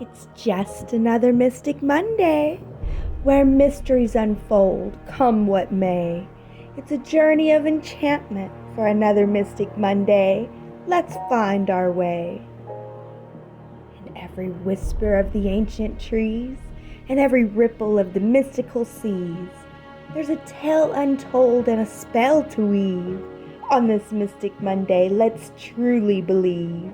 It's just another Mystic Monday, where mysteries unfold, come what may. It's a journey of enchantment for another Mystic Monday. Let's find our way. In every whisper of the ancient trees, and every ripple of the mystical seas, there's a tale untold and a spell to weave. On this Mystic Monday, let's truly believe.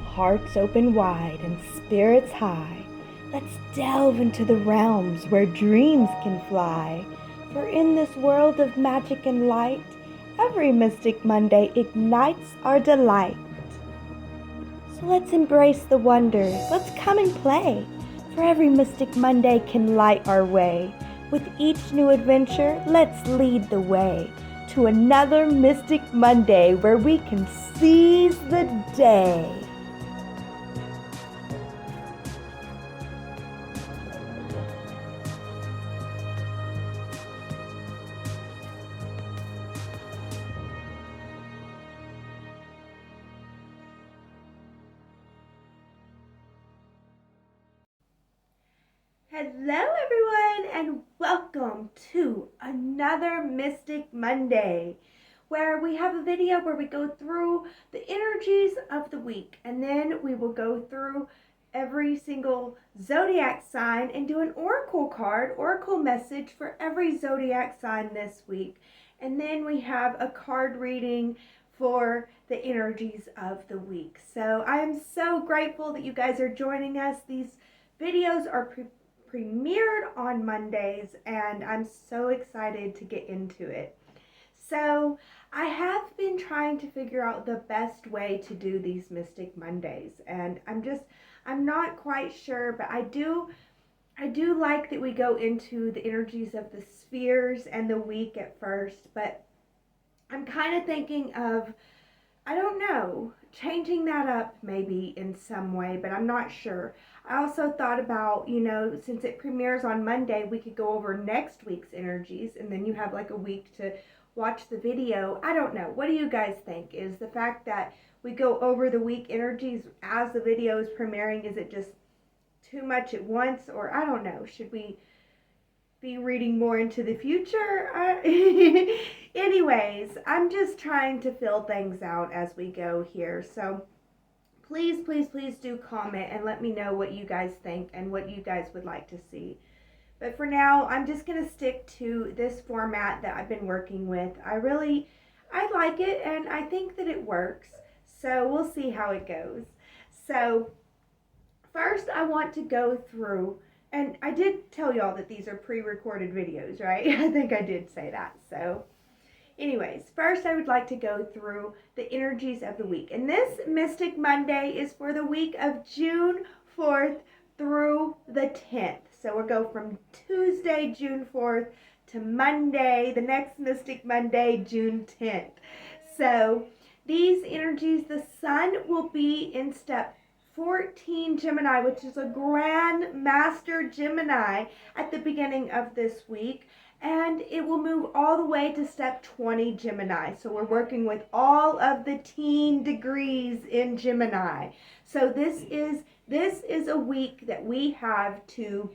Hearts open wide and spirits high, let's delve into the realms where dreams can fly. For in this world of magic and light, every Mystic Monday ignites our delight. So let's embrace the wonders, let's come and play, for every Mystic Monday can light our way. With each new adventure, let's lead the way to another Mystic Monday where we can seize the day. Hello everyone and welcome to another Mystic Monday, where we have a video where we go through the energies of the week, and then we will go through every single zodiac sign and do an oracle message for every zodiac sign this week. And then we have a card reading for the energies of the week. So I am so grateful that you guys are joining us. These videos are premiered on Mondays, and I'm so excited to get into it. So I have been trying to figure out the best way to do these Mystic Mondays, and I'm not quite sure, but I do like that we go into the energies of the spheres and the week at first, but I'm kind of thinking of, I don't know, changing that up maybe in some way, but I'm not sure. I also thought about, since it premieres on Monday, we could go over next week's energies, and then you have like a week to watch the video. I don't know. What do you guys think? Is the fact that we go over the week energies as the video is premiering, is it just too much at once? Or I don't know. Should we be reading more into the future? Anyways, I'm just trying to fill things out as we go here. So please do comment and let me know what you guys think and what you guys would like to see. But for now, I'm just going to stick to this format that I've been working with. I like it, and I think that it works. So we'll see how it goes. So first, I want to go through, and I did tell y'all that these are pre-recorded videos, right? I think I did say that. So anyways, first I would like to go through the energies of the week. And this Mystic Monday is for the week of June 4th through the 10th. So we'll go from Tuesday, June 4th to Monday, the next Mystic Monday, June 10th. So these energies, the sun will be in step 14 Gemini, which is a Grand Master Gemini at the beginning of this week. And it will move all the way to step 20 Gemini. So we're working with all of the teen degrees in Gemini. So this is a week that we have to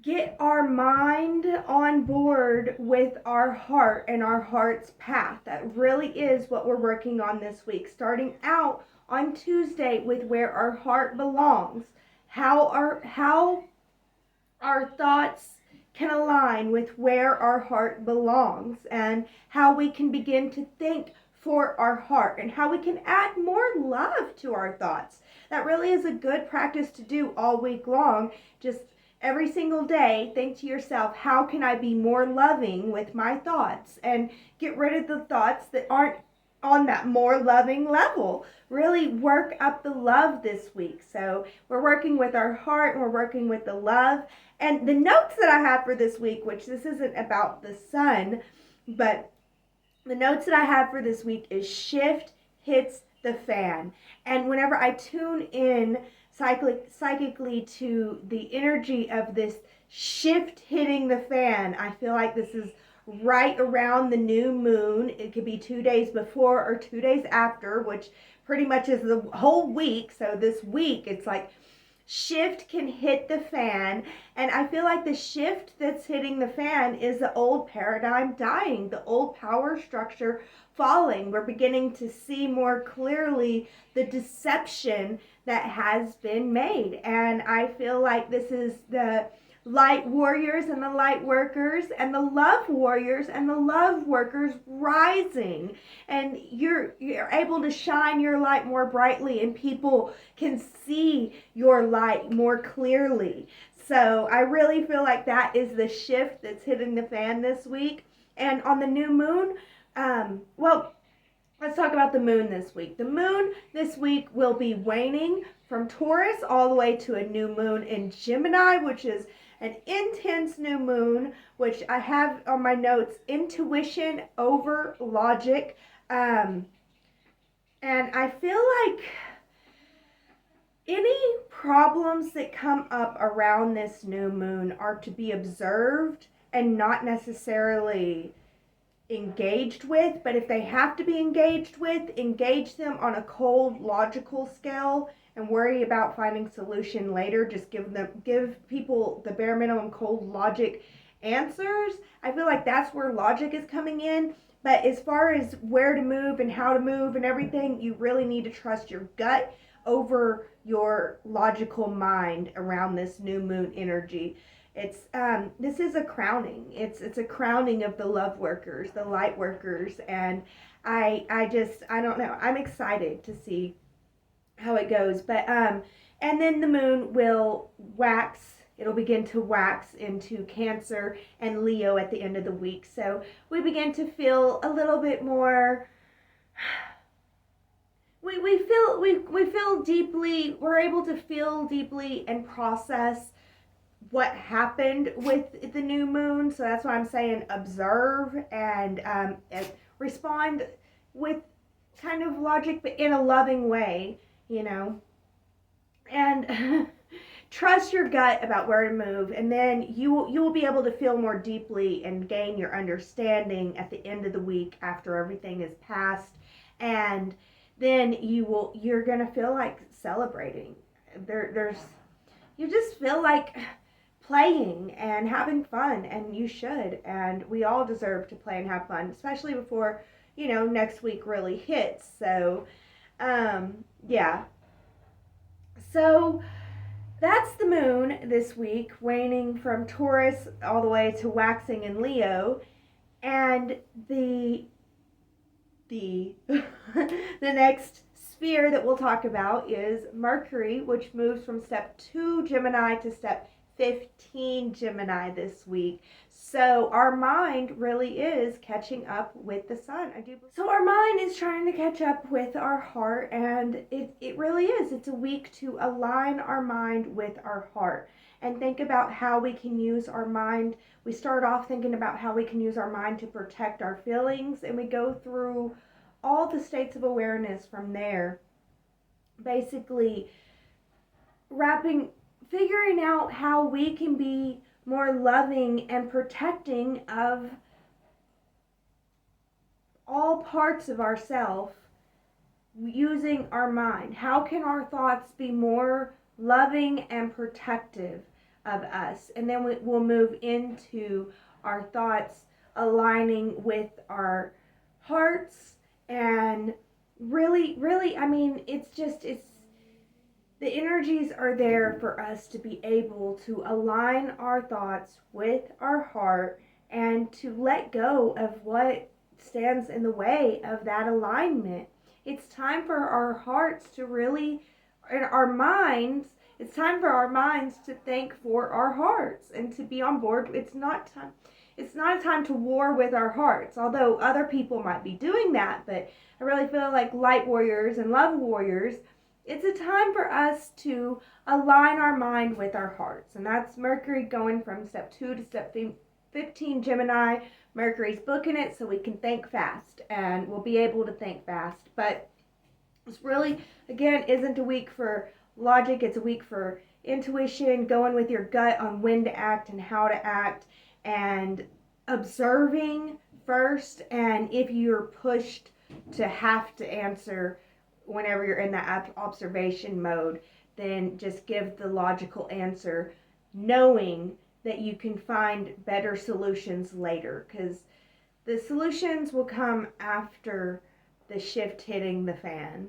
get our mind on board with our heart and our heart's path. That really is what we're working on this week. Starting out on Tuesday with where our heart belongs. How our thoughts can align with where our heart belongs, and how we can begin to think for our heart, and how we can add more love to our thoughts. That really is a good practice to do all week long. Just every single day, think to yourself, how can I be more loving with my thoughts? And get rid of the thoughts that aren't on that more loving level. Really work up the love this week. So we're working with our heart, and we're working with the love. And the notes that I have for this week, which this isn't about the sun, but the notes that I have for this week is shift hits the fan. And whenever I tune in psychically to the energy of this shift hitting the fan, I feel like this is right around the new moon. It could be 2 days before or 2 days after, which pretty much is the whole week. So this week, it's like shift can hit the fan, and I feel like the shift that's hitting the fan is the old paradigm dying, the old power structure falling. We're beginning to see more clearly the deception that has been made, and I feel like this is the light warriors and the light workers and the love warriors and the love workers rising, and you're able to shine your light more brightly, and people can see your light more clearly. So I really feel like that is the shift that's hitting the fan this week. And on the new moon, well, let's talk about the moon this week. The moon this week will be waning from Taurus all the way to a new moon in Gemini, which is an intense new moon, which I have on my notes, intuition over logic. And I feel like any problems that come up around this new moon are to be observed and not necessarily engaged with, but if they have to be engaged with, engage them on a cold, logical scale and worry about finding solution later. Just give people the bare minimum cold logic answers. I feel like that's where logic is coming in. But as far as where to move and how to move and everything, you really need to trust your gut over your logical mind around this new moon energy. It's this is a crowning. It's a crowning of the love workers, the light workers, and I don't know. I'm excited to see how it goes. But and then the moon will wax. It'll begin to wax into Cancer and Leo at the end of the week. So we begin to feel a little bit more. We feel deeply. We're able to feel deeply and process what happened with the new moon. So that's why I'm saying observe and respond with kind of logic, but in a loving way, you know. And trust your gut about where to move, and then you will be able to feel more deeply and gain your understanding at the end of the week after everything is passed, and then you're gonna feel like celebrating. You just feel like playing and having fun, and you should, and we all deserve to play and have fun, especially before next week really hits. So yeah, so that's the moon this week, waning from Taurus all the way to waxing in Leo. And the the next sphere that we'll talk about is Mercury, which moves from step 2 Gemini to step 15 Gemini this week. So our mind really is catching up with the sun. So our mind is trying to catch up with our heart, and it really is. It's a week to align our mind with our heart and think about how we can use our mind. We start off thinking about how we can use our mind to protect our feelings, and we go through all the states of awareness from there, basically figuring out how we can be more loving and protecting of all parts of ourselves using our mind. How can our thoughts be more loving and protective of us? And then we'll move into our thoughts aligning with our hearts, and really, I mean, it's the energies are there for us to be able to align our thoughts with our heart and to let go of what stands in the way of that alignment. It's time for our hearts to really, and our minds, it's time for our minds to think for our hearts and to be on board. It's not a time to war with our hearts, although other people might be doing that, but I really feel like light warriors and love warriors, it's a time for us to align our mind with our hearts. And that's Mercury going from step 2 to step 15 Gemini. Mercury's booking it so we can think fast, and we'll be able to think fast. But it's really, again, isn't a week for logic. It's a week for intuition, going with your gut on when to act and how to act, and observing first, and if you're pushed to have to answer whenever you're in that observation mode, then just give the logical answer, knowing that you can find better solutions later, because the solutions will come after the shift hitting the fan.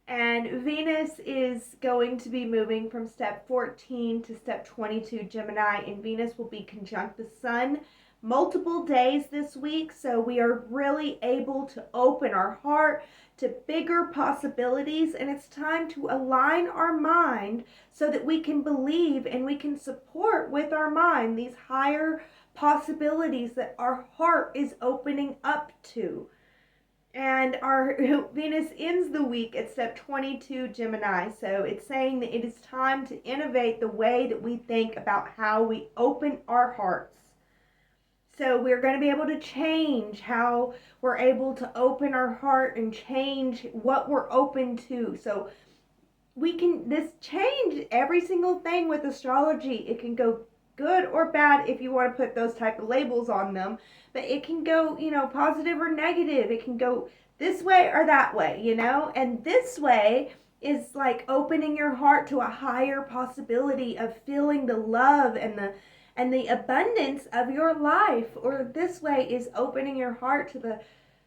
And Venus is going to be moving from step 14 to step 22 Gemini, and Venus will be conjunct the Sun multiple days this week. So we are really able to open our heart to bigger possibilities, and it's time to align our mind so that we can believe and we can support with our mind these higher possibilities that our heart is opening up to. And our Venus ends the week at step 22 Gemini. So it's saying that it is time to innovate the way that we think about how we open our hearts. So we're going to be able to change how we're able to open our heart and change what we're open to. So we can change every single thing with astrology. It can go good or bad if you want to put those type of labels on them, but it can go, positive or negative. It can go this way or that way, and this way is like opening your heart to a higher possibility of feeling the love and the abundance of your life. Or this way is opening your heart to the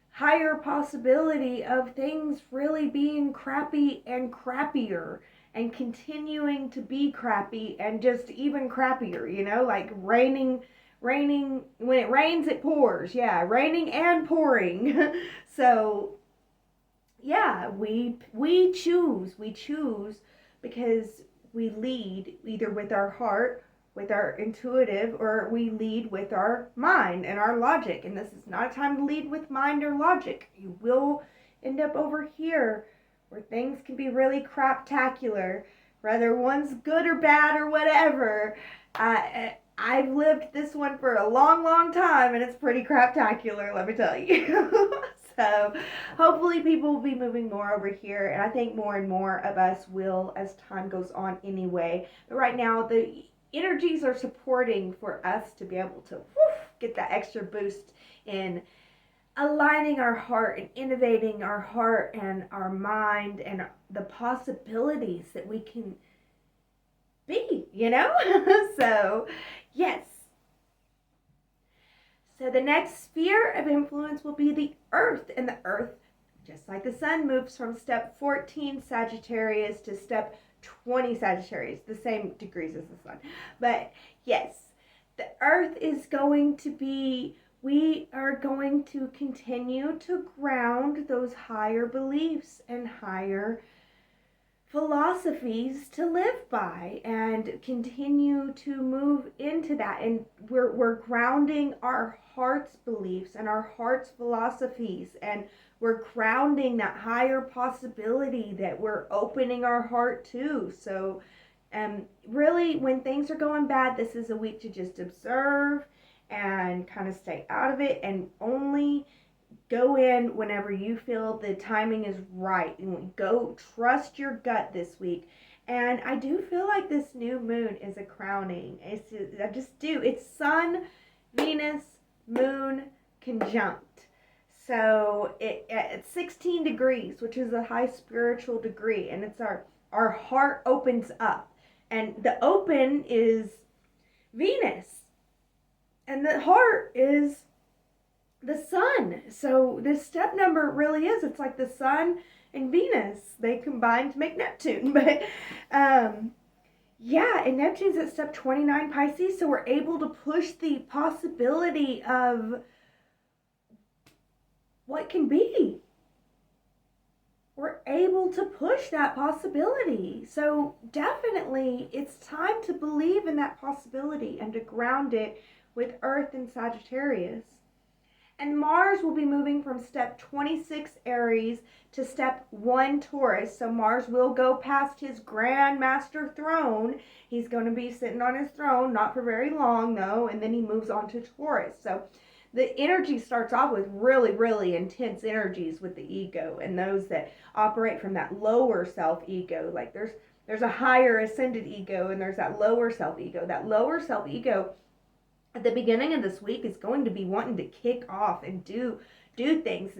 higher possibility of things really being crappy and crappier, and continuing to be crappy and just even crappier, like raining, when it rains, it pours. Yeah, raining and pouring. So, yeah, we choose because we lead either with our heart, with our intuitive, or we lead with our mind and our logic. And this is not a time to lead with mind or logic. You will end up over here where things can be really craptacular, whether one's good or bad or whatever. I've lived this one for a long, long time, and it's pretty craptacular, let me tell you. So hopefully people will be moving more over here, and I think more and more of us will as time goes on anyway. But right now, the energies are supporting for us to be able to get that extra boost in aligning our heart and innovating our heart and our mind and the possibilities that we can be, So, yes. So the next sphere of influence will be the Earth, and the Earth, just like the Sun, moves from step 14 Sagittarius to step 20 Sagittarius, the same degrees as the Sun. But yes, the Earth is going to be, we are going to continue to ground those higher beliefs and higher philosophies to live by, and continue to move into that. And we're grounding our heart's beliefs and our heart's philosophies, and we're grounding that higher possibility that we're opening our heart to. So really, when things are going bad, this is a week to just observe and kind of stay out of it, and only go in whenever you feel the timing is right. And go trust your gut this week. And I do feel like this new moon is a crowning. I just do. It's Sun, Venus, Moon conjunct. So it's 16 degrees, which is a high spiritual degree. And it's our heart opens up. And the open is Venus. And the heart is the Sun. So this step number really is, it's like the Sun and Venus, they combine to make Neptune. But yeah, and Neptune's at step 29 Pisces, so we're able to push the possibility of what can be. We're able to push that possibility. So definitely it's time to believe in that possibility and to ground it with Earth and Sagittarius. And Mars will be moving from step 26 Aries to step 1 Taurus. So Mars will go past his Grand Master throne. He's going to be sitting on his throne, not for very long though, and then he moves on to Taurus. So the energy starts off with really, really intense energies with the ego, and those that operate from that lower self-ego. Like there's a higher ascended ego, and there's that lower self-ego. That lower self-ego at the beginning of this week is going to be wanting to kick off and do things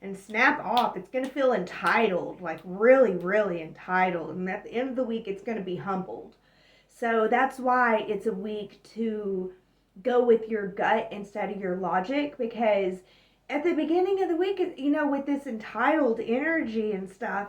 and snap off. It's going to feel entitled, like really, really entitled. And at the end of the week, it's going to be humbled. So that's why it's a week to go with your gut instead of your logic, because at the beginning of the week, you know, with this entitled energy and stuff,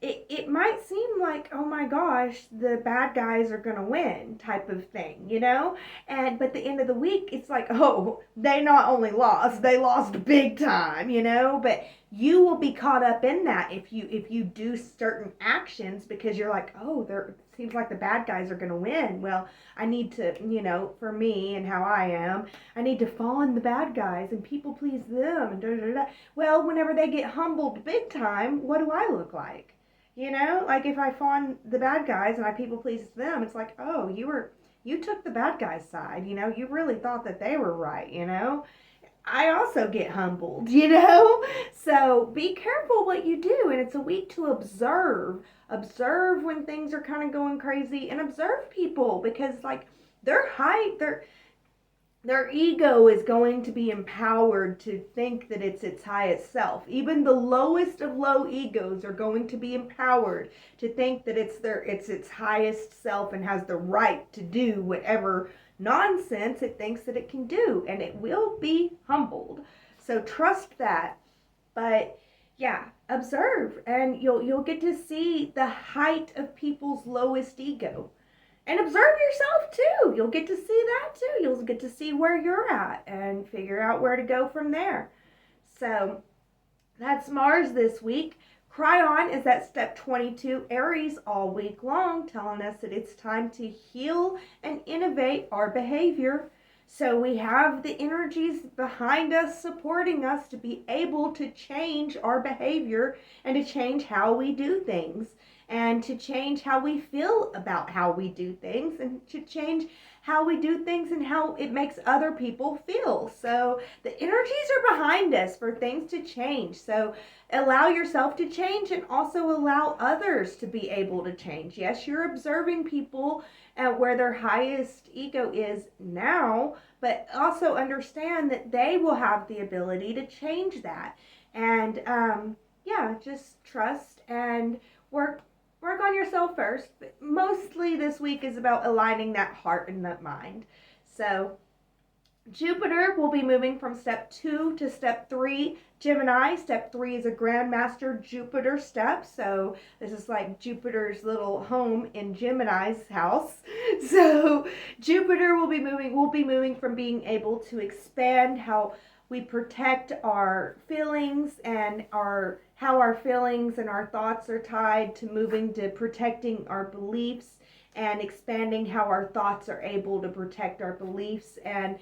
it might seem like, oh my gosh, the bad guys are gonna win type of thing, you know? But at the end of the week, it's like, oh, they not only lost, they lost big time, you know? But you will be caught up in that if you do certain actions, because you're like, oh, there seems like the bad guys are gonna win. Well, I need to, you know, for me and how I am, I need to fall in the bad guys and people please them and da da da. Well, whenever they get humbled big time, what do I look like? You know, like if I fawn the bad guys and I people please them, it's like, oh, you took the bad guy's side, you know, you really thought that they were right, you know. I also get humbled, you know. So be careful what you do, and it's a week to observe when things are kind of going crazy, and observe people, because like their ego is going to be empowered to think that it's its highest self. Even the lowest of low egos are going to be empowered to think that it's its highest self and has the right to do whatever nonsense it thinks that it can do, and it will be humbled. So trust that. But yeah, observe, and you'll get to see the height of people's lowest ego. And observe yourself too. You'll get to see that too. You'll get to see where you're at and figure out where to go from there. So that's Mars this week. Cryon is at step 22, Aries, all week long, telling us that it's time to heal and innovate our behavior. So we have the energies behind us supporting us to be able to change our behavior and to change how we do things, and to change how we feel about how we do things, and to change how we do things and how it makes other people feel. So the energies are behind us for things to change. So allow yourself to change, and also allow others to be able to change. Yes, you're observing people at where their highest ego is now, but also understand that they will have the ability to change that. And yeah, just trust and work on yourself first. But mostly this week is about aligning that heart and that mind. So Jupiter will be moving from step 2 to step 3. Gemini, step 3 is a Grandmaster Jupiter step. So this is like Jupiter's little home in Gemini's house. So Jupiter will be moving from being able to expand how we protect our feelings and how our feelings and our thoughts are tied, to moving to protecting our beliefs and expanding how our thoughts are able to protect our beliefs. And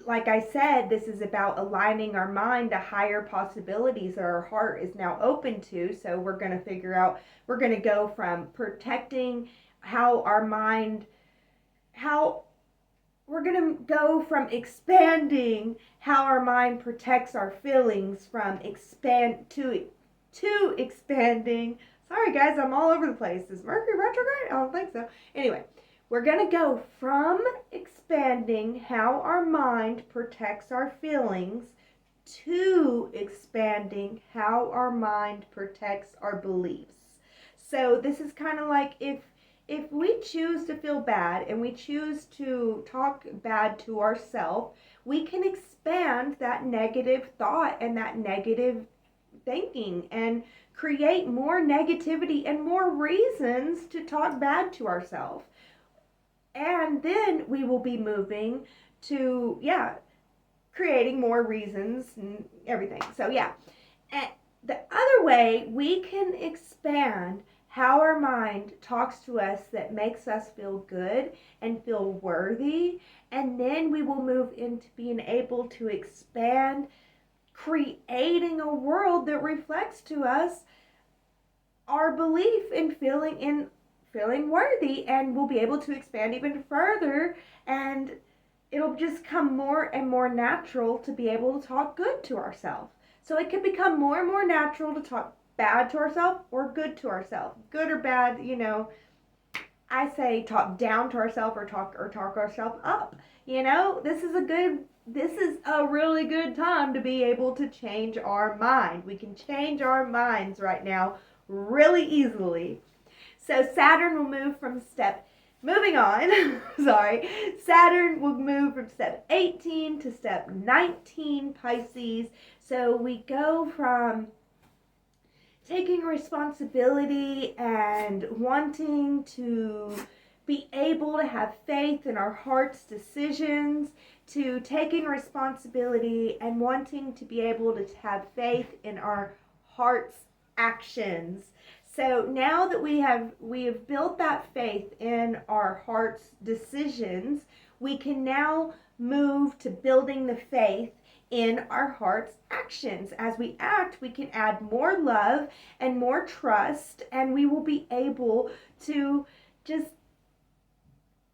like I said, this is about aligning our mind to higher possibilities that our heart is now open to. So we're going to go from protecting how our mind, we're going to go from expanding how our mind protects our feelings from to expanding. Sorry guys, I'm all over the place. Is Mercury retrograde? I don't think so. Anyway, we're going to go from expanding how our mind protects our feelings to expanding how our mind protects our beliefs. So this is kind of like if we choose to feel bad and we choose to talk bad to ourselves, we can expand that negative thought and that negative thinking and create more negativity and more reasons to talk bad to ourselves. And then we will be moving to, creating more reasons and everything. So yeah. And the other way we can expand how our mind talks to us that makes us feel good and feel worthy. And then we will move into being able to expand, creating a world that reflects to us our belief in feeling worthy, and we'll be able to expand even further, and it'll just come more and more natural to be able to talk good to ourselves. So it can become more and more natural to talk bad to ourselves or good to ourselves. Good or bad, I say talk down to ourselves or talk ourselves up. You know, this is a really good time to be able to change our mind. We can change our minds right now really easily. So Saturn will move from moving on, sorry, Saturn will move from step 18 to step 19 Pisces. So we go from taking responsibility and wanting to be able to have faith in our heart's decisions to taking responsibility and wanting to be able to have faith in our heart's actions. So now that we have built that faith in our heart's decisions, we can now move to building the faith in our heart's actions. As we act, we can add more love and more trust, and we will be able to just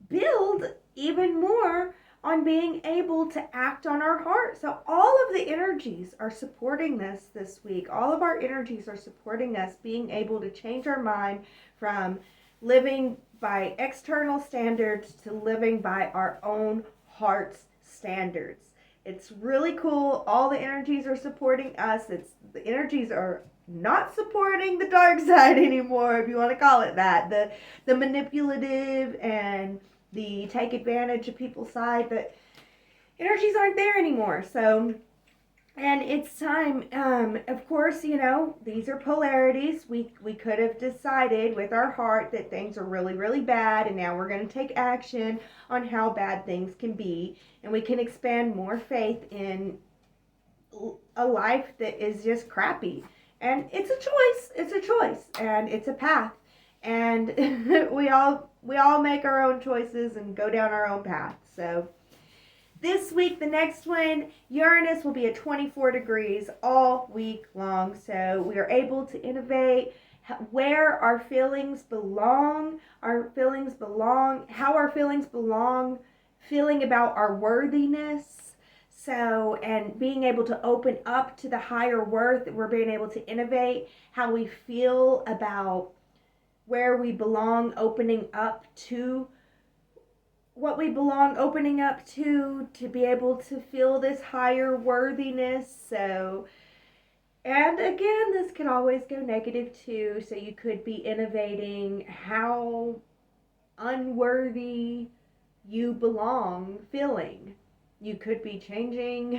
build even more on being able to act on our heart. So all of the energies are supporting this week. All of our energies are supporting us being able to change our mind from living by external standards to living by our own heart's standards. It's really cool. All the energies are supporting us. The energies are not supporting the dark side anymore, if you want to call it that. The manipulative and the take advantage of people's side, but energies aren't there anymore. So, and it's time, of course, you know, these are polarities. We could have decided with our heart that things are really, really bad, and now we're going to take action on how bad things can be, and we can expand more faith in a life that is just crappy. And it's a choice, and it's a path, and we all make our own choices and go down our own path. So this week, the next one, Uranus will be at 24 degrees all week long. So we are able to innovate where our feelings belong, how our feelings belong, feeling about our worthiness. So, and being able to open up to the higher worth, we're being able to innovate how we feel about where we belong, opening up to what we belong, opening up to be able to feel this higher worthiness. So, and again, this can always go negative too. So you could be innovating how unworthy you belong feeling. You could be changing,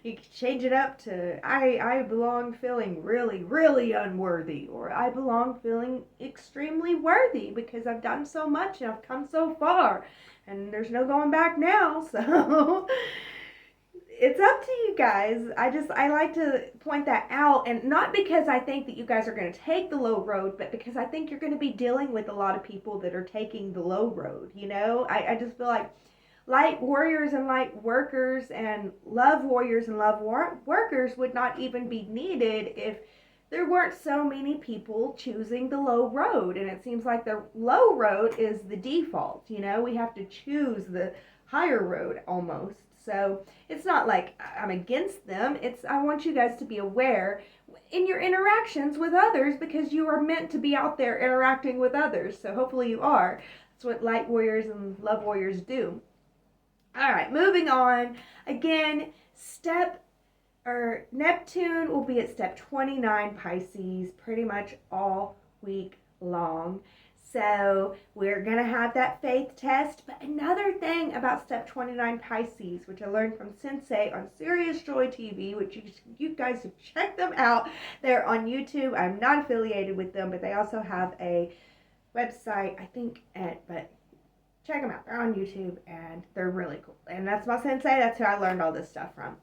you could change it up to, I belong feeling really, really unworthy, or I belong feeling extremely worthy because I've done so much and I've come so far and there's no going back now. So it's up to you guys. I like to point that out, and not because I think that you guys are going to take the low road, but because I think you're going to be dealing with a lot of people that are taking the low road, you know? I just feel like light warriors and light workers and love warriors and love workers would not even be needed if there weren't so many people choosing the low road. And it seems like the low road is the default, you know? We have to choose the higher road almost. So it's not like I'm against them. It's I want you guys to be aware in your interactions with others, because you are meant to be out there interacting with others. So hopefully you are. That's what light warriors and love warriors do. All right, moving on. Again, Neptune will be at step 29 Pisces pretty much all week long. So we're going to have that faith test. But another thing about step 29 Pisces, which I learned from Sensei on Serious Joy TV, which you guys should check them out. They're on YouTube. I'm not affiliated with them, but they also have a website, I think, but check them out. They're on YouTube, and they're really cool. And that's my sensei. That's who I learned all this stuff from.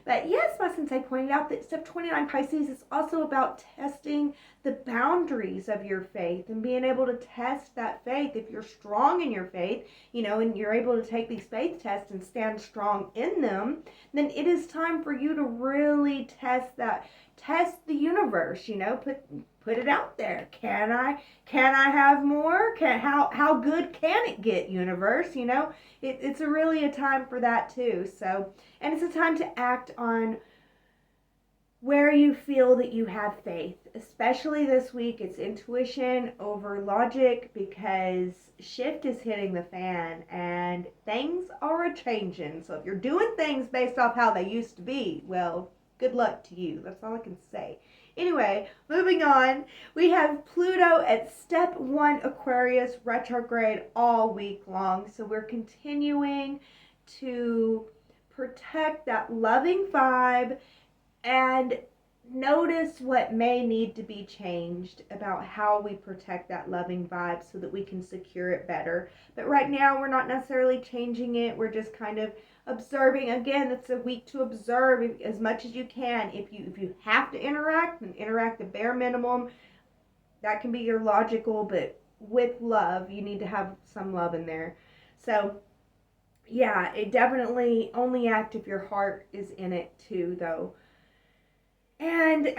But yes, my sensei pointed out that step 29 Pisces is also about testing the boundaries of your faith and being able to test that faith. If you're strong in your faith, you know, and you're able to take these faith tests and stand strong in them, then it is time for you to really test the universe, you know, put it out there. Can I have more? How good can it get, universe? You know, it's really a time for that too. So, and it's a time to act on where you feel that you have faith. Especially this week, it's intuition over logic because shift is hitting the fan and things are a-changing. So if you're doing things based off how they used to be, well, good luck to you. That's all I can say. Anyway, moving on, we have Pluto at step 1 Aquarius retrograde all week long. So we're continuing to protect that loving vibe and notice what may need to be changed about how we protect that loving vibe so that we can secure it better. But right now, we're not necessarily changing it. We're just kind of observing. Again, it's a week to observe as much as you can. If you have to interact, then interact the bare minimum. That can be your logical, but with love, you need to have some love in there. So yeah, it definitely only act if your heart is in it too, though. And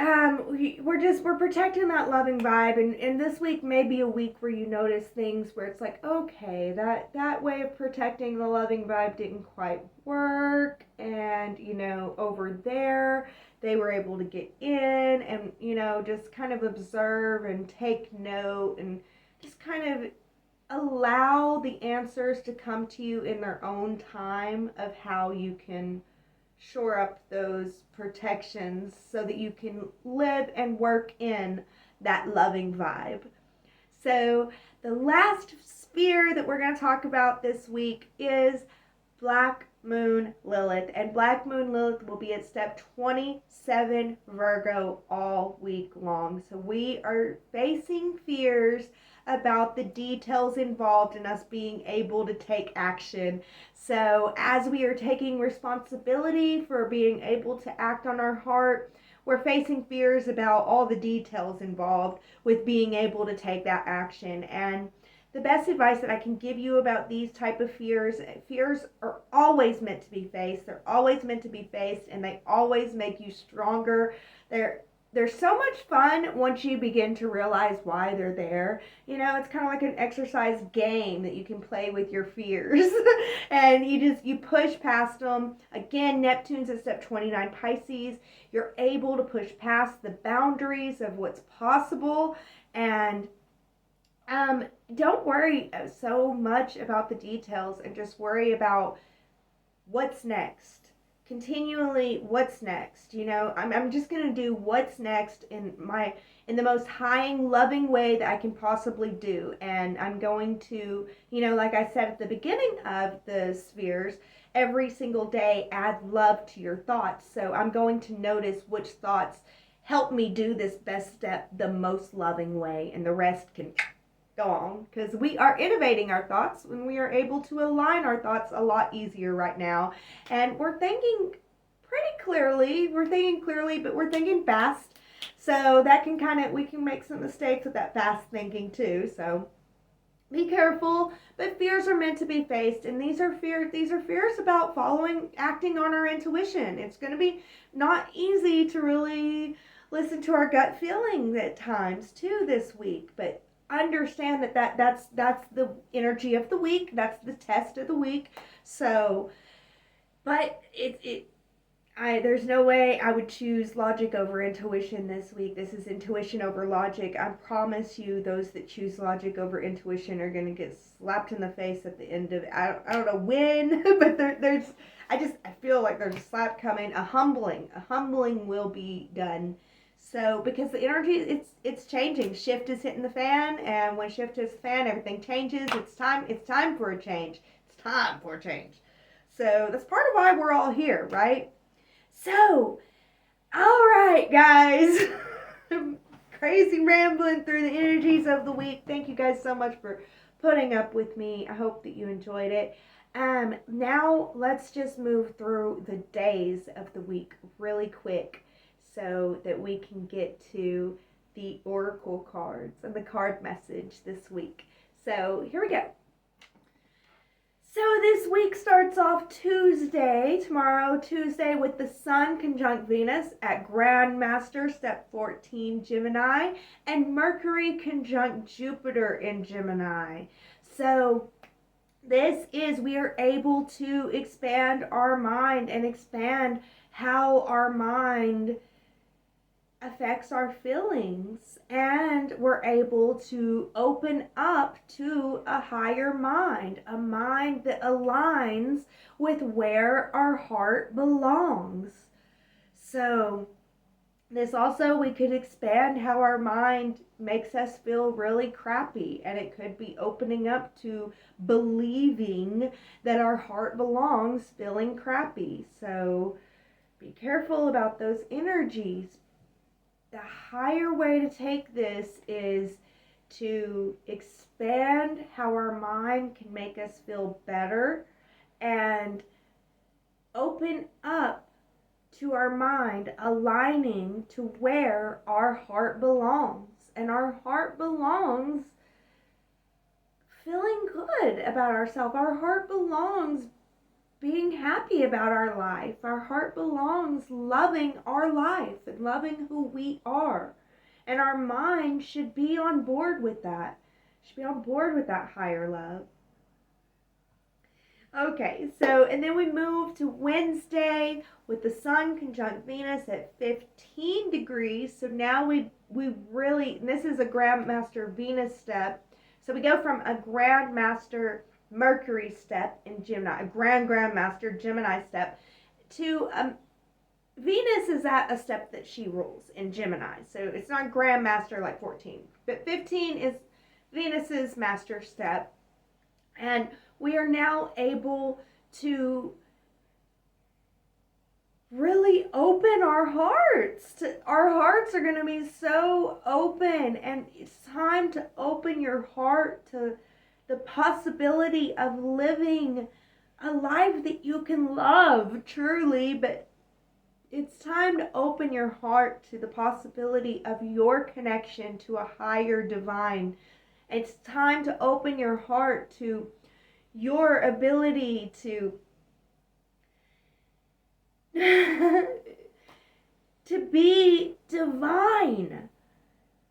we're protecting that loving vibe, and this week may be a week where you notice things where it's like, okay, that way of protecting the loving vibe didn't quite work, and over there they were able to get in, and just kind of observe and take note and just kind of allow the answers to come to you in their own time of how you can shore up those protections so that you can live and work in that loving vibe. So the last sphere that we're going to talk about this week is Black Moon Lilith. And Black Moon Lilith will be at step 27 Virgo all week long. So we are facing fears about the details involved in us being able to take action. So as we are taking responsibility for being able to act on our heart, we're facing fears about all the details involved with being able to take that action. And the best advice that I can give you about these type of fears are always meant to be faced. They're always meant to be faced, and they always make you stronger. They're so much fun once you begin to realize why they're there. It's kind of like an exercise game that you can play with your fears. And you push past them. Again, Neptune's at step 29 Pisces. You're able to push past the boundaries of what's possible. And don't worry so much about the details and just worry about what's next. Continually, what's next? I'm just gonna do what's next in the most high loving way that I can possibly do, and I'm going to, like I said at the beginning of the spheres, every single day add love to your thoughts. So I'm going to notice which thoughts help me do this best step the most loving way, and the rest can go on, because we are innovating our thoughts when we are able to align our thoughts a lot easier right now. And we're thinking pretty clearly. We're thinking clearly, but we're thinking fast. So that we can make some mistakes with that fast thinking too. So be careful, but fears are meant to be faced, and these are fears about acting on our intuition. It's going to be not easy to really listen to our gut feeling at times too this week, but understand that's the energy of the week. That's the test of the week. So, but there's no way I would choose logic over intuition this week. This is intuition over logic. I promise you, those that choose logic over intuition are going to get slapped in the face at the end of it. I don't know when, but I feel like there's a slap coming. A humbling will be done. So, because the energy, it's changing. Shift is hitting the fan, and when shift hits the fan, everything changes. It's time for a change. It's time for a change. So, that's part of why we're all here, right? So, all right, guys. Crazy rambling through the energies of the week. Thank you guys so much for putting up with me. I hope that you enjoyed it. Now, let's just move through the days of the week really quick, so that we can get to the oracle cards and the card message this week. So here we go. So this week starts off tomorrow, Tuesday, with the Sun conjunct Venus at Grandmaster, step 14, Gemini, and Mercury conjunct Jupiter in Gemini. So we are able to expand our mind and expand how our mind affects our feelings, and we're able to open up to a higher mind, a mind that aligns with where our heart belongs. So this also, we could expand how our mind makes us feel really crappy, and it could be opening up to believing that our heart belongs feeling crappy. So be careful about those energies. The higher way to take this is to expand how our mind can make us feel better and open up to our mind aligning to where our heart belongs. And our heart belongs feeling good about ourselves. Our heart belongs being happy about our life. Our heart belongs loving our life and loving who we are. And our mind should be on board with that. Should be on board with that higher love. Okay, so, and then we move to Wednesday with the Sun conjunct Venus at 15 degrees. So now we really, this is a Grandmaster Venus step. So we go from a Grandmaster Mercury step in Gemini, a Grandmaster Gemini step, to Venus is at a step that she rules in Gemini. So it's not Grandmaster like 14, but 15 is Venus's master step. And we are now able to really open our hearts. Our hearts are going to be so open, and it's time to open your heart to the possibility of living a life that you can love truly, but it's time to open your heart to the possibility of your connection to a higher divine. It's time to open your heart to your ability to to be divine.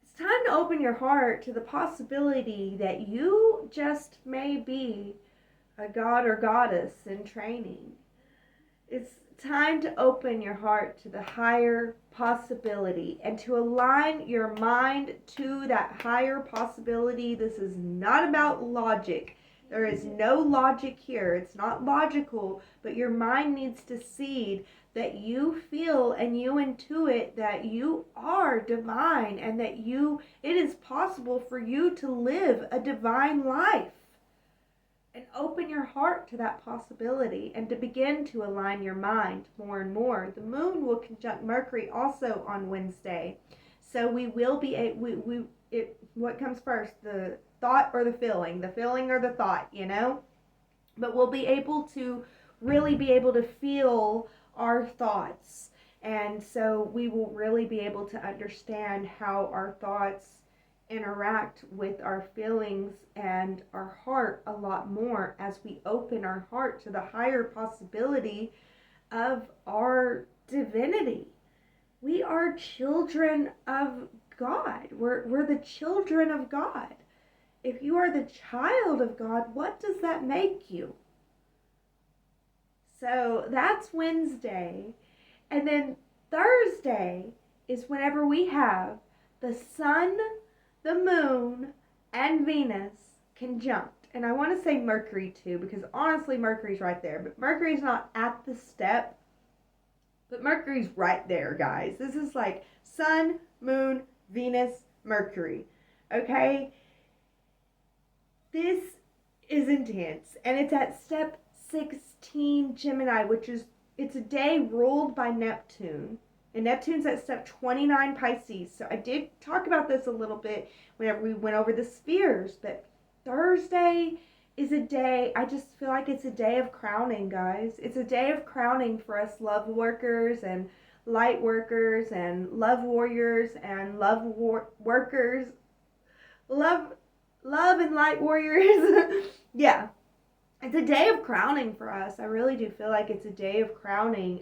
It's time to open your heart to the possibility that you just may be a god or goddess in training. It's time to open your heart to the higher possibility and to align your mind to that higher possibility. This is not about logic. There is no logic here. It's not logical, but your mind needs to see that you feel and you intuit that you are divine and that it is possible for you to live a divine life. And open your heart to that possibility and to begin to align your mind more and more. The moon will conjunct Mercury also on Wednesday. So we will be, what comes first, the thought or the feeling or the thought, But we'll be able to really be able to feel our thoughts. And so we will really be able to understand how our thoughts interact with our feelings and our heart a lot more as we open our heart to the higher possibility of our divinity. We are children of God. We're the children of God. If you are the child of God, what does that make you? So that's Wednesday. And then Thursday is whenever we have the Sun, the Moon, and Venus conjunct. And I want to say Mercury too, because honestly Mercury's right there. But Mercury's not at the step. But Mercury's right there, guys. This is like Sun, Moon, Venus, Mercury. Okay? This is intense. And it's at step 16 Gemini, it's a day ruled by Neptune. And Neptune's at step 29 Pisces. So I did talk about this a little bit whenever we went over the spheres. But Thursday is a day, I just feel like it's a day of crowning, guys. It's a day of crowning for us love workers and light workers and love warriors and workers. Love and light warriors. Yeah. It's a day of crowning for us. I really do feel like it's a day of crowning.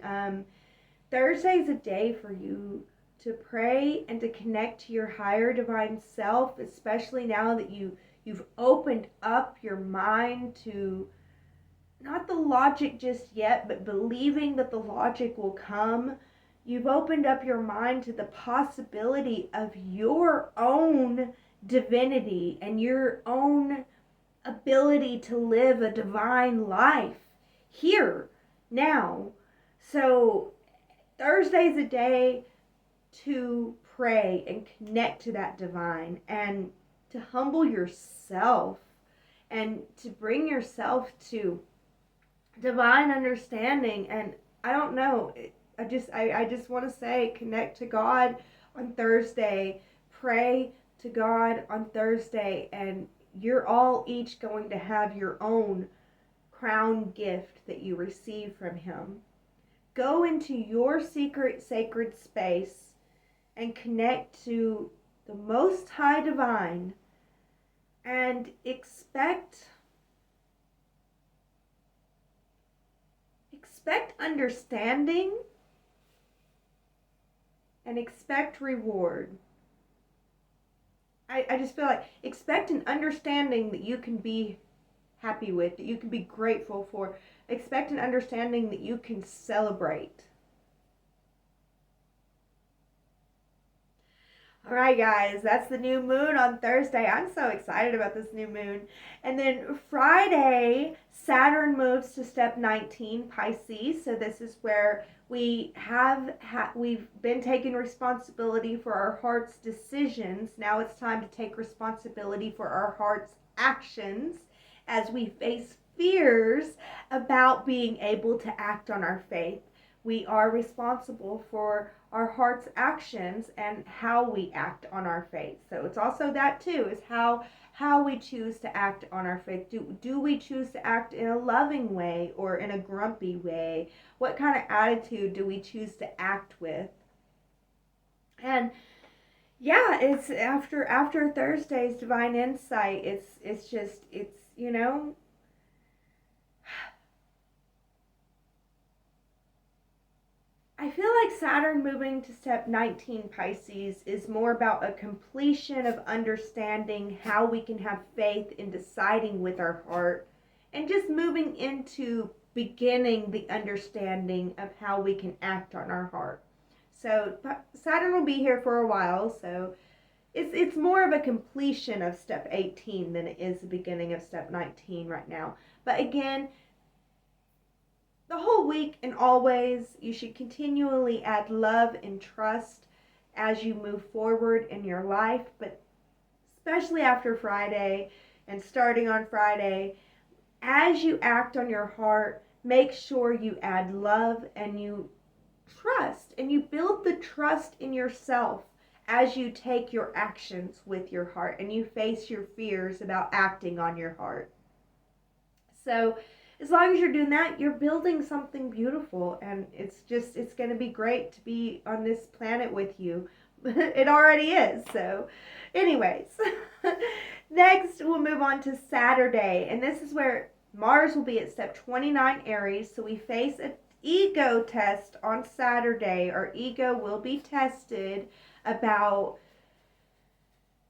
Thursday is a day for you to pray and to connect to your higher divine self, especially now that you've opened up your mind to not the logic just yet, but believing that the logic will come You've opened up your mind to the possibility of your own divinity and your own ability to live a divine life here, now. So Thursday's a day to pray and connect to that divine and to humble yourself and to bring yourself to divine understanding. And I don't know, I just want to say, connect to God on Thursday, pray to God on Thursday, and you're all each going to have your own crown gift that you receive from Him. Go into your secret sacred space and connect to the Most High Divine and expect understanding and expect reward. I just feel like expect an understanding that you can be happy with, that you can be grateful for. Expect an understanding that you can celebrate. All right, guys, that's the new moon on Thursday. I'm so excited about this new moon. And then Friday, Saturn moves to step 19, Pisces. So this is where we we've been taking responsibility for our heart's decisions. Now it's time to take responsibility for our heart's actions as we face fears about being able to act on our faith. We are responsible for our heart's actions and how we act on our faith. So it's also that too, is how we choose to act on our faith. Do we choose to act in a loving way or in a grumpy way? What kind of attitude do we choose to act with? And yeah, it's after Thursday's divine insight, it's you know, I feel like Saturn moving to step 19, Pisces, is more about a completion of understanding how we can have faith in deciding with our heart and just moving into beginning the understanding of how we can act on our heart. So Saturn will be here for a while, so it's more of a completion of step 18 than it is the beginning of step 19 right now. But again, the whole week and always, you should continually add love and trust as you move forward in your life, but especially after Friday and starting on Friday, as you act on your heart, make sure you add love and you trust and you build the trust in yourself as you take your actions with your heart and you face your fears about acting on your heart. So as long as you're doing that, you're building something beautiful, and it's going to be great to be on this planet with you. It already is. So anyways, next we'll move on to Saturday, and this is where Mars will be at step 29, Aries. So we face an ego test on Saturday. Our ego will be tested about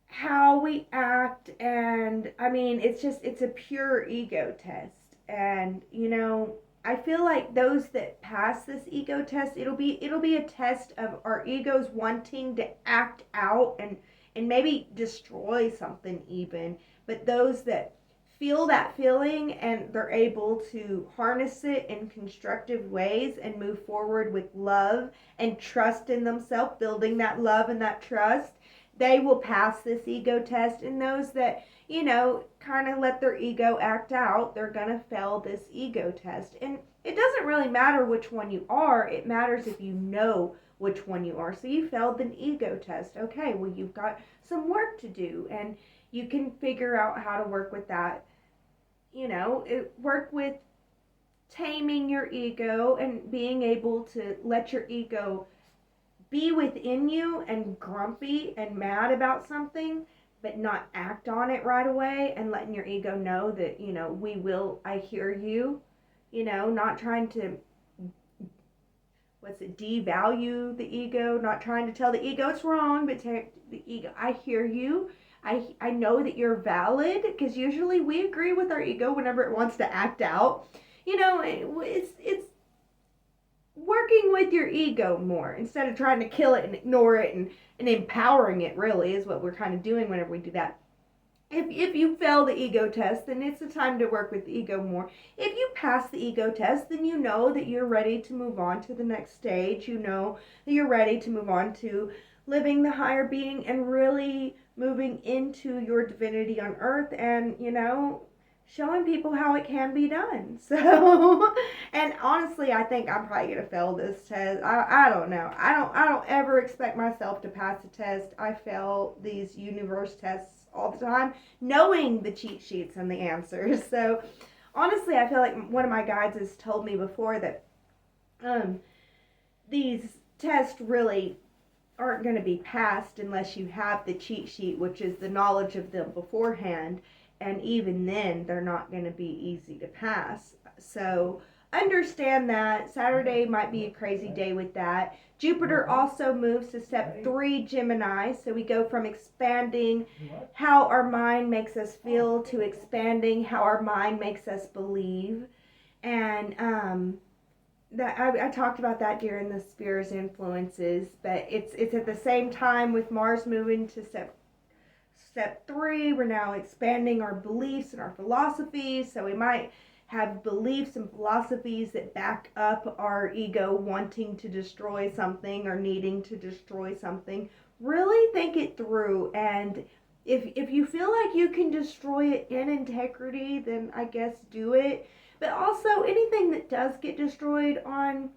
how we act, and I mean, it's a pure ego test. And you know, I feel like those that pass this ego test, it'll be a test of our egos wanting to act out and maybe destroy something even. But those that feel that feeling and they're able to harness it in constructive ways and move forward with love and trust in themselves, building that love and that trust, they will pass this ego test. And those that, you know, kind of let their ego act out, they're going to fail this ego test. And it doesn't really matter which one you are. It matters if you know which one you are. So you failed an ego test. Okay, well, you've got some work to do, and you can figure out how to work with that. You know, work with taming your ego and being able to let your ego be within you and grumpy and mad about something, but not act on it right away, and letting your ego know that, you know, I hear you, you know, not trying to, devalue the ego, not trying to tell the ego it's wrong, but tell the ego, I hear you. I know that you're valid, because usually we agree with our ego whenever it wants to act out. You know, it's working with your ego more instead of trying to kill it and ignore it and empowering it, really, is what we're kind of doing whenever we do that. If you fail the ego test, then it's the time to work with the ego more. If you pass the ego test, then you know that you're ready to move on to the next stage. You know that you're ready to move on to living the higher being and really moving into your divinity on earth and, showing people how it can be done. So, and honestly, I think I'm probably gonna fail this test. I don't know. I don't ever expect myself to pass a test. I fail these universe tests all the time, knowing the cheat sheets and the answers. So, honestly, I feel like one of my guides has told me before that these tests really aren't going to be passed unless you have the cheat sheet, which is the knowledge of them beforehand. And even then, they're not going to be easy to pass. So understand that. Saturday might be a crazy day with that. Jupiter also moves to step 3 Gemini. So we go from expanding how our mind makes us feel to expanding how our mind makes us believe. And that I talked about that during the Spheres influences. But it's at the same time with Mars moving to step 3, we're now expanding our beliefs and our philosophies. So we might have beliefs and philosophies that back up our ego wanting to destroy something or needing to destroy something. Really think it through. And if you feel like you can destroy it in integrity, then I guess do it. But also anything that does get destroyed on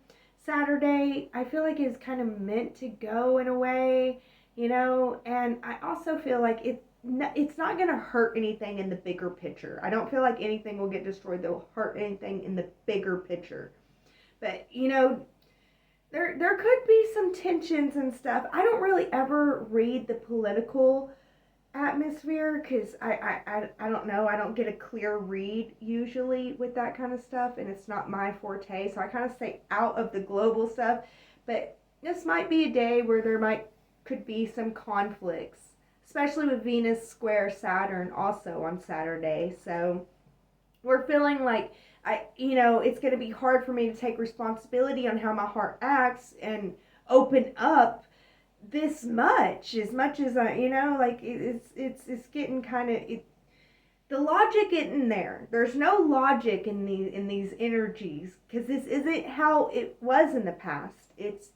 Saturday, I feel like is kind of meant to go in a way. And I also feel like it's not going to hurt anything in the bigger picture. I don't feel like anything will get destroyed that will hurt anything in the bigger picture. But, there could be some tensions and stuff. I don't really ever read the political atmosphere because I don't know. I don't get a clear read usually with that kind of stuff, and it's not my forte. So I kind of stay out of the global stuff. But this might be a day where could be some conflicts, especially with Venus square Saturn also on Saturday. So we're feeling like it's going to be hard for me to take responsibility on how my heart acts and open up this much as it's getting kind of the logic isn't there. There's no logic in these energies because this isn't how it was in the past. It's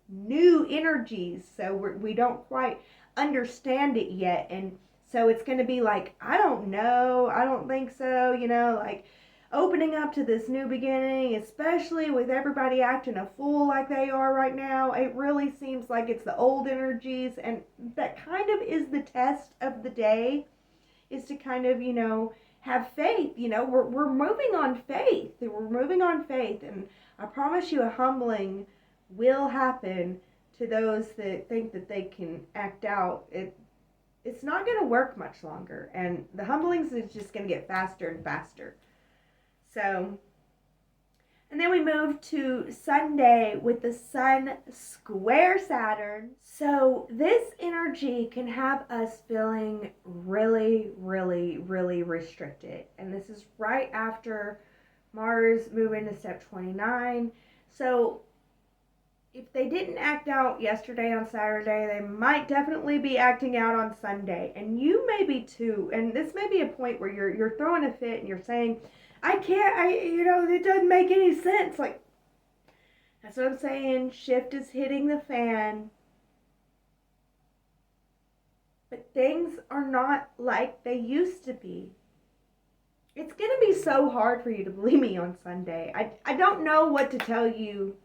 new energies, so we don't quite understand it yet, and so it's going to be like, I don't know, I don't think so, like opening up to this new beginning, especially with everybody acting a fool like they are right now. It really seems like it's the old energies, and that kind of is the test of the day, is to kind of have faith. We're moving on faith. We're moving on faith, and I promise you a humbling will happen to those that think that they can act out. It's not going to work much longer, and the humblings is just going to get faster and faster. So, and then we move to Sunday with the Sun square Saturn. So this energy can have us feeling really, really, really restricted, and this is right after Mars moving to step 29. So if they didn't act out yesterday on Saturday, they might definitely be acting out on Sunday. And you may be too. And this may be a point where you're throwing a fit and you're saying, it doesn't make any sense. Like, that's what I'm saying. Shift is hitting the fan. But things are not like they used to be. It's going to be so hard for you to believe me on Sunday. I don't know what to tell you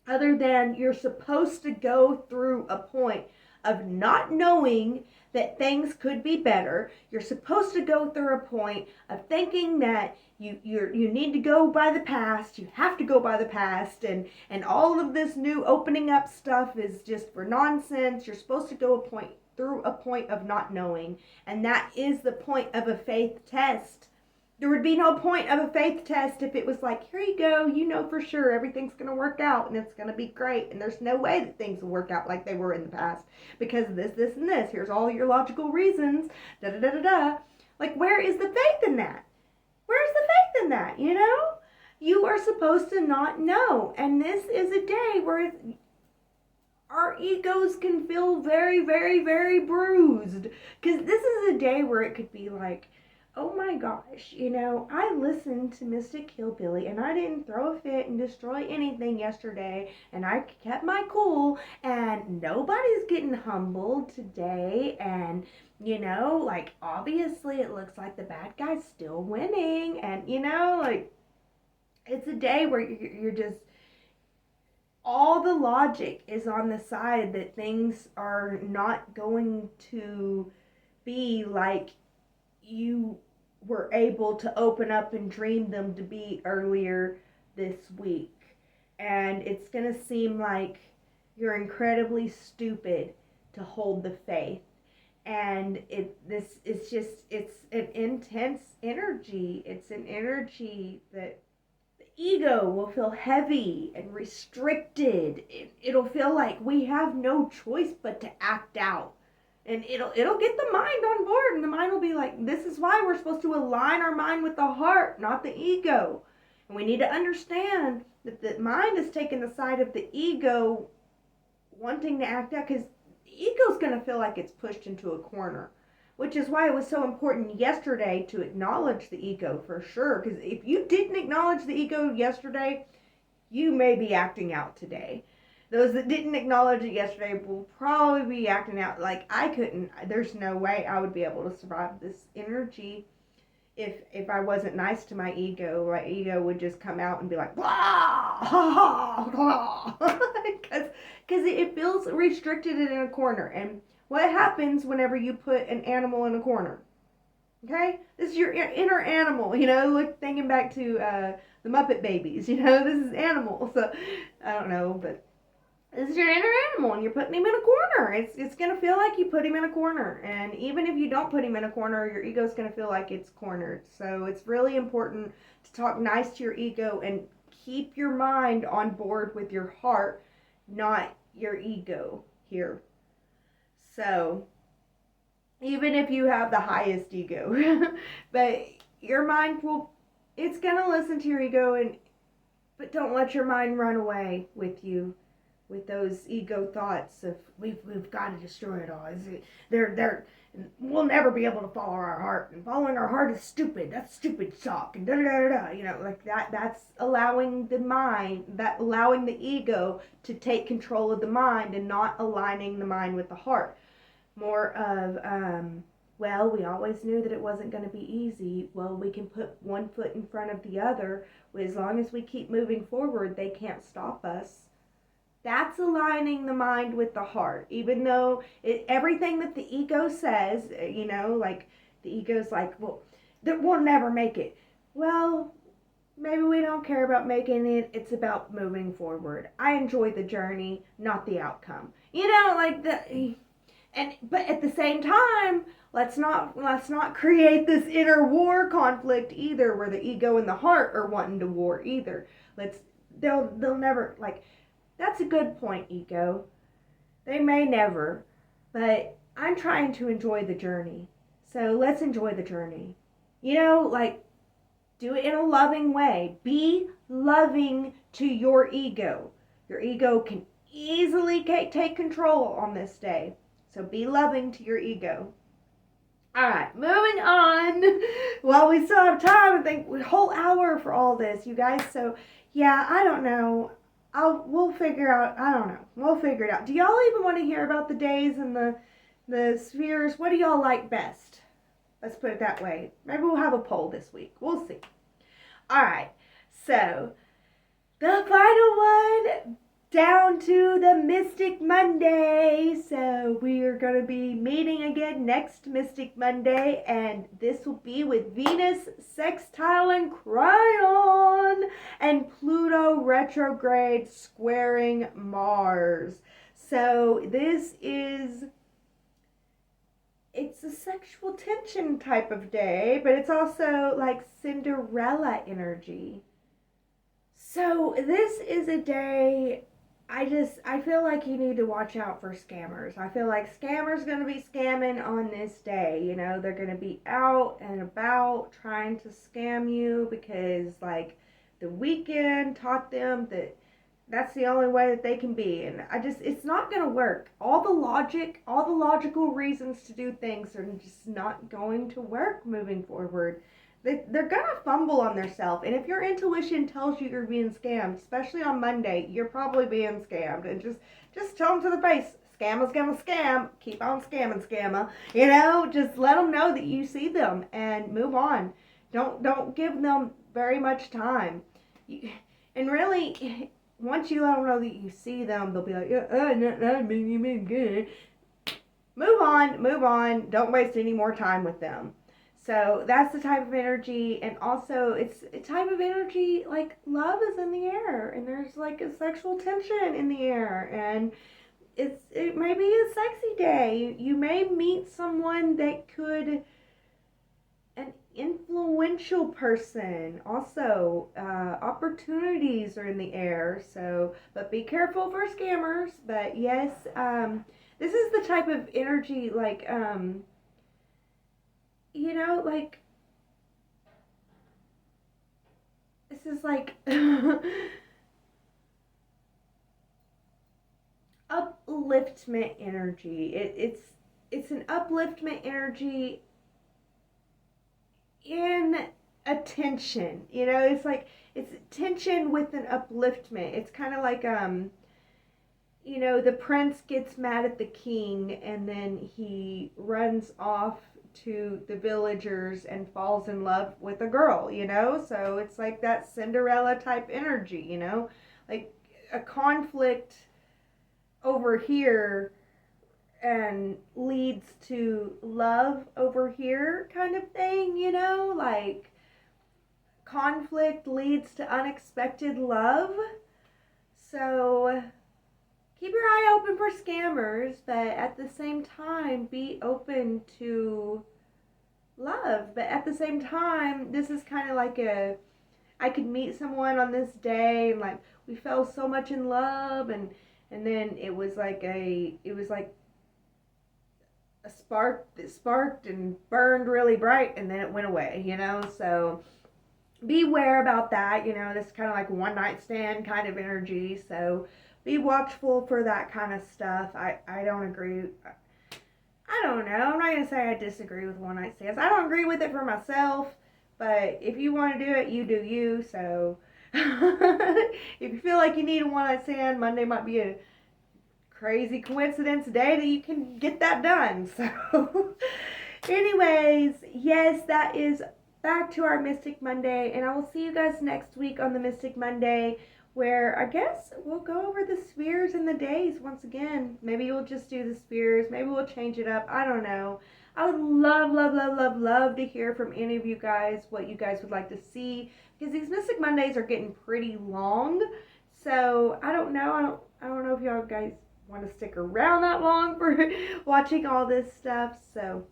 other than you're supposed to go through a point of not knowing that things could be better. You're supposed to go through a point of thinking that you need to go by the past. You have to go by the past, and all of this new opening up stuff is just for nonsense. You're supposed to go through a point of not knowing, and that is the point of a faith test. There would be no point of a faith test if it was like, here you go, for sure everything's going to work out and it's going to be great. And there's no way that things will work out like they were in the past because of this, and this. Here's all your logical reasons, da-da-da-da-da. Like, where is the faith in that? Where's the faith in that, You are supposed to not know. And this is a day where our egos can feel very, very, very bruised. Because this is a day where it could be like, oh my gosh, you know, I listened to Mystic Hillbilly and I didn't throw a fit and destroy anything yesterday, and I kept my cool, and nobody's getting humbled today, and you know, like, obviously it looks like the bad guy's still winning, and you know, like, it's a day where you're just, all the logic is on the side that things are not going to be like you were able to open up and dream them to be earlier this week. And it's going to seem like you're incredibly stupid to hold the faith. And it's an intense energy. It's an energy that the ego will feel heavy and restricted. It'll feel like we have no choice but to act out. And it'll get the mind on board, and the mind will be like, this is why we're supposed to align our mind with the heart, not the ego. And we need to understand that the mind is taking the side of the ego wanting to act out, because the ego's going to feel like it's pushed into a corner. Which is why it was so important yesterday to acknowledge the ego, for sure. Because if you didn't acknowledge the ego yesterday, you may be acting out today. Those that didn't acknowledge it yesterday will probably be acting out. Like, I couldn't, there's no way I would be able to survive this energy if I wasn't nice to my ego. My ego would just come out and be like, blah, blah, because it feels restricted and in a corner. And what happens whenever you put an animal in a corner? Okay? This is your inner animal, you know, like thinking back to the Muppet Babies, you know, this is animal. So, I don't know, but this is your inner animal, and you're putting him in a corner. It's going to feel like you put him in a corner. And even if you don't put him in a corner, your ego's going to feel like it's cornered. So it's really important to talk nice to your ego and keep your mind on board with your heart, not your ego here. So even if you have the highest ego, but your mind it's going to listen to your ego, but don't let your mind run away with you. With those ego thoughts of we've got to destroy it all. We'll never be able to follow our heart, and following our heart is stupid. That's stupid talk, and da da da da. You know, like that. That's allowing the mind, allowing the ego to take control of the mind, and not aligning the mind with the heart. More of well, we always knew that it wasn't going to be easy. Well, we can put one foot in front of the other. As long as we keep moving forward, they can't stop us. That's aligning the mind with the heart. Even though everything that the ego says, you know, like the ego's like, well, we'll never make it. Well, maybe we don't care about making it. It's about moving forward. I enjoy the journey, not the outcome. You know, like but at the same time, let's not create this inner war conflict either, where the ego and the heart are wanting to war either. They'll never, like. That's a good point, ego. They may never, but I'm trying to enjoy the journey. So let's enjoy the journey. You know, like, do it in a loving way. Be loving to your ego. Your ego can easily take control on this day. So be loving to your ego. Alright, moving on. Well, we still have time, I think, a whole hour for all this, you guys. So, yeah, I don't know. We'll figure out, I don't know. We'll figure it out. Do y'all even want to hear about the days and the spheres? What do y'all like best? Let's put it that way. Maybe we'll have a poll this week. We'll see. Alright, so the final one, down to the Mystic Monday. So we are going to be meeting again next Mystic Monday, and this will be with Venus sextile and Cryon and Pluto retrograde squaring Mars. So it's a sexual tension type of day, but it's also like Cinderella energy. So this is a day, I feel like you need to watch out for scammers. I feel like scammers going to be scamming on this day. You know, they're going to be out and about trying to scam you because, like, the weekend taught them that that's the only way that they can be. And it's not going to work. All the logical reasons to do things are just not going to work moving forward. They're going to fumble on themselves. And if your intuition tells you you're being scammed, especially on Monday, you're probably being scammed. And just tell them to the face, scammer's gonna scam. Keep on scamming, scammer. You know, just let them know that you see them and move on. Don't give them very much time. And really, once you let them know that you see them, they'll be like, you mean good. Move on. Don't waste any more time with them. So that's the type of energy, and also it's a type of energy like love is in the air, and there's like a sexual tension in the air, and it may be a sexy day. You may meet someone that could, an influential person. Also, opportunities are in the air. So, but be careful for scammers. But yes, this is the type of energy like like this is like upliftment energy. It's an upliftment energy in attention. It's like it's tension with an upliftment. It's kind of like the prince gets mad at the king and then he runs off to the villagers and falls in love with a girl, so it's like that Cinderella type energy, like a conflict over here and leads to love over here kind of thing, like conflict leads to unexpected love. So keep your eye open for scammers, but at the same time, be open to love. But at the same time, this is kind of like I could meet someone on this day, and like we fell so much in love, and then it was like a spark that sparked and burned really bright, and then it went away, So beware about that, this kind of like one night stand kind of energy. So be watchful for that kind of stuff. I don't agree. I don't know. I'm not going to say I disagree with one night stands. I don't agree with it for myself, but if you want to do it, you do you. So if you feel like you need a one night stand, Monday might be a crazy coincidence day that you can get that done. So anyways, yes, that is back to our Mystic Monday, and I will see you guys next week on the Mystic Monday, where I guess we'll go over the spheres and the days once again. Maybe we'll just do the spheres. Maybe we'll change it up. I don't know. I would love to hear from any of you guys what you guys would like to see, because these Mystic Mondays are getting pretty long. So I don't know. I don't know if y'all guys want to stick around that long for watching all this stuff. So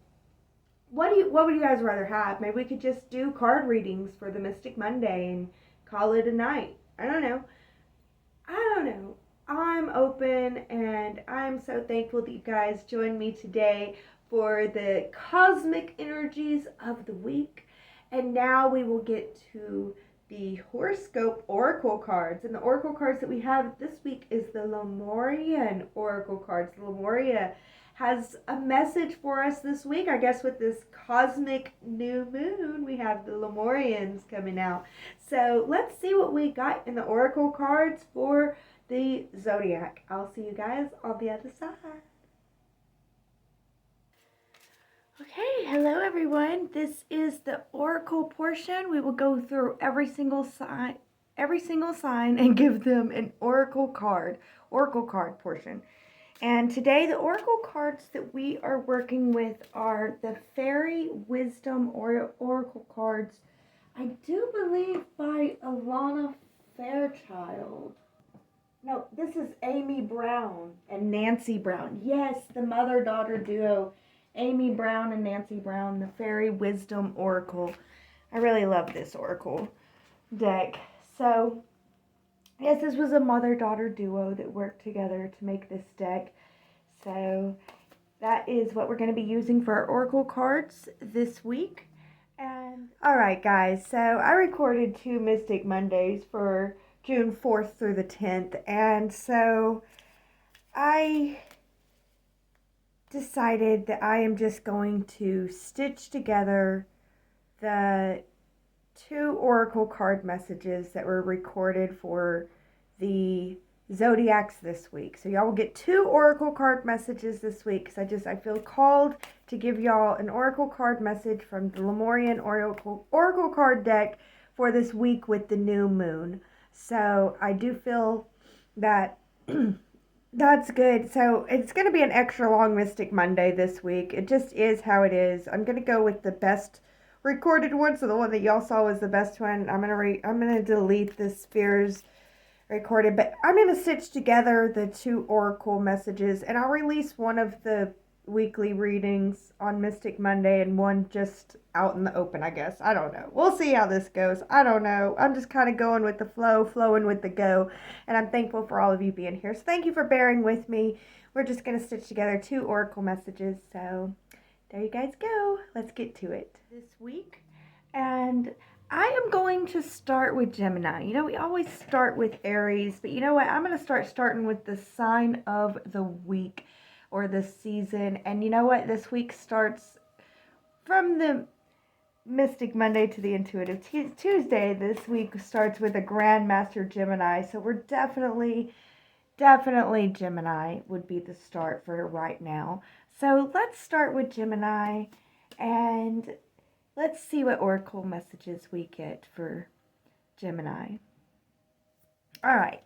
what would you guys rather have? Maybe we could just do card readings for the Mystic Monday and call it a night. I don't know. I'm open, and I'm so thankful that you guys joined me today for the cosmic energies of the week. And now we will get to the horoscope oracle cards. And the oracle cards that we have this week is the Lemurian oracle cards. The Lemuria has a message for us this week. I guess with this cosmic new moon, we have the Lemurians coming out. So let's see what we got in the oracle cards for the zodiac. I'll see you guys on the other side. Okay, hello everyone. This is the oracle portion. We will go through every single sign and give them an oracle card portion. And today the oracle cards that we are working with are the Fairy Wisdom oracle cards. I do believe by Alana Fairchild. No, this is Amy Brown and Nancy Brown. Yes, the mother-daughter duo, Amy Brown and Nancy Brown, the Fairy Wisdom oracle. I really love this oracle deck. So yes, this was a mother-daughter duo that worked together to make this deck. So that is what we're going to be using for our oracle cards this week. And alright guys, so I recorded 2 Mystic Mondays for June 4th through the 10th, and so I decided that I am just going to stitch together the 2 oracle card messages that were recorded for the zodiacs this week. So y'all will get 2 oracle card messages this week because I feel called to give y'all an oracle card message from the Lemurian oracle card deck for this week with the new moon. So I do feel that that's good. So it's going to be an extra long Mystic Monday this week. It just is how it is. I'm going to go with the best recorded one. So the one that y'all saw was the best one. I'm going to delete the spheres recorded, but I'm going to stitch together the 2 oracle messages, and I'll release one of the weekly readings on Mystic Monday and one just out in the open, I guess. I don't know. We'll see how this goes. I don't know. I'm just kind of going with the flow, flowing with the go, and I'm thankful for all of you being here. So thank you for bearing with me. We're just going to stitch together 2 oracle messages. So there you guys go. Let's get to it this week. And I am going to start with Gemini. You know, we always start with Aries, but you know what? I'm going to starting with the sign of the week or the season. And you know what? This week starts from the Mystic Monday to the Intuitive Tuesday. This week starts with a Grandmaster Gemini. So we're definitely Gemini would be the start for right now. So let's start with Gemini and let's see what oracle messages we get for Gemini. All right.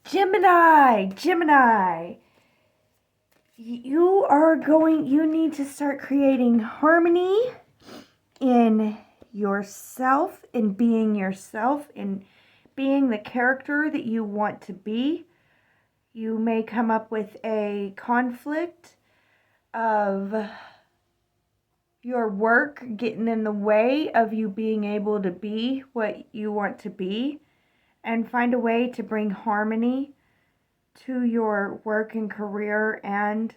Gemini. You need to start creating harmony in yourself, in being the character that you want to be. You may come up with a conflict of your work getting in the way of you being able to be what you want to be, and find a way to bring harmony to your work and career and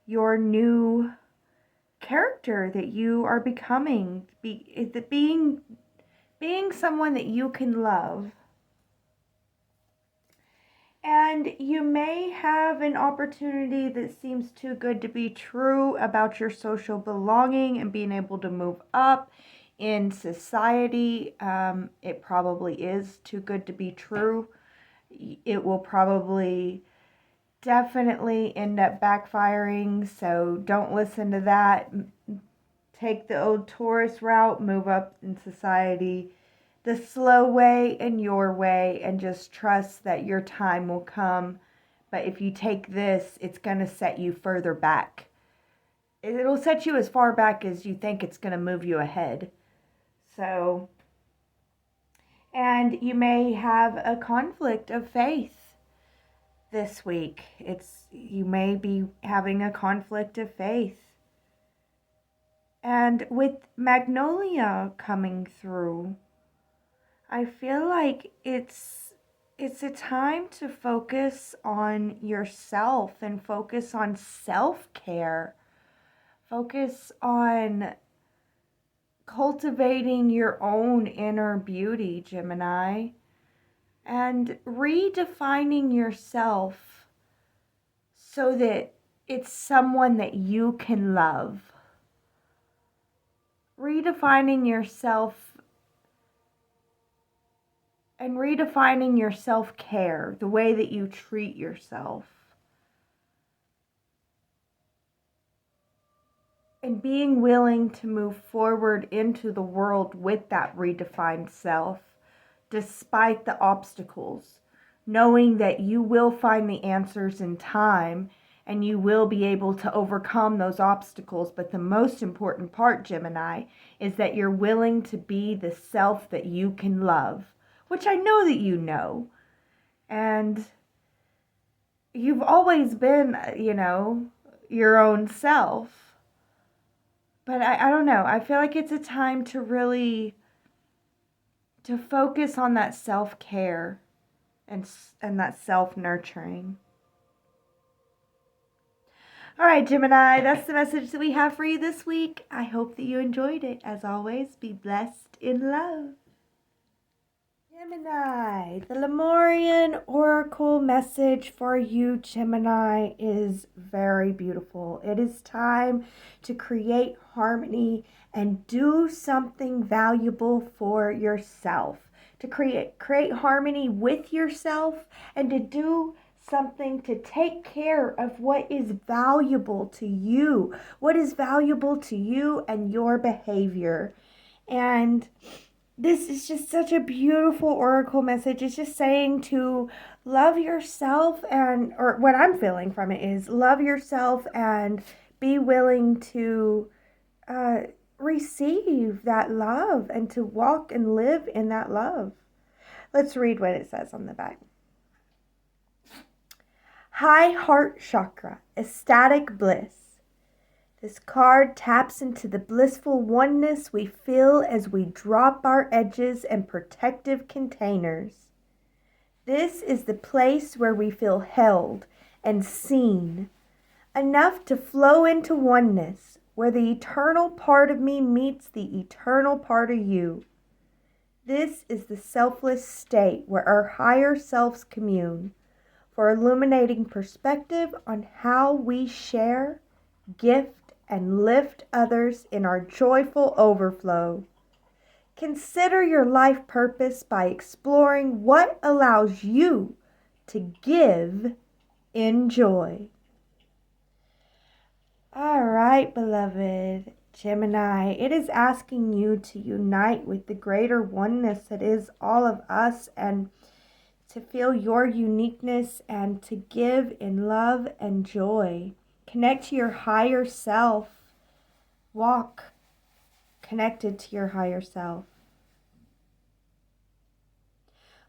your new character that you are becoming, being someone that you can love. And you may have an opportunity that seems too good to be true about your social belonging and being able to move up in society. It probably is too good to be true. It will probably definitely end up backfiring, so don't listen to that. Take the old Taurus route, move up in society the slow way and your way, and just trust that your time will come. But if you take this, it's going to set you further back. It'll set you as far back as you think it's going to move you ahead. So, and you may have a conflict of faith this week. You may be having a conflict of faith. And with Magnolia coming through, I feel like it's a time to focus on yourself and focus on self-care. Focus on cultivating your own inner beauty, Gemini, and redefining yourself so that it's someone that you can love. Redefining yourself and redefining your self-care, the way that you treat yourself. And being willing to move forward into the world with that redefined self, despite the obstacles, knowing that you will find the answers in time and you will be able to overcome those obstacles. But the most important part, Gemini, is that you're willing to be the self that you can love, which I know that you know. And you've always been, your own self. But I don't know. I feel like it's a time to really to focus on that self-care and that self-nurturing. All right, Gemini, that's the message that we have for you this week. I hope that you enjoyed it. As always, be blessed in love. Gemini, the Lemurian Oracle message for you, Gemini, is very beautiful. It is time to create harmony and do something valuable for yourself. To create harmony with yourself and to do something to take care of what is valuable to you. What is valuable to you and your behavior. And this is just such a beautiful oracle message. It's just saying to love yourself or what I'm feeling from it is love yourself and be willing to receive that love and to walk and live in that love. Let's read what it says on the back. High heart chakra, ecstatic bliss. This card taps into the blissful oneness we feel as we drop our edges and protective containers. This is the place where we feel held and seen, enough to flow into oneness, where the eternal part of me meets the eternal part of you. This is the selfless state where our higher selves commune, for illuminating perspective on how we share, gift, and lift others in our joyful overflow. Consider your life purpose by exploring what allows you to give in joy. All right, beloved Gemini, it is asking you to unite with the greater oneness that is all of us and to feel your uniqueness and to give in love and joy. Connect to your higher self. Walk connected to your higher self.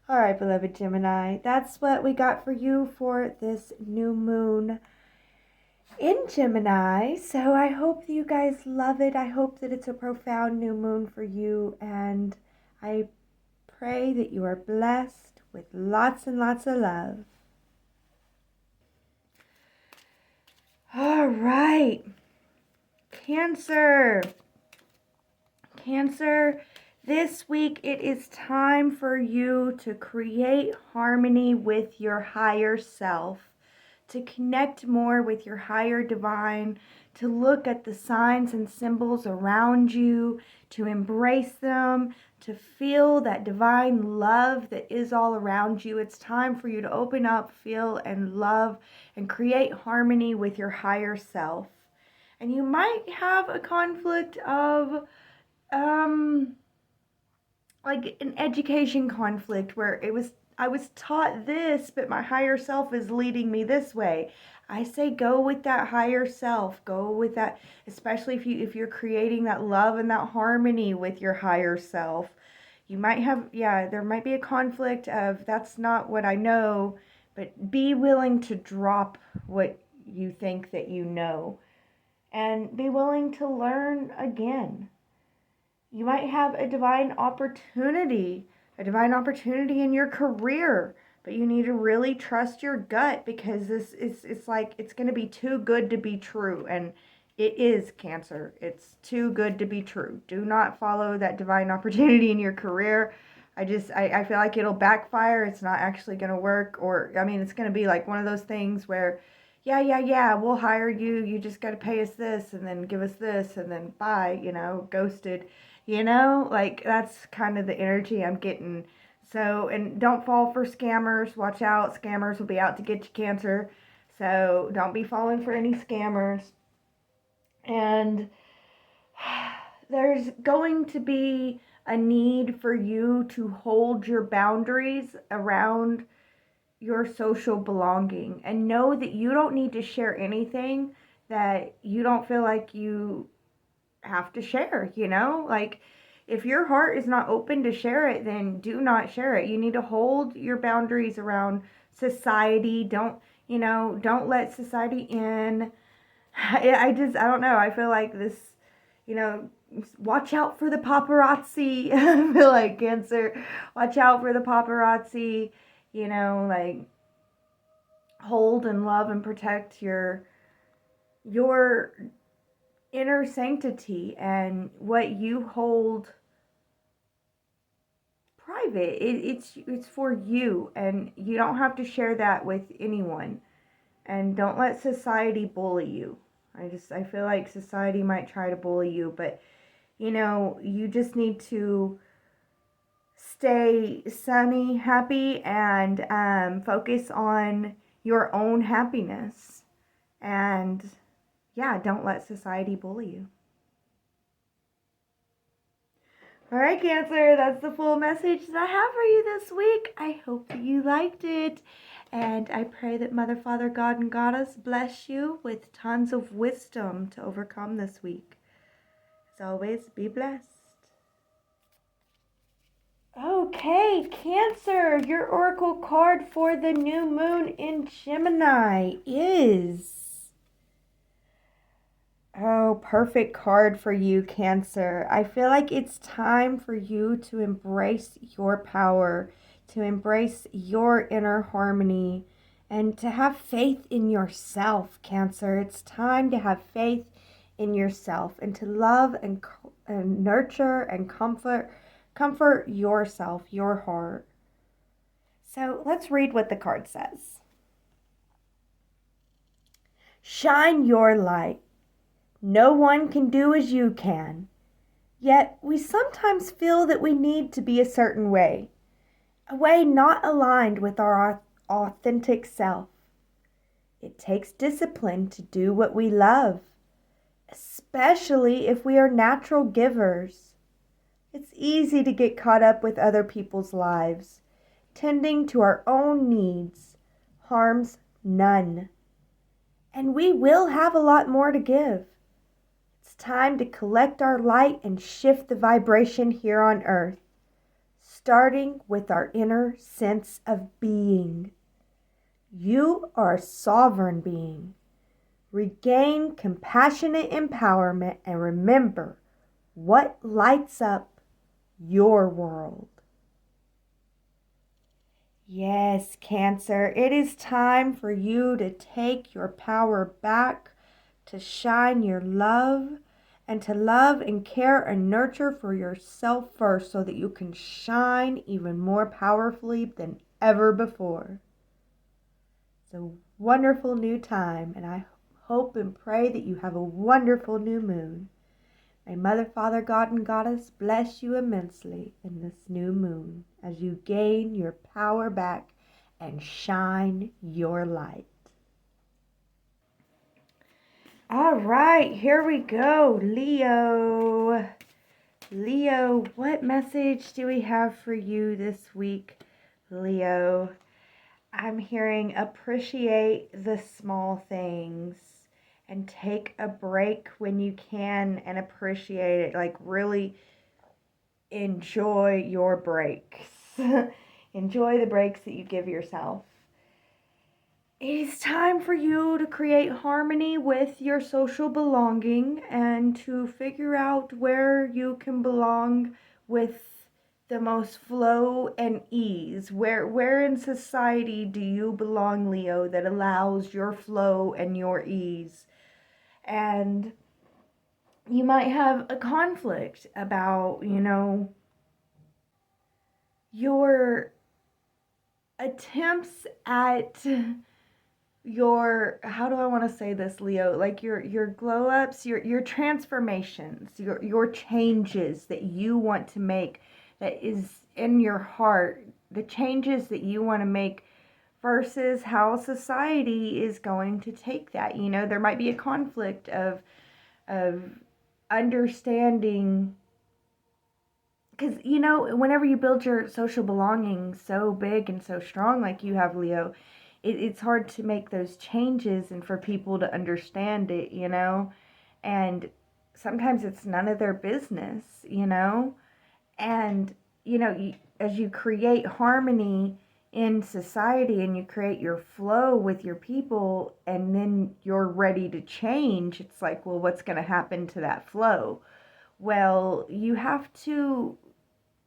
All right, beloved Gemini, that's what we got for you for this new moon in Gemini. So I hope that you guys love it. I hope that it's a profound new moon for you. And I pray that you are blessed with lots and lots of love. All right. Cancer, this week it is time for you to create harmony with your higher self, to connect more with your higher divine, to look at the signs and symbols around you, to embrace them, to feel that divine love that is all around you. It's time for you to open up, feel, and love and create harmony with your higher self. And you might have a conflict of, like an education conflict where I was taught this, but my higher self is leading me this way. I say go with that higher self. Go with that, especially if you're creating that love and that harmony with your higher self. You might have, there might be a conflict of that's not what I know, but be willing to drop what you think that you know and be willing to learn again. You might have a divine opportunity in your career, but you need to really trust your gut because it's like it's going to be too good to be true. And it is, Cancer. It's too good to be true. Do not follow that divine opportunity in your career. I feel like it'll backfire. It's not actually going to work. Or, I mean, it's going to be like one of those things where, yeah, we'll hire you. You just got to pay us this and then give us this and then bye, ghosted. Like that's kind of the energy I'm getting. So, and don't fall for scammers. Watch out. Scammers will be out to get you, Cancer. So don't be falling for any scammers. And there's going to be a need for you to hold your boundaries around your social belonging and know that you don't need to share anything that you don't feel like you have to share, like if your heart is not open to share it, then do not share it. You need to hold your boundaries around society. Don't let society in. I don't know. I feel like this, watch out for the paparazzi. I feel like, Cancer, watch out for the paparazzi, like hold and love and protect your your inner sanctity and what you hold private. It's for you, and you don't have to share that with anyone. And don't let society bully you. I feel like society might try to bully you, but you just need to stay sunny, happy, and focus on your own happiness. And yeah, don't let society bully you. All right, Cancer, that's the full message that I have for you this week. I hope you liked it. And I pray that Mother, Father, God, and Goddess bless you with tons of wisdom to overcome this week. As always, be blessed. Okay, Cancer, your oracle card for the new moon in Gemini is... Oh, perfect card for you, Cancer. I feel like it's time for you to embrace your power, to embrace your inner harmony, and to have faith in yourself, Cancer. It's time to have faith in yourself and to love and nurture and comfort yourself, your heart. So let's read what the card says. Shine your light. No one can do as you can. Yet we sometimes feel that we need to be a certain way, a way not aligned with our authentic self. It takes discipline to do what we love, especially if we are natural givers. It's easy to get caught up with other people's lives. Tending to our own needs harms none. And we will have a lot more to give. It's time to collect our light and shift the vibration here on Earth, starting with our inner sense of being. You are a sovereign being. Regain compassionate empowerment and remember what lights up your world. Yes, Cancer, it is time for you to take your power back, to shine your love, and to love and care and nurture for yourself first so that you can shine even more powerfully than ever before. It's a wonderful new time, and I hope and pray that you have a wonderful new moon. May Mother, Father, God, and Goddess bless you immensely in this new moon as you gain your power back and shine your light. All right, here we go, Leo. Leo, what message do we have for you this week, Leo? I'm hearing appreciate the small things and take a break when you can and appreciate it. Like, really enjoy your breaks. Enjoy the breaks that you give yourself. It is time for you to create harmony with your social belonging and to figure out where you can belong with the most flow and ease. Where in society do you belong, Leo, that allows your flow and your ease? And you might have a conflict about, your attempts at how do I want to say this, Leo? Like your glow ups, your transformations, your changes that you want to make, that is in your heart, the changes that you want to make versus how society is going to take that. There might be a conflict of understanding, because whenever you build your social belonging so big and so strong like you have, Leo, it's hard to make those changes and for people to understand it, and sometimes it's none of their business, and as you create harmony in society and you create your flow with your people and then you're ready to change, it's like, well, what's going to happen to that flow? Well, you have to,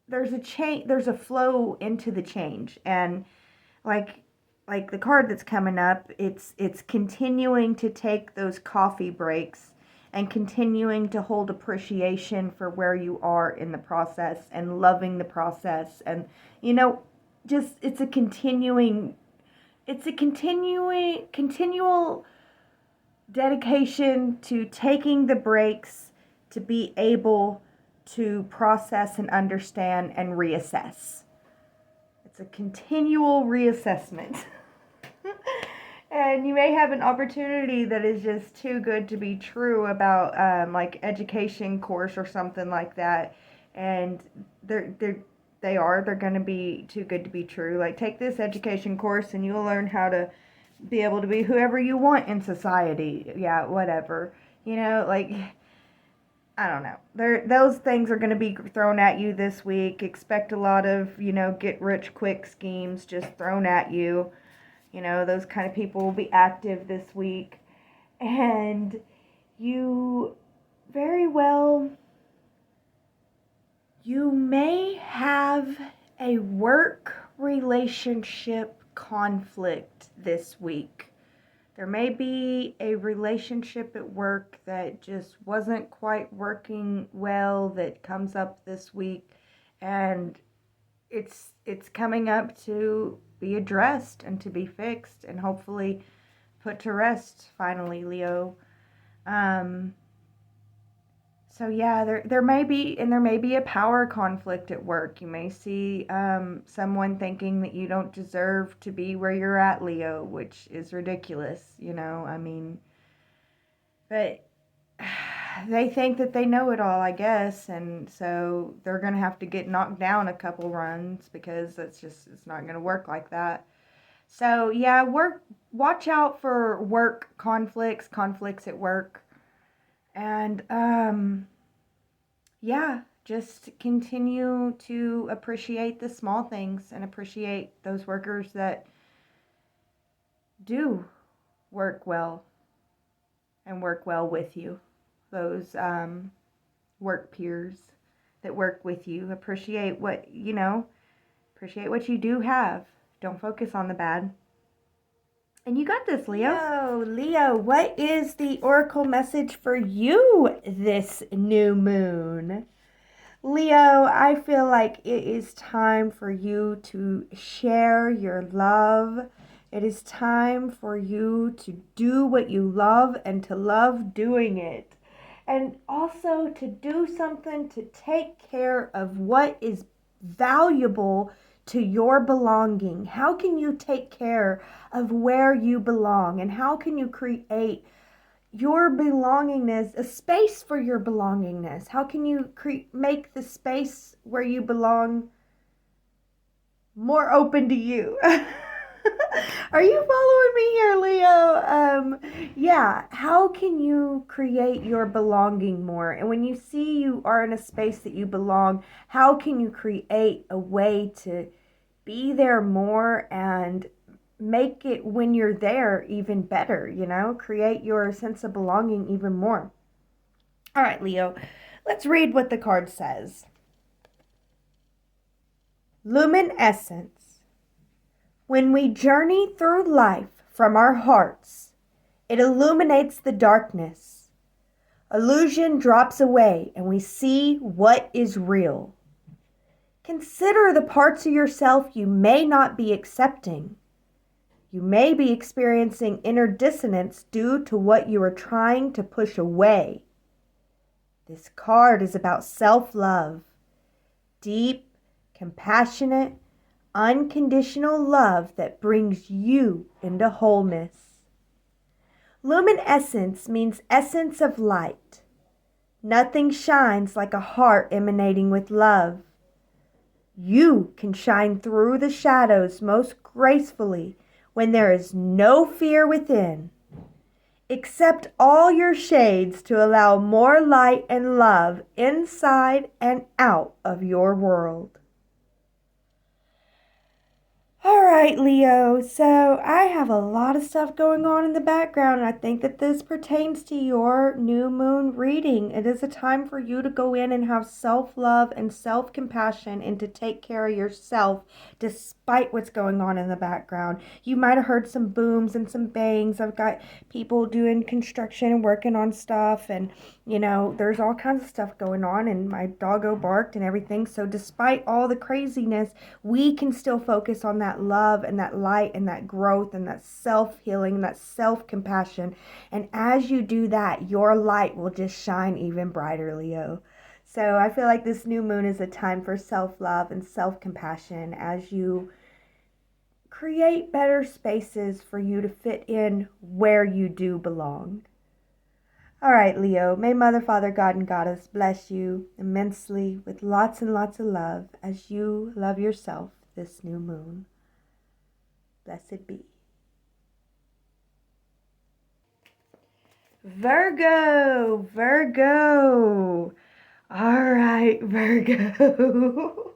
there's a flow into the change, and like like the card that's coming up, it's continuing to take those coffee breaks and continuing to hold appreciation for where you are in the process and loving the process. And, just it's a continuing, continual dedication to taking the breaks to be able to process and understand and reassess. It's a continual reassessment. And you may have an opportunity that is just too good to be true about like education course or something like that. And they're going to be too good to be true. Like, take this education course and you'll learn how to be able to be whoever you want in society. Yeah, whatever. Like, I don't know. Those things are going to be thrown at you this week. Expect a lot of, get rich quick schemes just thrown at you. Those kind of people will be active this week. And you may have a work relationship conflict this week. There may be a relationship at work that just wasn't quite working well that comes up this week, and it's coming up to be addressed and to be fixed and hopefully put to rest finally, Leo. So yeah, there may be a power conflict at work. You may see someone thinking that you don't deserve to be where you're at, Leo, which is ridiculous, but they think that they know it all, I guess, and so they're going to have to get knocked down a couple runs because it's not going to work like that. So yeah, watch out for work conflicts at work. And, yeah, just continue to appreciate the small things and appreciate those workers that do work well and work well with you. Those, work peers that work with you. Appreciate what you do have. Don't focus on the bad. And you got this, Leo. Leo, what is the oracle message for you this new moon? Leo, I feel like it is time for you to share your love. It is time for you to do what you love and to love doing it. And also to do something to take care of what is valuable to your belonging. How can you take care of where you belong? And how can you create your belongingness, a space for your belongingness? How can you make the space where you belong more open to you? Are you following me here, Leo? Yeah, how can you create your belonging more? And when you see you are in a space that you belong, how can you create a way to be there more and make it when you're there even better, create your sense of belonging even more. All right, Leo, let's read what the card says. Luminescence. When we journey through life from our hearts, it illuminates the darkness. Illusion drops away and we see what is real. Consider the parts of yourself you may not be accepting. You may be experiencing inner dissonance due to what you are trying to push away. This card is about self-love. Deep, compassionate, unconditional love that brings you into wholeness. Luminescence means essence of light. Nothing shines like a heart emanating with love. You can shine through the shadows most gracefully when there is no fear within. Accept all your shades to allow more light and love inside and out of your world. All right, Leo. So I have a lot of stuff going on in the background, and I think that this pertains to your new moon reading. It is a time for you to go in and have self love and self compassion and to take care of yourself despite what's going on in the background. You might have heard some booms and some bangs. I've got people doing construction and working on stuff, and there's all kinds of stuff going on, and my doggo barked and everything. So, despite all the craziness, we can still focus on that love and that light and that growth and that self healing and that self compassion. And as you do that, your light will just shine even brighter, Leo. So I feel like this new moon is a time for self love and self compassion as you create better spaces for you to fit in where you do belong. All right, Leo, may Mother, Father, God, and Goddess bless you immensely with lots and lots of love as you love yourself this new moon. Blessed be. Virgo, Virgo. All right, Virgo.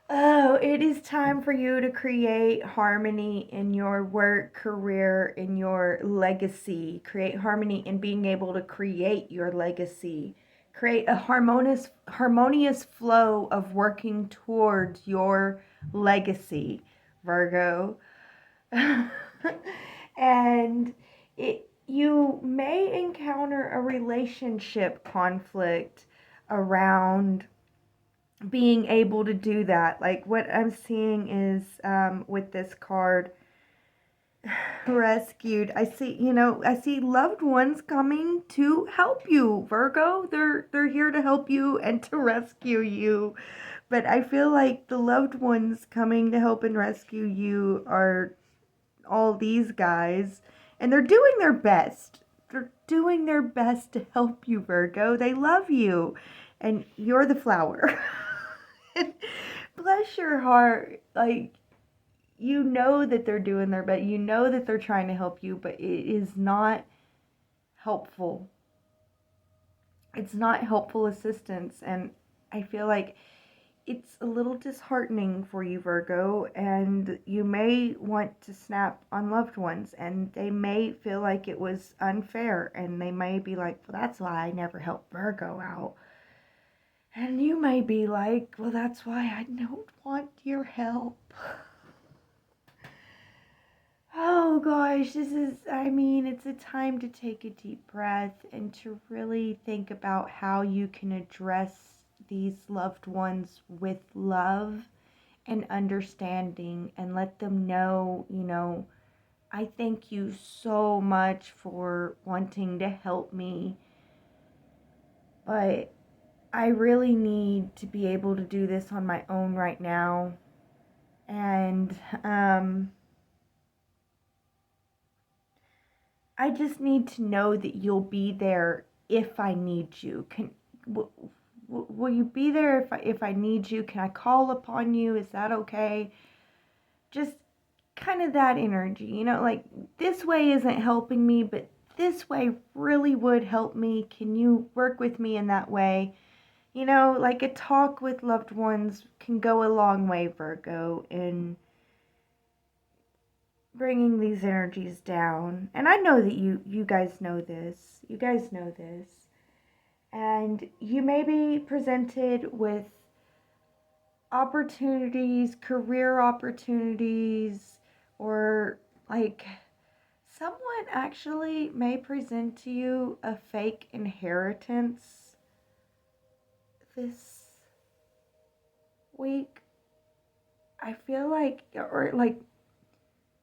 Oh, it is time for you to create harmony in your work, career, in your legacy. Create harmony in being able to create your legacy. Create a harmonious flow of working towards your legacy, Virgo. And you may encounter a relationship conflict around being able to do that. Like what I'm seeing is with this card, rescued. I see loved ones coming to help you, Virgo. They're here to help you and to rescue you. But I feel like the loved ones coming to help and rescue you are all these guys, and they're doing their best. They're doing their best to help you, Virgo. They love you, and you're the flower. Bless your heart. Like, you know that they're doing their best. You know that they're trying to help you, but it is not helpful. It's not helpful assistance, and I feel like it's a little disheartening for you, Virgo, and you may want to snap on loved ones, and they may feel like it was unfair, and they may be like, well, that's why I never helped Virgo out. And you may be like, well, that's why I don't want your help. Oh gosh, it's a time to take a deep breath and to really think about how you can address these loved ones with love and understanding and let them know, I thank you so much for wanting to help me, but I really need to be able to do this on my own right now. And I just need to know that you'll be there if I need you. Will you be there if I need you? Can I call upon you? Is that okay? Just kind of that energy, like this way isn't helping me, but this way really would help me. Can you work with me in that way? Like a talk with loved ones can go a long way, Virgo, in bringing these energies down. And I know that you guys know this. You guys know this. And you may be presented with opportunities, career opportunities, or like someone actually may present to you a fake inheritance this week. I feel like, or like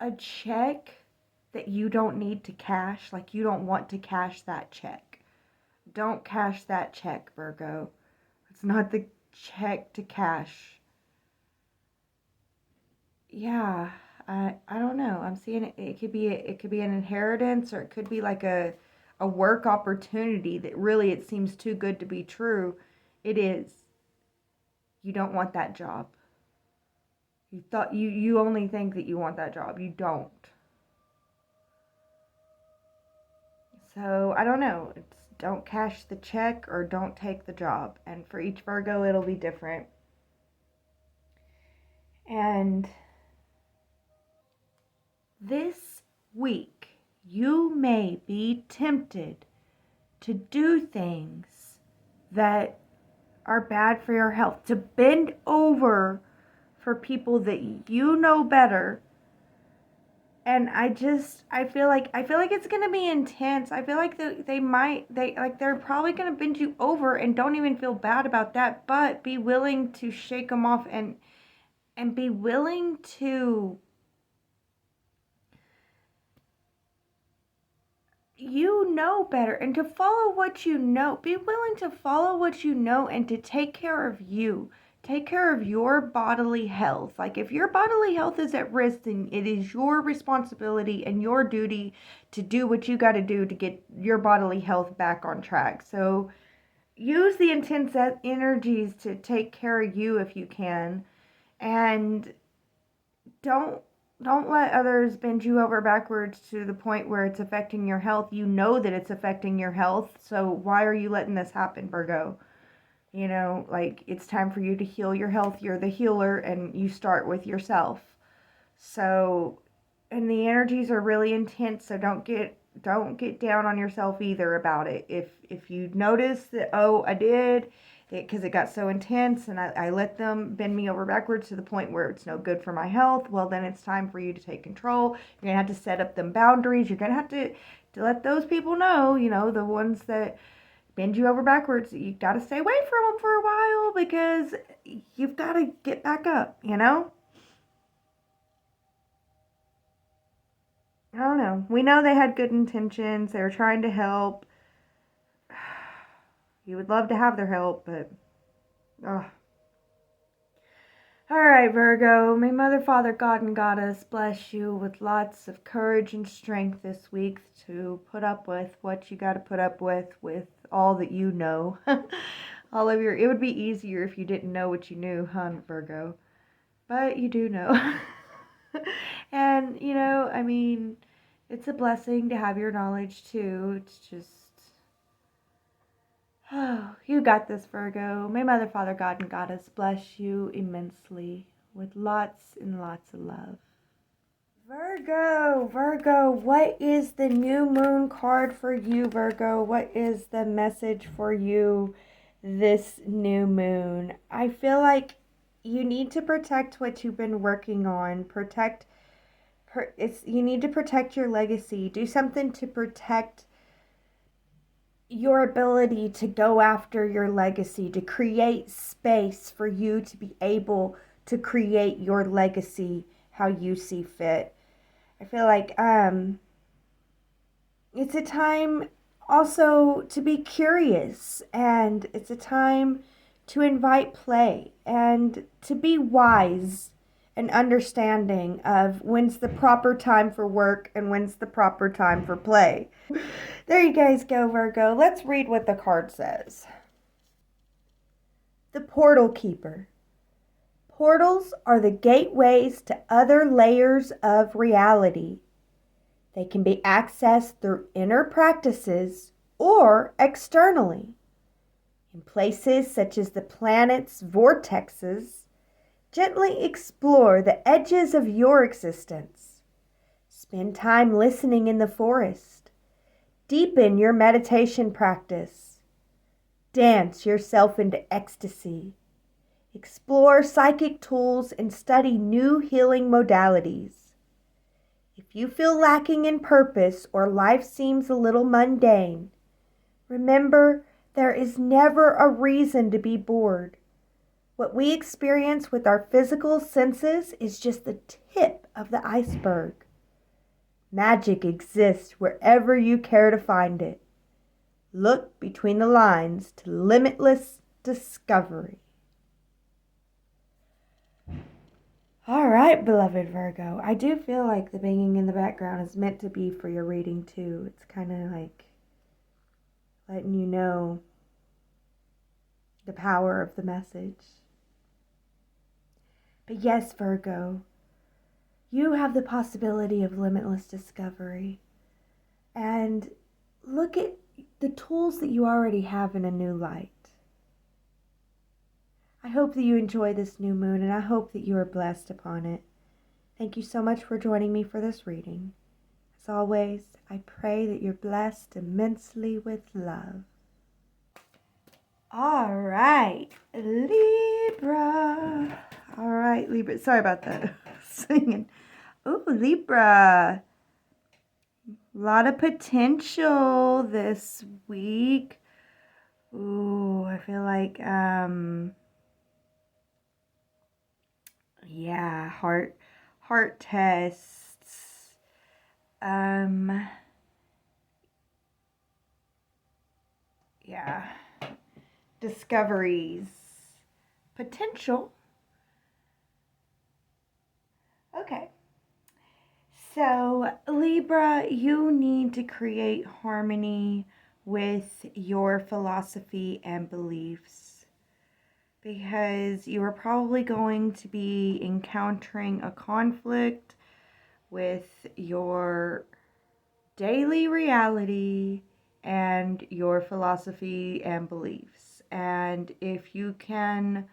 a check that you don't need to cash, like you don't want to cash that check. Don't cash that check, Virgo. It's not the check to cash. Yeah, I don't know. I'm seeing it. It could be an inheritance, or it could be like a work opportunity that really it seems too good to be true. It is. You don't want that job. You only think that you want that job. You don't. So I don't know. It's don't cash the check or don't take the job. And for each Virgo, it'll be different. And this week, you may be tempted to do things that are bad for your health, to bend over for people that you know better. And I feel like it's gonna be intense. I feel like they're probably gonna bend you over, and don't even feel bad about that, but be willing to shake them off and be willing to, you know better, and to follow what you know. Be willing to follow what you know and to take care of you. Take care of your bodily health. Like, if your bodily health is at risk, then it is your responsibility and your duty to do what you got to do to get your bodily health back on track. So use the intense energies to take care of you if you can, and don't let others bend you over backwards to the point where it's affecting your health. You know that it's affecting your health, so why are you letting this happen, Virgo? You know, like, it's time for you to heal your health. You're the healer, and you start with yourself. So, and the energies are really intense, so don't get down on yourself either about it. If you notice that, oh, I did it because it got so intense, and I let them bend me over backwards to the point where it's no good for my health, well, then it's time for you to take control. You're gonna have to set up them boundaries. You're gonna have to let those people know, you know, the ones that bend you over backwards, you got to stay away from them for a while, because you've got to get back up, you know? I don't know. We know they had good intentions. They were trying to help. You would love to have their help, but ugh. All right, Virgo. May Mother, Father, God, and Goddess bless you with lots of courage and strength this week to put up with what you got to put up with all that you know. All of your, it would be easier if you didn't know what you knew, huh, Virgo? But you do know. And, you know, I mean, it's a blessing to have your knowledge too. It's just, oh, you got this, Virgo. May Mother, Father, God, and Goddess bless you immensely with lots and lots of love. Virgo, what is the new moon card for you, Virgo? What is the message for you this new moon? I feel like you need to protect what you've been working on. You need to protect your legacy. Do something to protect your ability to go after your legacy, to create space for you to be able to create your legacy how you see fit. I feel like it's a time also to be curious, and it's a time to invite play and to be wise and understanding of when's the proper time for work and when's the proper time for play. There you guys go, Virgo. Let's read what the card says. The Portal Keeper. Portals are the gateways to other layers of reality. They can be accessed through inner practices or externally. In places such as the planet's vortexes, gently explore the edges of your existence. Spend time listening in the forest. Deepen your meditation practice. Dance yourself into ecstasy. Explore psychic tools and study new healing modalities. If you feel lacking in purpose or life seems a little mundane, remember there is never a reason to be bored. What we experience with our physical senses is just the tip of the iceberg. Magic exists wherever you care to find it. Look between the lines to limitless discovery. All right, beloved Virgo. I do feel like the banging in the background is meant to be for your reading too. It's kind of like letting you know the power of the message. But yes, Virgo, you have the possibility of limitless discovery. And look at the tools that you already have in a new light. I hope that you enjoy this new moon, and I hope that you are blessed upon it. Thank you so much for joining me for this reading. As always, I pray that you're blessed immensely with love. All right, Libra. All right, Libra. Sorry about that singing. Ooh, Libra. A lot of potential this week. Ooh, I feel like, yeah, heart tests. Yeah, discoveries, potential. Okay. So, Libra, you need to create harmony with your philosophy and beliefs, because you are probably going to be encountering a conflict with your daily reality and your philosophy and beliefs. And if you can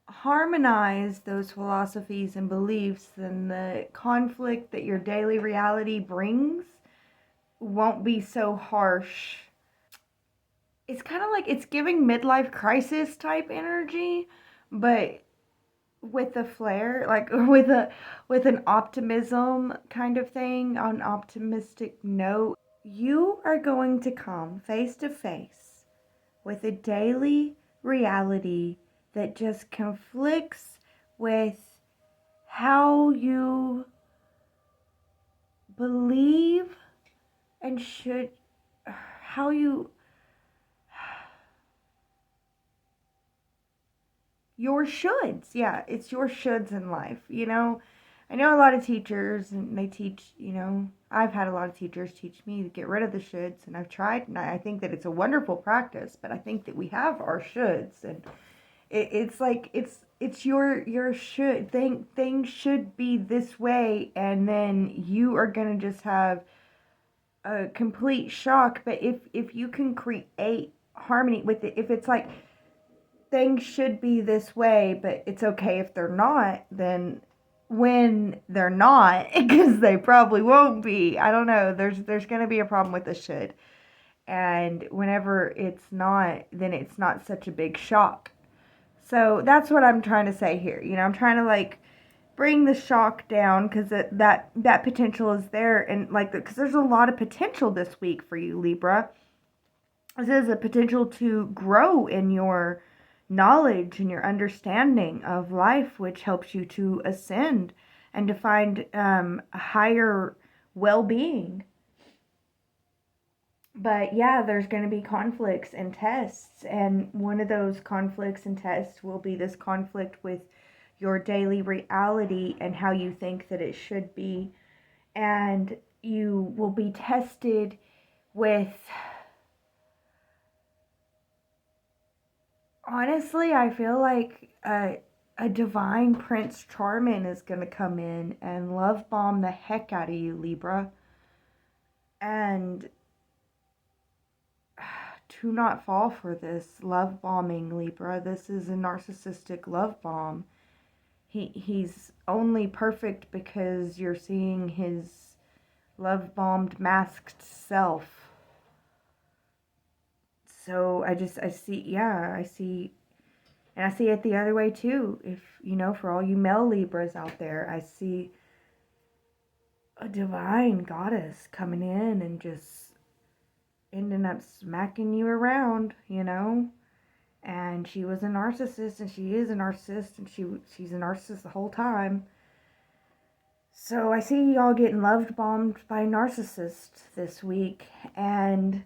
harmonize those philosophies and beliefs, then the conflict that your daily reality brings won't be so harsh. It's kind of like it's giving midlife crisis type energy, but with a flair, like with an optimism kind of thing, on an optimistic note. You are going to come face to face with a daily reality that just conflicts with how you believe and should, how you, your shoulds. Yeah, it's your shoulds in life. You know, I know a lot of teachers, and they teach, you know, I've had a lot of teachers teach me to get rid of the shoulds, and I've tried, and I think that it's a wonderful practice, but I think that we have our shoulds, and it's like, it's your should, things should be this way, and then you are gonna just have a complete shock. But if you can create harmony with it, if it's like, things should be this way, but it's okay if they're not, then when they're not, because they probably won't be, I don't know, there's going to be a problem with the should. And whenever it's not, then it's not such a big shock. So that's what I'm trying to say here. You know, I'm trying to like bring the shock down, because that potential is there, and like, because there's a lot of potential this week for you, Libra. This is a potential to grow in your knowledge and your understanding of life, which helps you to ascend and to find a higher well-being. But yeah, there's going to be conflicts and tests, and one of those conflicts and tests will be this conflict with your daily reality and how you think that it should be. And you will be tested with, honestly, I feel like a divine Prince Charming is going to come in and love bomb the heck out of you, Libra. And do not fall for this love bombing, Libra. This is a narcissistic love bomb. He's only perfect because you're seeing his love bombed masked self. So I see, and I see it the other way too. If, you know, for all you male Libras out there, I see a divine goddess coming in and just ending up smacking you around, you know. And she was a narcissist, and she is a narcissist, and she's a narcissist the whole time. So I see y'all getting loved bombed by narcissists this week, and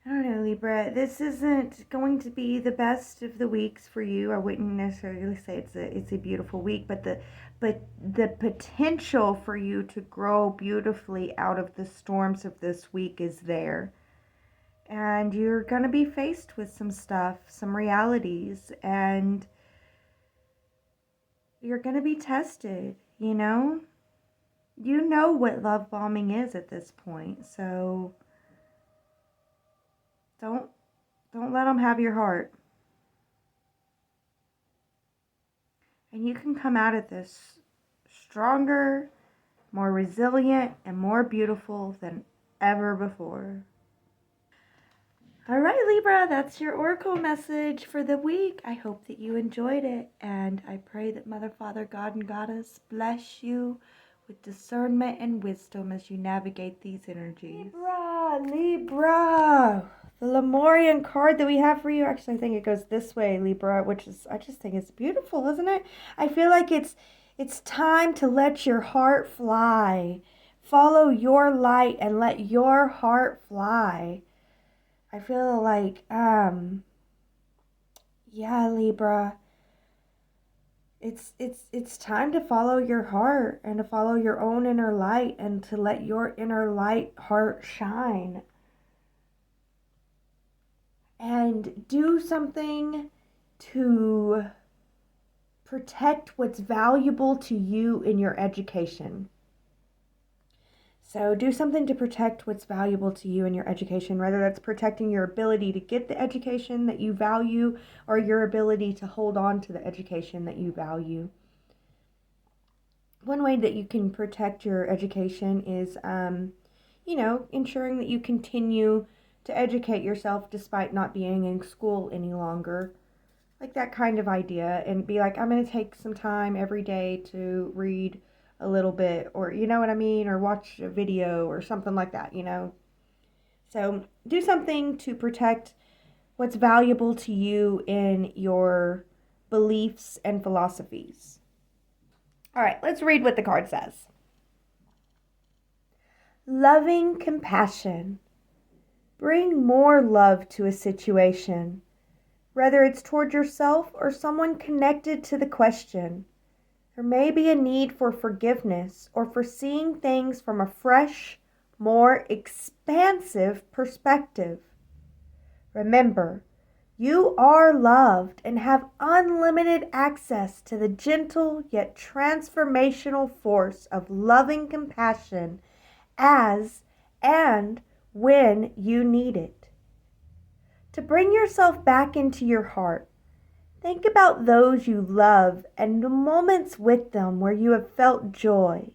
I don't know, Libra, this isn't going to be the best of the weeks for you. I wouldn't necessarily say it's a beautiful week, but the potential for you to grow beautifully out of the storms of this week is there. And you're going to be faced with some stuff, some realities, and you're going to be tested, you know? You know what love bombing is at this point, so don't let them have your heart. And you can come out of this stronger, more resilient, and more beautiful than ever before. All right, Libra, that's your oracle message for the week. I hope that you enjoyed it, and I pray that Mother, Father, God, and Goddess bless you with discernment and wisdom as you navigate these energies. Libra, the Lemurian card that we have for you. Actually, I think it goes this way, Libra, which is, I just think it's beautiful, isn't it? I feel like it's time to let your heart fly. Follow your light and let your heart fly. I feel like, yeah, Libra, it's time to follow your heart and to follow your own inner light and to let your inner light heart shine. And do something to protect what's valuable to you in your education. So do something to protect what's valuable to you in your education, whether that's protecting your ability to get the education that you value or your ability to hold on to the education that you value. One way that you can protect your education is, ensuring that you continue to educate yourself despite not being in school any longer. Like that kind of idea, and be like, I'm going to take some time every day to read a little bit, or you know what I mean, or watch a video or something like that, So do something to protect what's valuable to you in your beliefs and philosophies. All right, let's read what the card says. Loving compassion. Bring more love to a situation, whether it's toward yourself or someone connected to the question. There may be a need for forgiveness or for seeing things from a fresh, more expansive perspective. Remember, you are loved and have unlimited access to the gentle yet transformational force of loving compassion as and when you need it. To bring yourself back into your heart, think about those you love and the moments with them where you have felt joy.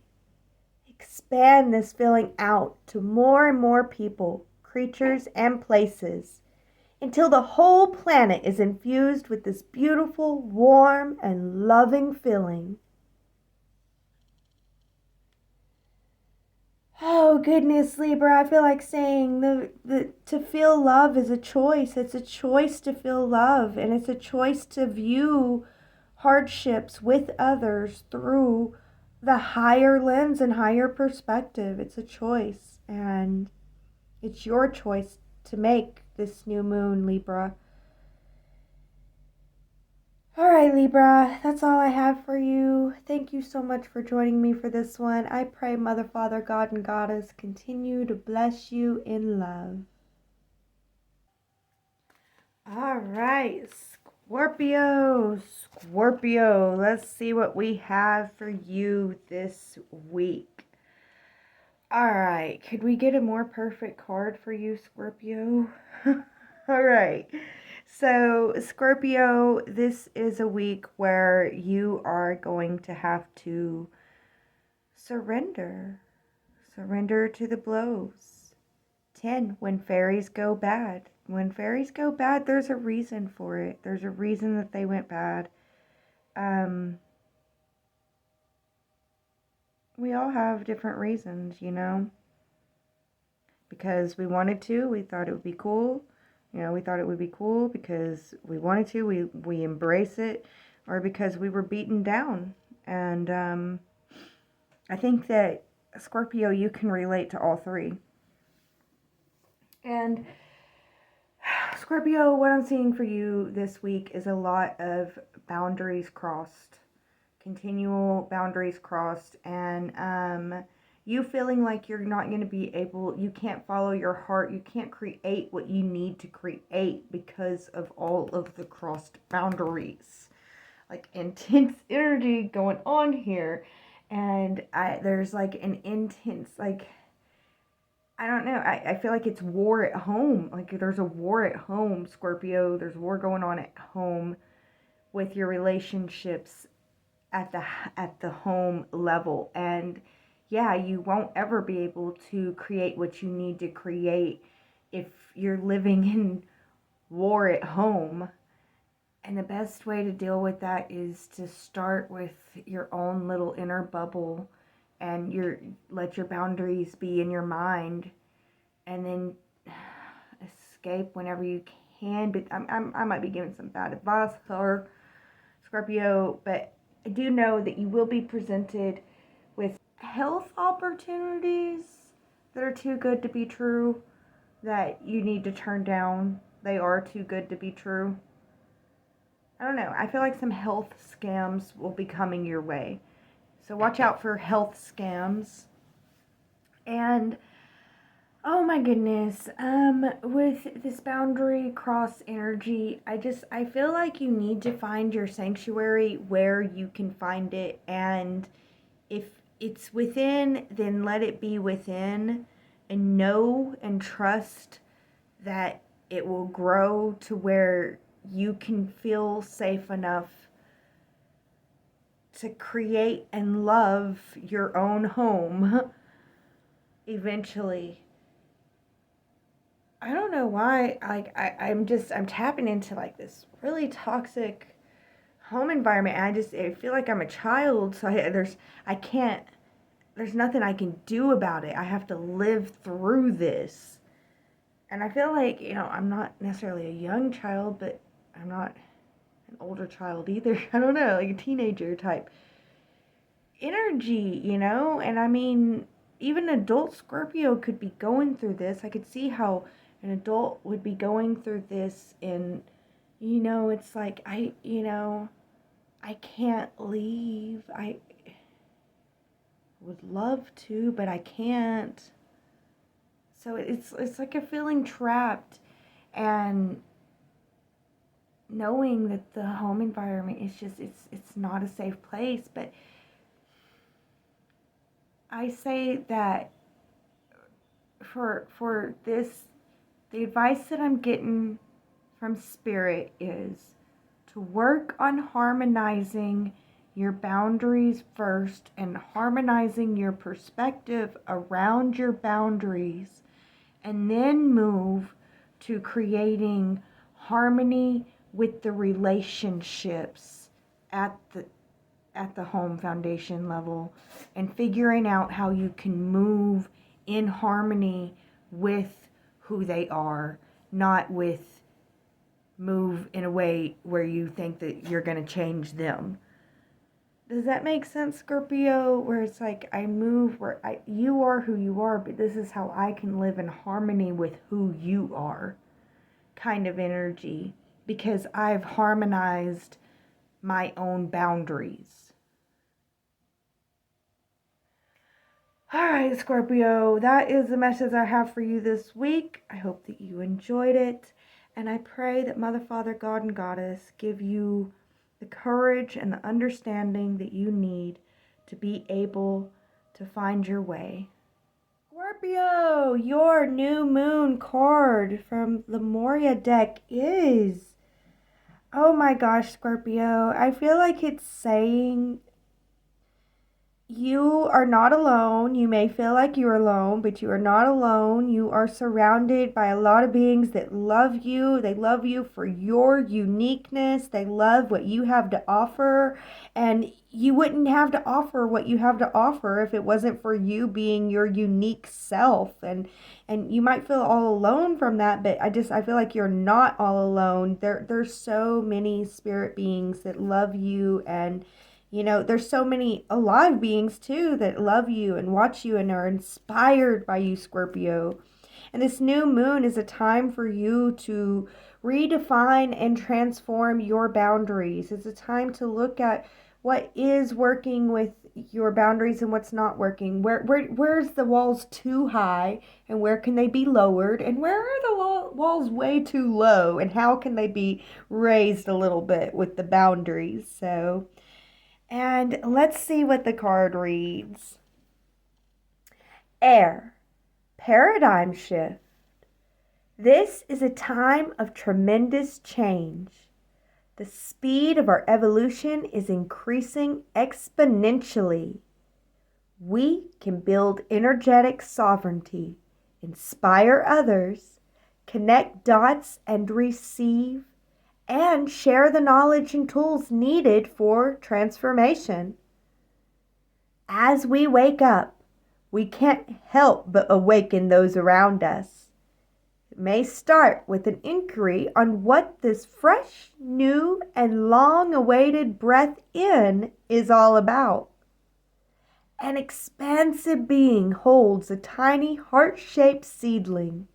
Expand this feeling out to more and more people, creatures, and places until the whole planet is infused with this beautiful, warm, and loving feeling. Oh goodness, Libra, I feel like saying to feel love is a choice. It's a choice to feel love, and it's a choice to view hardships with others through the higher lens and higher perspective. It's a choice, and it's your choice to make this new moon, Libra. All right, Libra, that's all I have for you. Thank you so much for joining me for this one. I pray Mother, Father, God, and Goddess continue to bless you in love. All right, Scorpio, let's see what we have for you this week. All right, could we get a more perfect card for you, Scorpio? All right. So, Scorpio, this is a week where you are going to have to surrender. Surrender to the blows. 10, when fairies go bad. When fairies go bad, there's a reason for it. There's a reason that they went bad. We all have different reasons, Because we wanted to, we thought it would be cool. We thought it would be cool because we wanted to, we embrace it, or because we were beaten down. And I think that, Scorpio, you can relate to all three. And Scorpio, what I'm seeing for you this week is a lot of boundaries crossed, continual boundaries crossed, and you feeling like you're not going to be able, you can't follow your heart, you can't create what you need to create because of all of the crossed boundaries. Like intense energy going on here, and there's like an intense, like, I don't know, I feel like it's war at home. Like there's a war at home, Scorpio. There's war going on at home with your relationships. at the home level. And yeah, you won't ever be able to create what you need to create if you're living in war at home. And the best way to deal with that is to start with your own little inner bubble and let your boundaries be in your mind, and then escape whenever you can. But I might be giving some bad advice for Scorpio, but I do know that you will be presented with health opportunities that are too good to be true, that you need to turn down. They are too good to be true. I don't know. I feel like some health scams will be coming your way. So watch out for health scams. And oh my goodness, with this boundary cross energy, I feel like you need to find your sanctuary where you can find it. And if it's within, then let it be within, and know and trust that it will grow to where you can feel safe enough to create and love your own home eventually. I don't know why, like, I'm tapping into like this really toxic home environment. I feel like I'm a child, so there's nothing I can do about it. I have to live through this. And I feel like, I'm not necessarily a young child, but I'm not an older child either. I don't know, like a teenager type energy, And I mean, even adult Scorpio could be going through this. I could see how an adult would be going through this, and, it's like, I can't leave. I would love to, but I can't. So it's like a feeling trapped, and knowing that the home environment is just, it's not a safe place. But I say that for this, the advice that I'm getting from Spirit is to work on harmonizing your boundaries first, and harmonizing your perspective around your boundaries, and then move to creating harmony with the relationships at the home foundation level, and figuring out how you can move in harmony with who they are, not move in a way where you think that you're going to change them. Does that make sense, Scorpio? Where it's like, I move where you are who you are, but this is how I can live in harmony with who you are, kind of energy, because I've harmonized my own boundaries. All right, Scorpio, that is the message I have for you this week. I hope that you enjoyed it, and I pray that Mother, Father, God, and Goddess give you the courage and the understanding that you need to be able to find your way. Scorpio, your new moon card from the Moria deck is, oh my gosh, Scorpio, I feel like it's saying you are not alone. You may feel like you're alone, but you are not alone. You are surrounded by a lot of beings that love you. They love you for your uniqueness. They love what you have to offer. And you wouldn't have to offer what you have to offer if it wasn't for you being your unique self. And you might feel all alone from that, but I feel like you're not all alone. There's so many spirit beings that love you, and there's so many alive beings too that love you and watch you and are inspired by you, Scorpio. And this new moon is a time for you to redefine and transform your boundaries. It's a time to look at what is working with your boundaries and what's not working. Where's the walls too high, and where can they be lowered? And where are the walls way too low, and how can they be raised a little bit with the boundaries? And let's see what the card reads. Air, paradigm shift. This is a time of tremendous change. The speed of our evolution is increasing exponentially. We can build energetic sovereignty, inspire others, connect dots and receive, and share the knowledge and tools needed for transformation. As we wake up, we can't help but awaken those around us. It may start with an inquiry on what this fresh, new, and long-awaited breath in is all about. An expansive being holds a tiny heart-shaped seedling.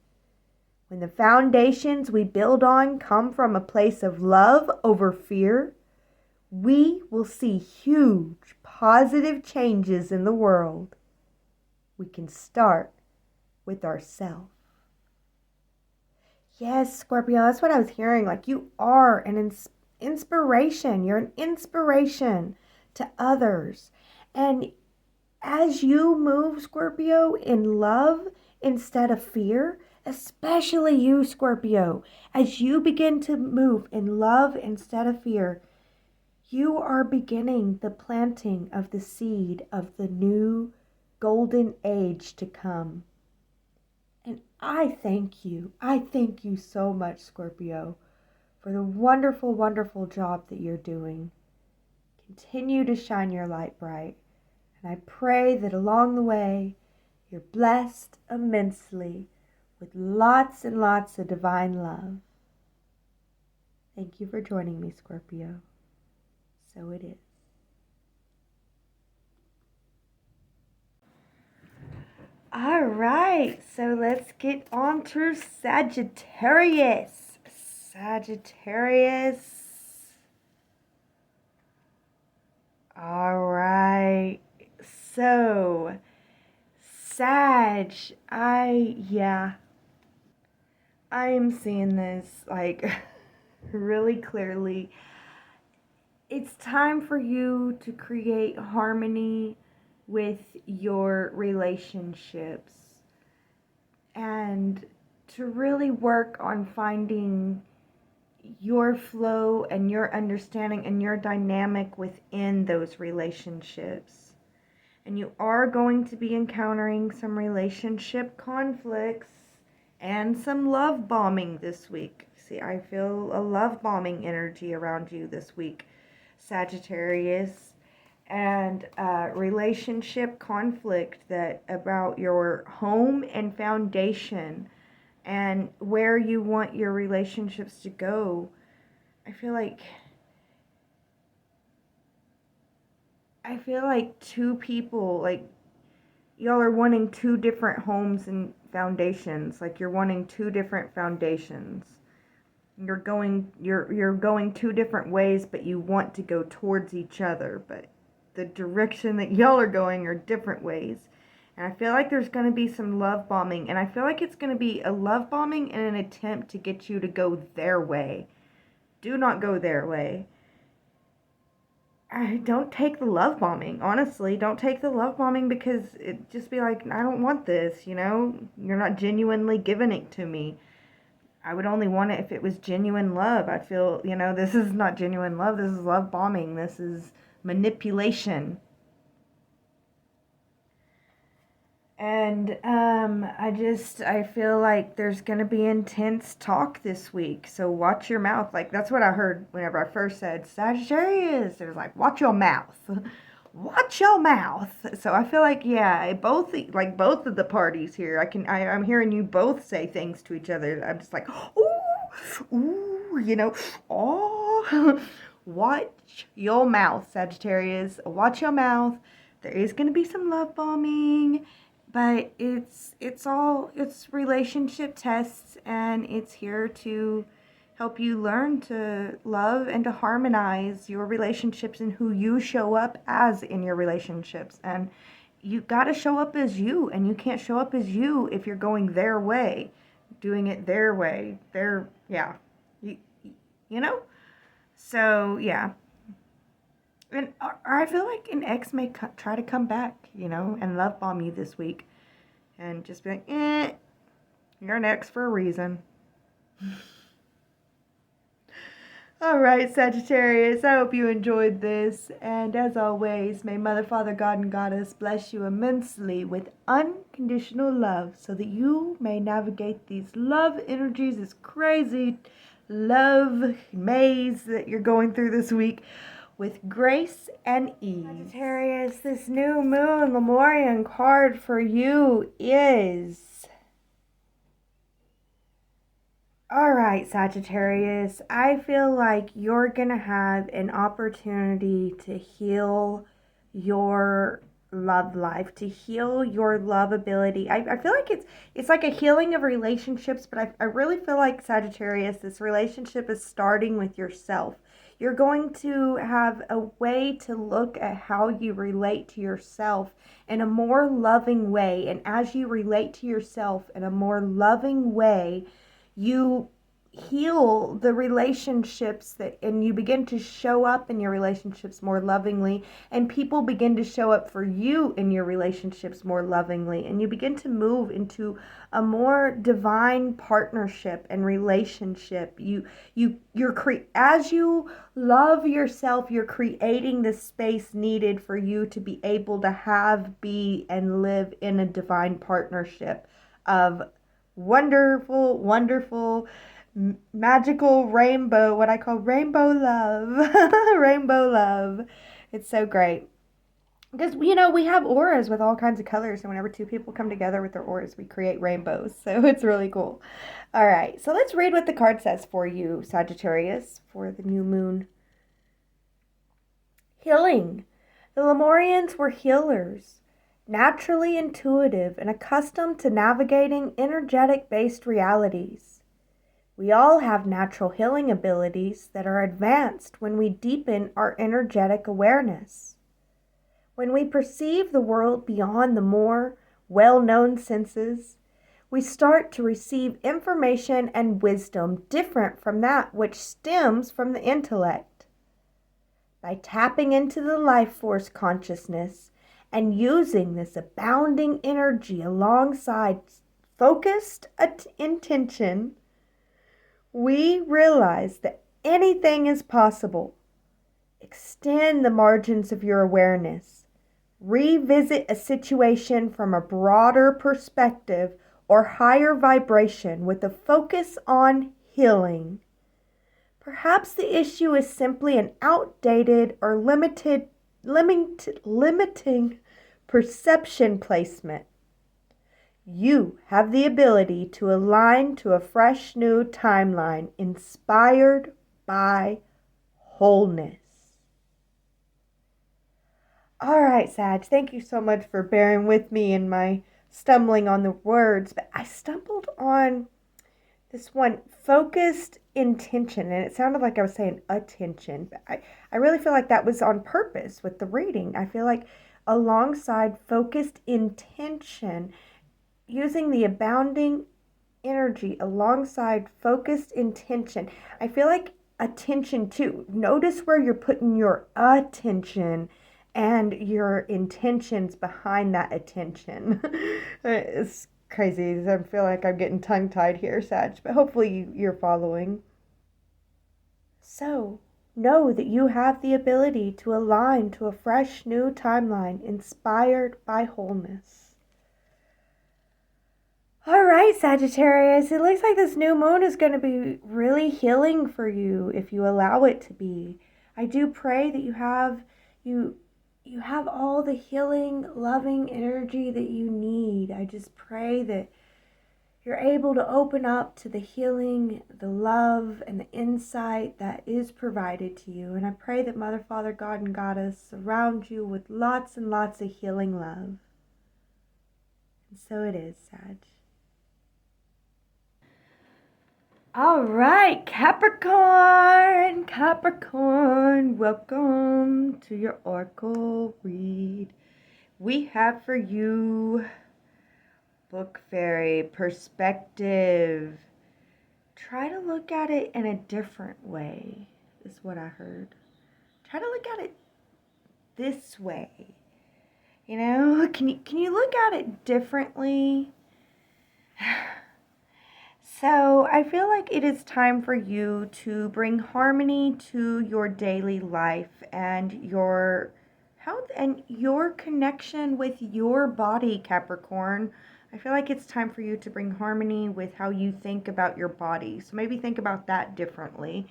When the foundations we build on come from a place of love over fear, we will see huge positive changes in the world. We can start with ourselves. Yes, Scorpio, that's what I was hearing. Like, you are an inspiration. You're an inspiration to others. And as you move, Scorpio, in love instead of fear, especially you, Scorpio, as you begin to move in love instead of fear, you are beginning the planting of the seed of the new golden age to come. And I thank you. I thank you so much, Scorpio, for the wonderful, wonderful job that you're doing. Continue to shine your light bright. And I pray that along the way, you're blessed immensely with lots and lots of divine love. Thank you for joining me, Scorpio. So it is. All right, so let's get on to Sagittarius. Sagittarius. All right, so Sag, I am seeing this like really clearly. It's time for you to create harmony with your relationships and to really work on finding your flow and your understanding and your dynamic within those relationships. And you are going to be encountering some relationship conflicts and some love bombing this week. See, I feel a love bombing energy around you this week, Sagittarius. And relationship conflict that about your home and foundation and where you want your relationships to go. I feel like two people, like, y'all are wanting two different homes and foundations. Like, you're wanting two different foundations. You're going two different ways, but you want to go towards each other, but the direction that y'all are going are different ways. And I feel like there's going to be some love bombing, and I feel like it's going to be a love bombing in an attempt to get you to go their way. Do not go their way. Don't take the love bombing, honestly. Don't take the love bombing, because it just be like, I don't want this, you know? You're not genuinely giving it to me. I would only want it if it was genuine love. I feel, this is not genuine love. This is love bombing. This is manipulation. And I feel like there's going to be intense talk this week. So watch your mouth. Like, that's what I heard whenever I first said Sagittarius. It was like, watch your mouth. Watch your mouth. So I feel like, both of the parties here, I'm hearing you both say things to each other. I'm just like, ooh, oh, watch your mouth, Sagittarius. Watch your mouth. There is going to be some love bombing, but it's relationship tests, and it's here to help you learn to love and to harmonize your relationships and who you show up as in your relationships. And you got to show up as you, and you can't show up as you if you're going their way, doing it their way. So, yeah. And I feel like an ex may try to come back, and love bomb you this week. And just be like, you're an ex for a reason. All right, Sagittarius, I hope you enjoyed this. And as always, may Mother, Father, God, and Goddess bless you immensely with unconditional love so that you may navigate these love energies, this crazy love maze that you're going through this week with grace and ease. Sagittarius, this new moon Lemurian card for you is... All right, Sagittarius, I feel like you're going to have an opportunity to heal your love life, to heal your love ability. I feel like it's like a healing of relationships, but I really feel like, Sagittarius, this relationship is starting with yourself. You're going to have a way to look at how you relate to yourself in a more loving way. And as you relate to yourself in a more loving way, you heal the relationships and you begin to show up in your relationships more lovingly, and people begin to show up for you in your relationships more lovingly, and you begin to move into a more divine partnership and relationship. As you love yourself, you're creating the space needed for you to be able to be and live in a divine partnership of wonderful, magical rainbow, what I call rainbow love. Rainbow love. It's so great. Because, we have auras with all kinds of colors, and whenever two people come together with their auras, we create rainbows. So it's really cool. All right, so let's read what the card says for you, Sagittarius, for the new moon. Healing. The Lemurians were healers, naturally intuitive and accustomed to navigating energetic-based realities. We all have natural healing abilities that are advanced when we deepen our energetic awareness. When we perceive the world beyond the more well-known senses, we start to receive information and wisdom different from that which stems from the intellect. By tapping into the life force consciousness, and using this abounding energy alongside focused intention, we realize that anything is possible. Extend the margins of your awareness. Revisit a situation from a broader perspective or higher vibration with a focus on healing. Perhaps the issue is simply an outdated or limiting perception placement. You have the ability to align to a fresh new timeline inspired by wholeness. All right, Sag, thank you so much for bearing with me in my stumbling on the words, but I stumbled on this one, focused intention, and it sounded like I was saying attention, but I really feel like that was on purpose with the reading. I feel like alongside focused intention, using the abounding energy alongside focused intention, I feel like attention too. Notice where you're putting your attention and your intentions behind that attention. It's crazy. I feel like I'm getting tongue-tied here, Sag, but hopefully you're following. So, know that you have the ability to align to a fresh new timeline inspired by wholeness. All right, Sagittarius, it looks like this new moon is going to be really healing for you if you allow it to be. I do pray that you have all the healing, loving energy that you need. I just pray that you're able to open up to the healing, the love, and the insight that is provided to you. And I pray that Mother, Father, God, and Goddess surround you with lots and lots of healing love. And so it is, Sag. All right, Capricorn, welcome to your Oracle read. We have for you Book Fairy perspective. Try to look at it in a different way, is what I heard. Try to look at it this way. Can you look at it differently? So I feel like it is time for you to bring harmony to your daily life and your health and your connection with your body, Capricorn. I feel like it's time for you to bring harmony with how you think about your body. So maybe think about that differently.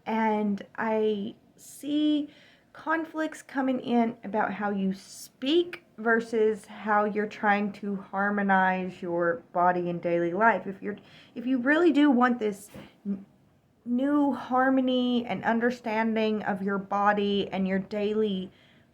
And I see conflicts coming in about how you speak versus how you're trying to harmonize your body in daily life. If you really do want this new harmony and understanding of your body and your daily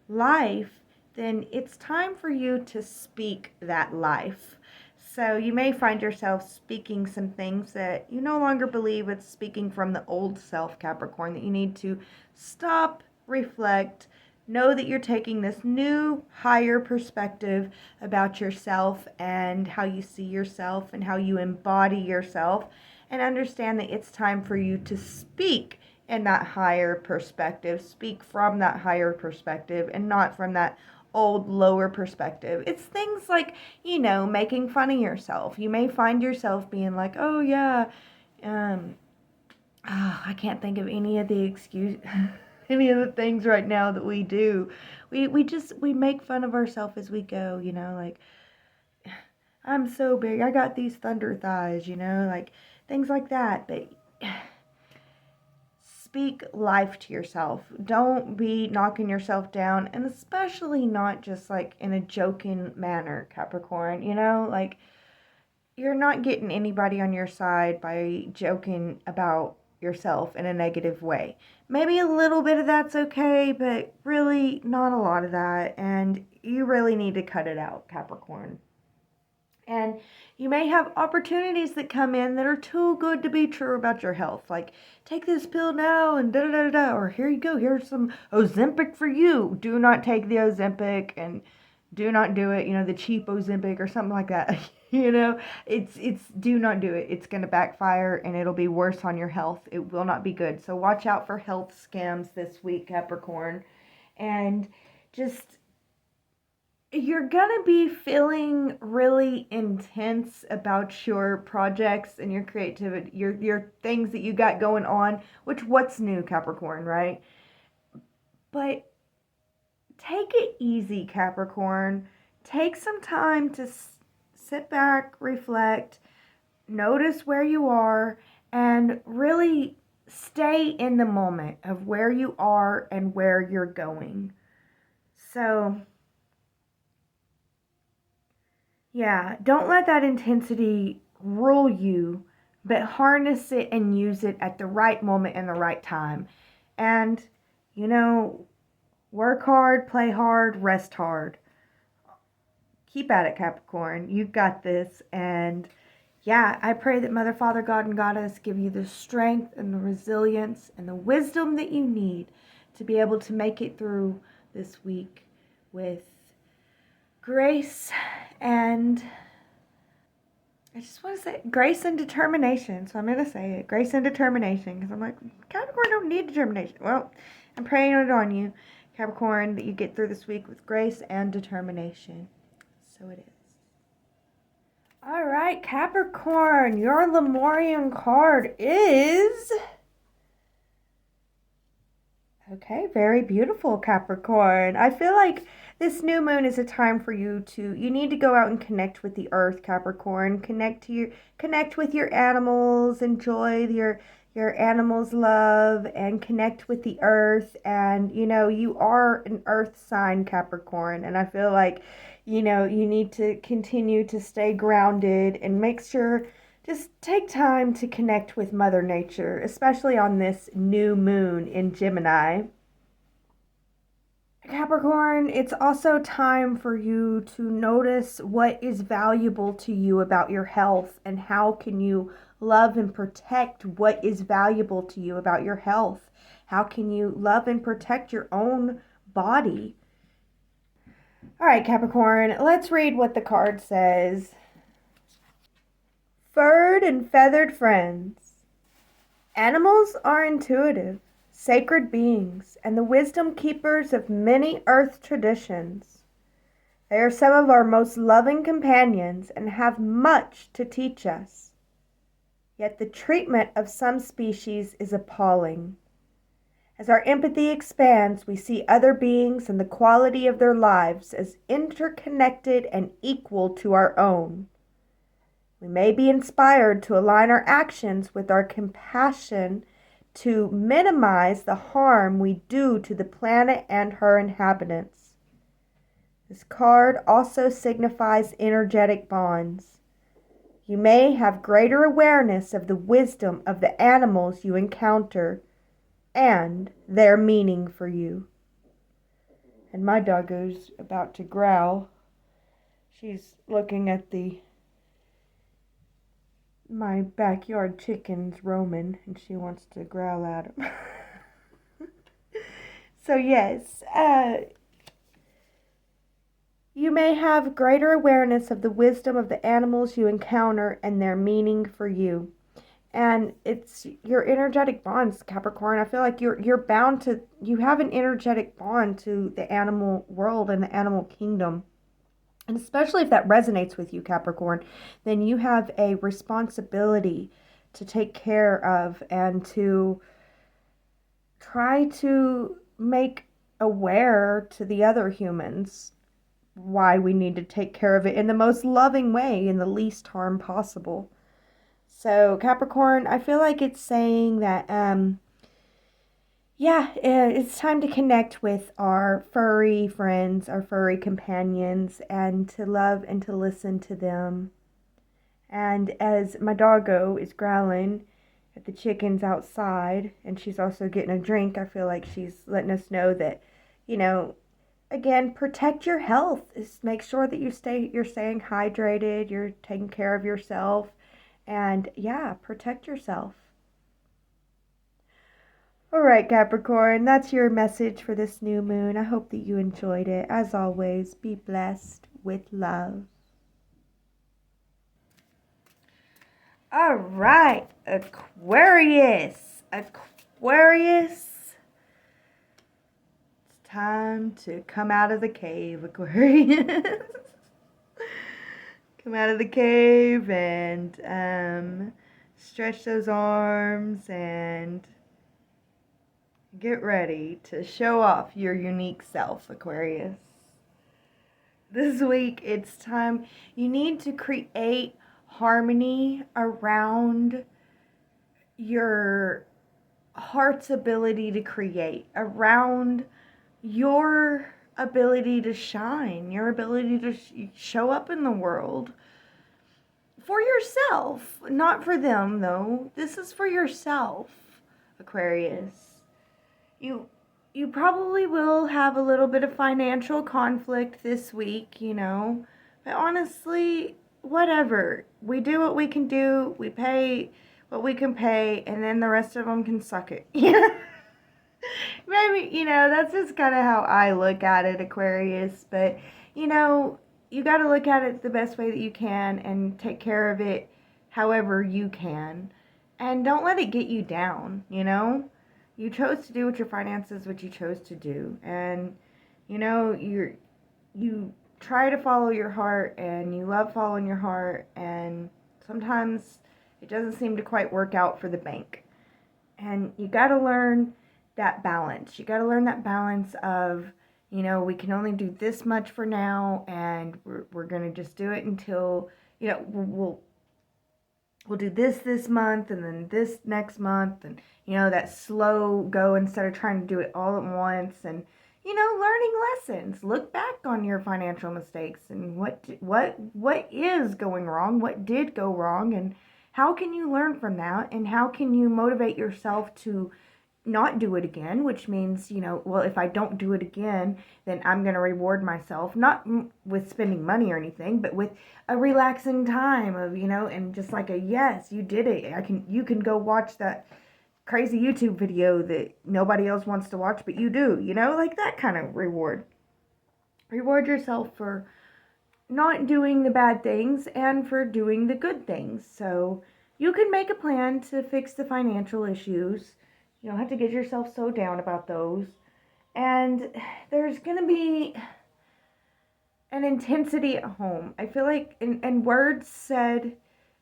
life, then it's time for you to speak that life. So you may find yourself speaking some things that you no longer believe. It's speaking from the old self, Capricorn, that you need to stop, reflect, know that you're taking this new, higher perspective about yourself and how you see yourself and how you embody yourself, and understand that it's time for you to speak in that higher perspective, speak from that higher perspective and not from that old lower perspective. It's things like, making fun of yourself. You may find yourself being like, oh yeah, I can't think of any of the any of the things right now that we do. We make fun of ourselves as we go, like, I'm so big, I got these thunder thighs, like things like that. But speak life to yourself. Don't be knocking yourself down, and especially not just like in a joking manner, Capricorn. Like, you're not getting anybody on your side by joking about yourself in a negative way. Maybe a little bit of that's okay, but really not a lot of that, and you really need to cut it out, Capricorn. And you may have opportunities that come in that are too good to be true about your health. Like, take this pill now and da da da da. Or here you go, here's some Ozempic for you. Do not take the Ozempic and do not do it, the cheap Ozempic or something like that. It's do not do it. It's going to backfire and it'll be worse on your health. It will not be good. So watch out for health scams this week, Capricorn. And just, you're gonna be feeling really intense about your projects and your creativity, your things that you got going on, which, what's new, Capricorn, right? But take it easy, Capricorn. Take some time to sit back, reflect, notice where you are, and really stay in the moment of where you are and where you're going. So yeah, don't let that intensity rule you, but harness it and use it at the right moment and the right time. And, work hard, play hard, rest hard. Keep at it, Capricorn. You've got this. And yeah, I pray that Mother, Father, God, and Goddess give you the strength and the resilience and the wisdom that you need to be able to make it through this week with grace and, I just want to say, grace and determination. So I'm going to say it, grace and determination, because I'm like, Capricorn don't need determination. Well, I'm praying it on you, Capricorn, that you get through this week with grace and determination. So it is. All right, Capricorn, your Lemurian card is... Okay, very beautiful, Capricorn. I feel like this new moon is a time for you need to go out and connect with the earth, Capricorn. Connect with your animals, enjoy your animals' love, and connect with the earth. And, you are an earth sign, Capricorn. And I feel like, you need to continue to stay grounded and make sure, just take time to connect with Mother Nature, especially on this new moon in Gemini. Capricorn, it's also time for you to notice what is valuable to you about your health and how can you love and protect what is valuable to you about your health. How can you love and protect your own body? All right, Capricorn, let's read what the card says. Furred and feathered friends. Animals are intuitive, sacred beings, and the wisdom keepers of many earth traditions. They are some of our most loving companions and have much to teach us. Yet the treatment of some species is appalling. As our empathy expands, we see other beings and the quality of their lives as interconnected and equal to our own. We may be inspired to align our actions with our compassion to minimize the harm we do to the planet and her inhabitants. This card also signifies energetic bonds. You may have greater awareness of the wisdom of the animals you encounter and their meaning for you. And my doggo's about to growl. She's looking at my backyard chickens roaming, and she wants to growl at them. So yes, you may have greater awareness of the wisdom of the animals you encounter and their meaning for you. And it's your energetic bonds, Capricorn. I feel like you're bound to, you have an energetic bond to the animal world and the animal kingdom. And especially if that resonates with you, Capricorn, then you have a responsibility to take care of and to try to make aware to the other humans why we need to take care of it in the most loving way, in the least harm possible. So Capricorn, I feel like it's saying that, it's time to connect with our furry friends, our furry companions, and to love and to listen to them. And as my doggo is growling at the chickens outside, and she's also getting a drink, I feel like she's letting us know that, again, protect your health. Just make sure that you're staying hydrated, you're taking care of yourself, and protect yourself. All right, Capricorn, that's your message for this new moon. I hope that you enjoyed it. As always, be blessed with love. All right, Aquarius. It's time to come out of the cave, Aquarius. Come out of the cave and stretch those arms and get ready to show off your unique self, Aquarius. This week, it's time. You need to create harmony around your heart's ability to create, around your ability to shine, your ability to show up in the world. For yourself, not for them, though. This is for yourself, Aquarius. You probably will have a little bit of financial conflict this week, but honestly, whatever. We do what we can do, we pay what we can pay, and then the rest of them can suck it. Maybe, that's just kind of how I look at it, Aquarius, but, you got to look at it the best way that you can and take care of it however you can, and don't let it get you down, You chose to do with your finances what you chose to do. And, you try to follow your heart and you love following your heart. And sometimes it doesn't seem to quite work out for the bank. And you got to learn that balance. You got to learn that balance of, we can only do this much for now. And we're going to just do it until, we'll do this month and then this next month, and that slow go instead of trying to do it all at once. And learning lessons. Look back on your financial mistakes and what is going wrong, what did go wrong, and how can you learn from that, and how can you motivate yourself to not do it again, which means, if I don't do it again, then I'm going to reward myself, not with spending money or anything, but with a relaxing time of, and just like yes, you did it. You can go watch that crazy YouTube video that nobody else wants to watch, but you do, like that kind of reward. Reward yourself for not doing the bad things and for doing the good things. So you can make a plan to fix the financial issues. You don't have to get yourself so down about those. And there's going to be an intensity at home. I feel like, and words said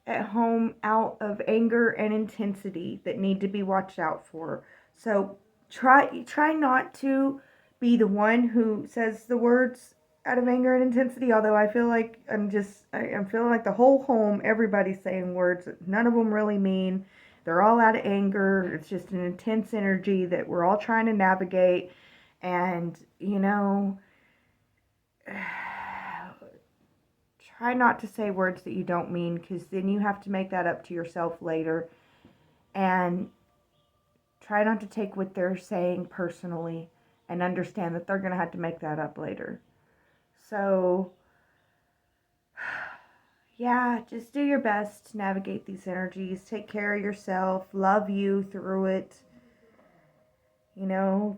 at home out of anger and intensity that need to be watched out for. So try not to be the one who says the words out of anger and intensity, although I feel like I'm feeling like the whole home, everybody's saying words that none of them really mean. They're all out of anger. It's just an intense energy that we're all trying to navigate. And, try not to say words that you don't mean, because then you have to make that up to yourself later. And try not to take what they're saying personally and understand that they're going to have to make that up later. So, yeah, just do your best to navigate these energies. Take care of yourself. Love you through it.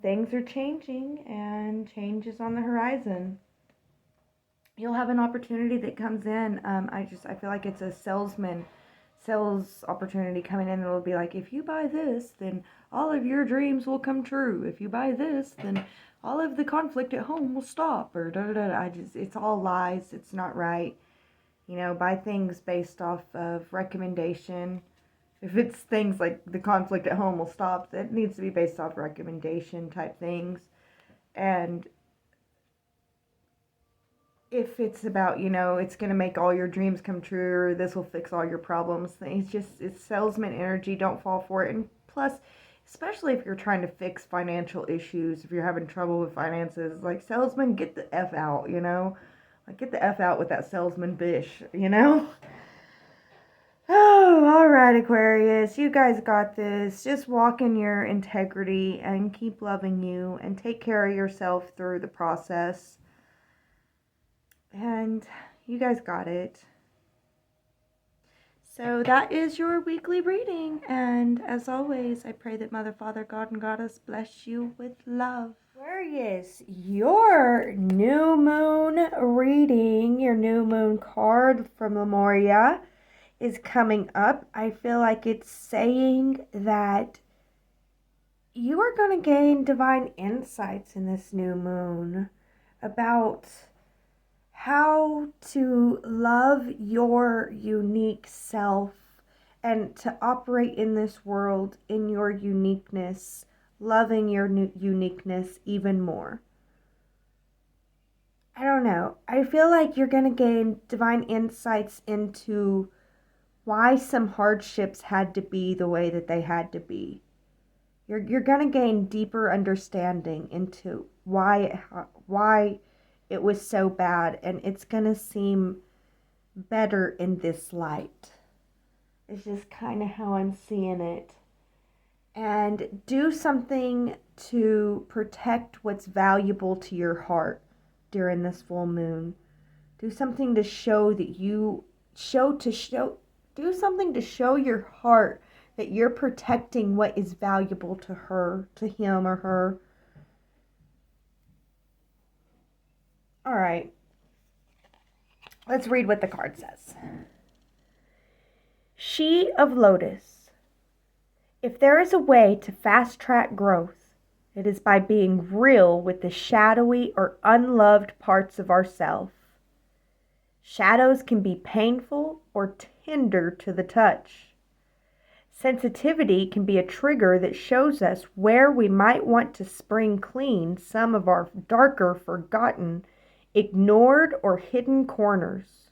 Things are changing and change is on the horizon. You'll have an opportunity that comes in. I feel like it's a sales opportunity coming in. It'll be like, if you buy this, then all of your dreams will come true. If you buy this, then all of the conflict at home will stop. Or da da da. It's all lies. It's not right. Buy things based off of recommendation. If it's things like the conflict at home will stop, that needs to be based off recommendation type things. And if it's about, it's going to make all your dreams come true, or this will fix all your problems, it's salesman energy. Don't fall for it. And plus, especially if you're trying to fix financial issues, if you're having trouble with finances, like, salesman, get the F out, Like, get the F out with that salesman bish, Oh, all right, Aquarius. You guys got this. Just walk in your integrity and keep loving you and take care of yourself through the process. And you guys got it. So that is your weekly reading. And as always, I pray that Mother, Father, God, and Goddess bless you with love. Aquarius, your new moon reading, your new moon card from Lemuria is coming up. I feel like it's saying that you are going to gain divine insights in this new moon about how to love your unique self and to operate in this world in your uniqueness, loving your uniqueness even more. I don't know. I feel like you're going to gain divine insights into why some hardships had to be the way that they had to be. You're going to gain deeper understanding into why it was so bad, and it's going to seem better in this light. It's just kind of how I'm seeing it. And do something to protect what's valuable to your heart during this full moon. Do something to show that do something to show your heart that you're protecting what is valuable to her, to him or her. All right. Let's read what the card says. She of Lotus. If there is a way to fast-track growth, it is by being real with the shadowy or unloved parts of ourself. Shadows can be painful or tender to the touch. Sensitivity can be a trigger that shows us where we might want to spring clean some of our darker, forgotten, ignored, or hidden corners.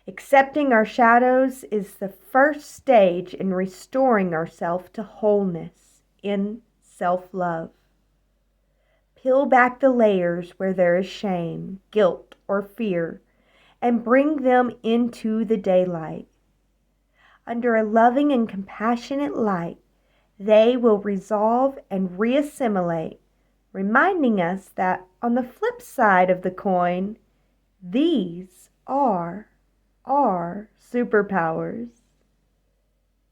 Accepting our shadows is the first stage in restoring ourselves to wholeness in self-love. Peel back the layers where there is shame, guilt, or fear, and bring them into the daylight. Under a loving and compassionate light, they will resolve and reassimilate, reminding us that on the flip side of the coin, these are our superpowers.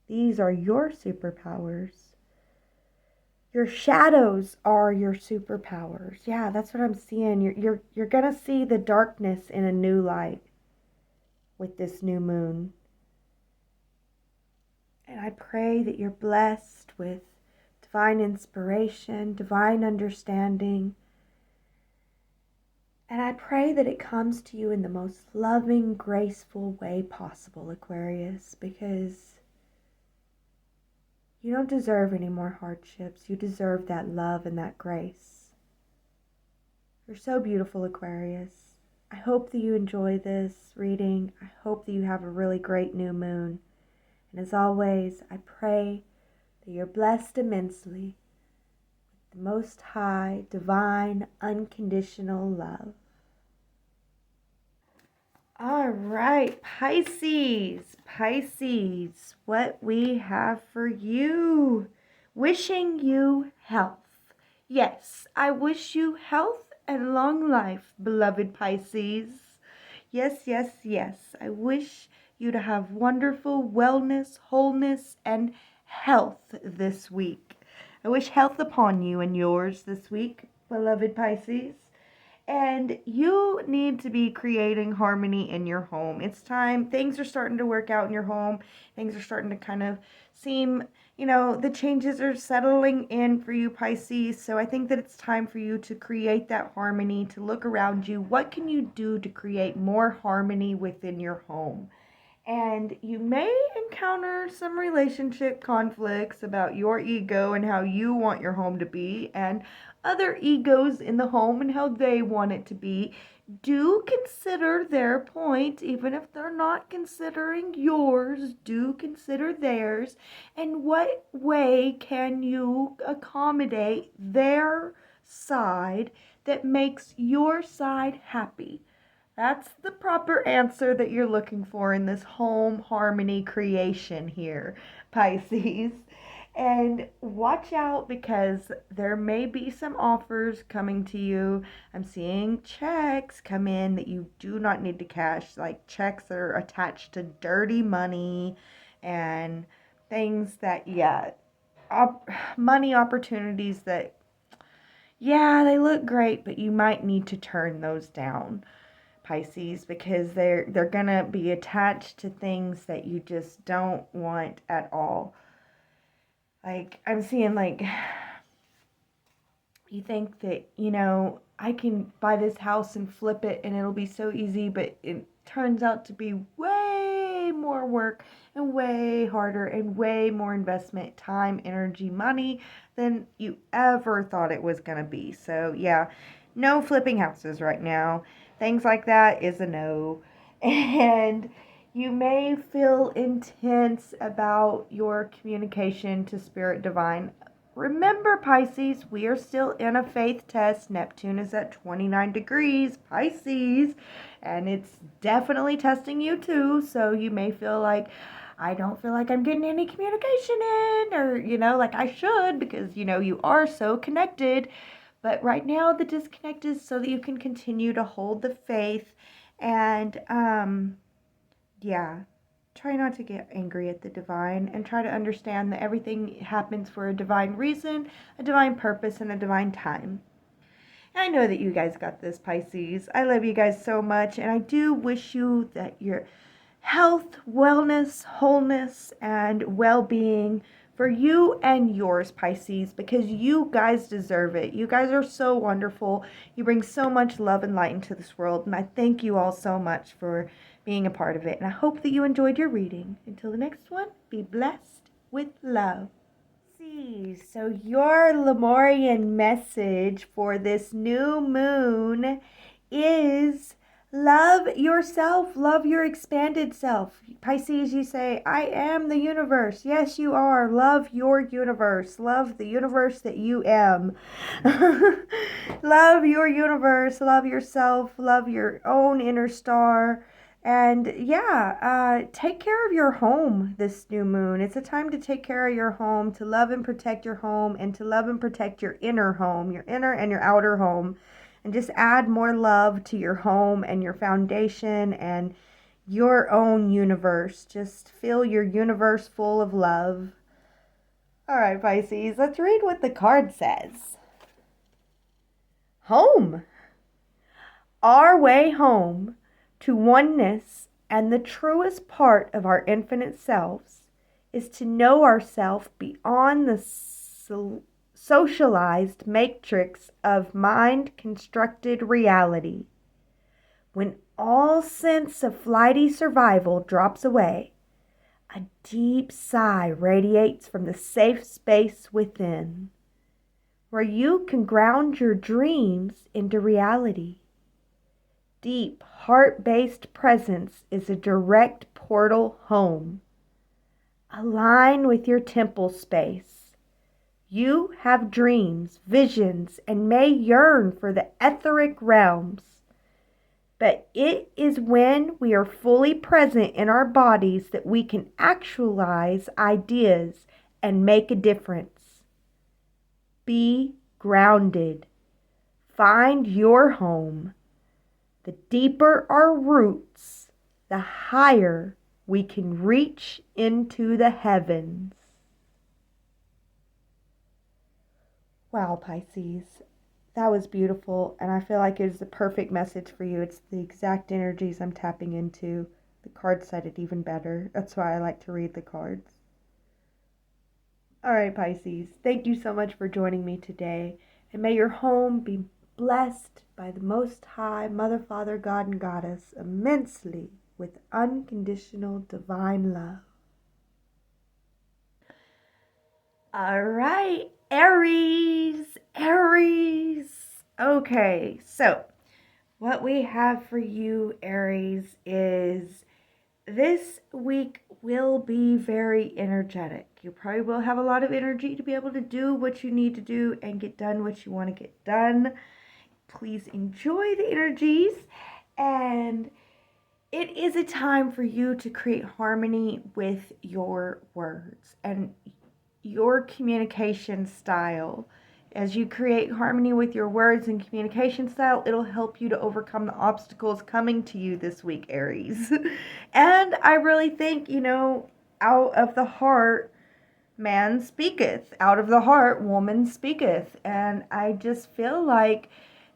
These are your superpowers. Your shadows are your superpowers. Yeah, that's what I'm seeing. You're going to see the darkness in a new light with this new moon. And I pray that you're blessed with divine inspiration, divine understanding, And I pray that it comes to you in the most loving, graceful way possible, Aquarius, because you don't deserve any more hardships. You deserve that love and that grace. You're so beautiful, Aquarius. I hope that you enjoy this reading. I hope that you have a really great new moon. And as always, I pray that you're blessed immensely with the Most High, divine, unconditional love. All right, Pisces, what we have for you. Wishing you health. Yes, I wish you health and long life, beloved Pisces. Yes. I wish you to have wonderful wellness, wholeness, and health this week. I wish health upon you and yours this week, beloved Pisces. And you need to be creating harmony in your home. It's time. Things are starting to work out in your home. Things are starting to kind of seem, the changes are settling in for you, Pisces. So I think that it's time for you to create that harmony, to look around you. What can you do to create more harmony within your home? And you may encounter some relationship conflicts about your ego and how you want your home to be, and other egos in the home and how they want it to be. Do consider their point, even if they're not considering yours. Do consider theirs. And what way can you accommodate their side that makes your side happy? That's the proper answer that you're looking for in this home harmony creation here, Pisces. And watch out, because there may be some offers coming to you. I'm seeing checks come in that you do not need to cash. Like checks that are attached to dirty money and things that, money opportunities that, they look great, but you might need to turn those down, Pisces, because they're gonna be attached to things that you just don't want at all. Like, I'm seeing, like, you think that, I can buy this house and flip it and it'll be so easy, but it turns out to be way more work and way harder and way more investment, time, energy, money than you ever thought it was gonna be. So no flipping houses right now. Things like that is a no. And you may feel intense about your communication to Spirit Divine. Remember, Pisces, we are still in a faith test. Neptune is at 29 degrees, Pisces, and it's definitely testing you too. So you may feel like, I don't feel like I'm getting any communication in, or, like I should, because, you are so connected. But right now, the disconnect is so that you can continue to hold the faith. And, try not to get angry at the divine, and try to understand that everything happens for a divine reason, a divine purpose, and a divine time. And I know that you guys got this, Pisces. I love you guys so much, and I do wish you that your health, wellness, wholeness, and well-being for you and yours, Pisces, because you guys deserve it. You guys are so wonderful. You bring so much love and light into this world, and I thank you all so much for being a part of it. And I hope that you enjoyed your reading. Until the next one, be blessed with love. So your Lemurian message for this new moon is love yourself, love your expanded self. Pisces, you say, I am the universe. Yes, you are. Love your universe. Love the universe that you am. Love your universe. Love yourself. Love your own inner star. And take care of your home this new moon. It's a time to take care of your home, to love and protect your home, and to love and protect your inner home, your inner and your outer home. And just add more love to your home and your foundation and your own universe. Just fill your universe full of love. All right, Pisces, let's read what the card says. Home. Our way home to oneness and the truest part of our infinite selves is to know ourselves beyond the socialized matrix of mind-constructed reality. When all sense of flighty survival drops away, a deep sigh radiates from the safe space within, where you can ground your dreams into reality. Deep, heart-based presence is a direct portal home. Align with your temple space. You have dreams, visions, and may yearn for the etheric realms. But it is when we are fully present in our bodies that we can actualize ideas and make a difference. Be grounded. Find your home. The deeper our roots, the higher we can reach into the heavens. Wow, Pisces. That was beautiful, and I feel like it is the perfect message for you. It's the exact energies I'm tapping into. The cards said it even better. That's why I like to read the cards. All right, Pisces. Thank you so much for joining me today, and may your home be blessed by the Most High, Mother, Father, God, and Goddess immensely with unconditional divine love. All right, Aries. Okay, so what we have for you, Aries, is this week will be very energetic. You probably will have a lot of energy to be able to do what you need to do and get done what you want to get done. Please enjoy the energies, and it is a time for you to create harmony with your words and your communication style. As you create harmony with your words and communication style, it'll help you to overcome the obstacles coming to you this week, Aries. And I really think, out of the heart, man speaketh. Out of the heart, woman speaketh. And I just feel like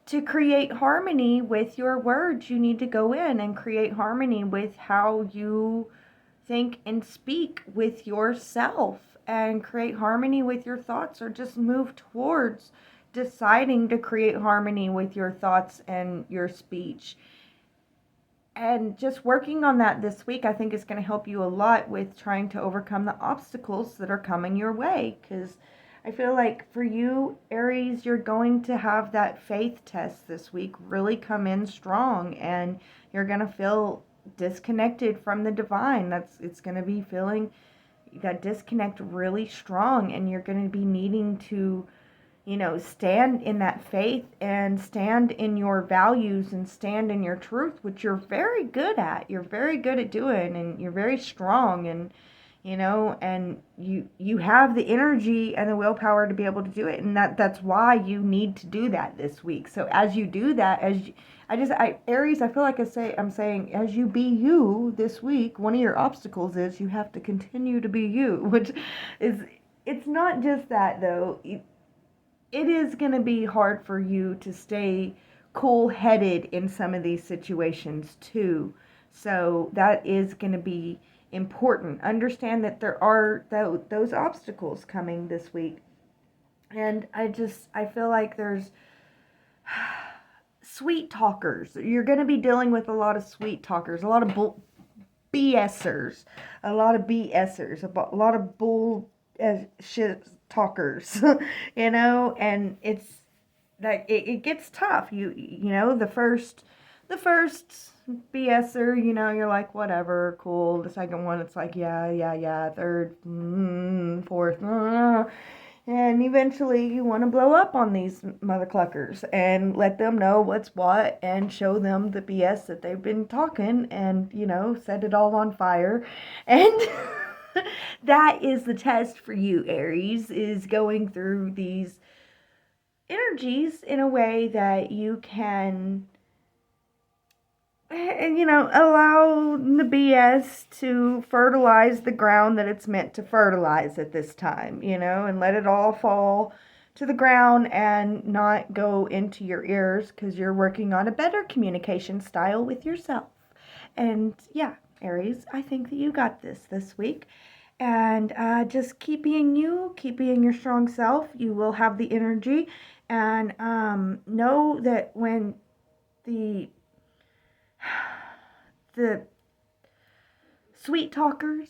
to create harmony with your words, you need to go in and create harmony with how you think and speak with yourself, and create harmony with your thoughts, or just move towards deciding to create harmony with your thoughts and your speech. And just working on that this week, I think is going to help you a lot with trying to overcome the obstacles that are coming your way. Because I feel like for you, Aries, you're going to have that faith test this week really come in strong, and you're going to feel disconnected from the divine. It's going to be feeling that disconnect really strong, and you're going to be needing to stand in that faith and stand in your values and stand in your truth, which you're very good at. You're very good at doing, and you're very strong, and and you have the energy and the willpower to be able to do it, and that's why you need to do that this week. So as you do that, Aries, I feel like I'm saying, as you be you this week, one of your obstacles is you have to continue to be you, which is, it's not just that though. It is going to be hard for you to stay cool-headed in some of these situations too. So that is going to be important. Understand that there are those obstacles coming this week. And I feel like there's sweet talkers. You're going to be dealing with a lot of sweet talkers, a lot of BSers, a lot of bull shit talkers, and it's like it gets tough. The first BSer, you're like, whatever, cool. The second one, it's like, yeah. Third, fourth, and eventually you want to blow up on these mother cluckers and let them know what's what and show them the BS that they've been talking, and, set it all on fire. And that is the test for you, Aries, is going through these energies in a way that you can allow the BS to fertilize the ground that it's meant to fertilize at this time, and let it all fall to the ground and not go into your ears, because you're working on a better communication style with yourself. And yeah, Aries, I think that you got this week. And just keep being you, keep being your strong self. You will have the energy. And know that when the the sweet talkers,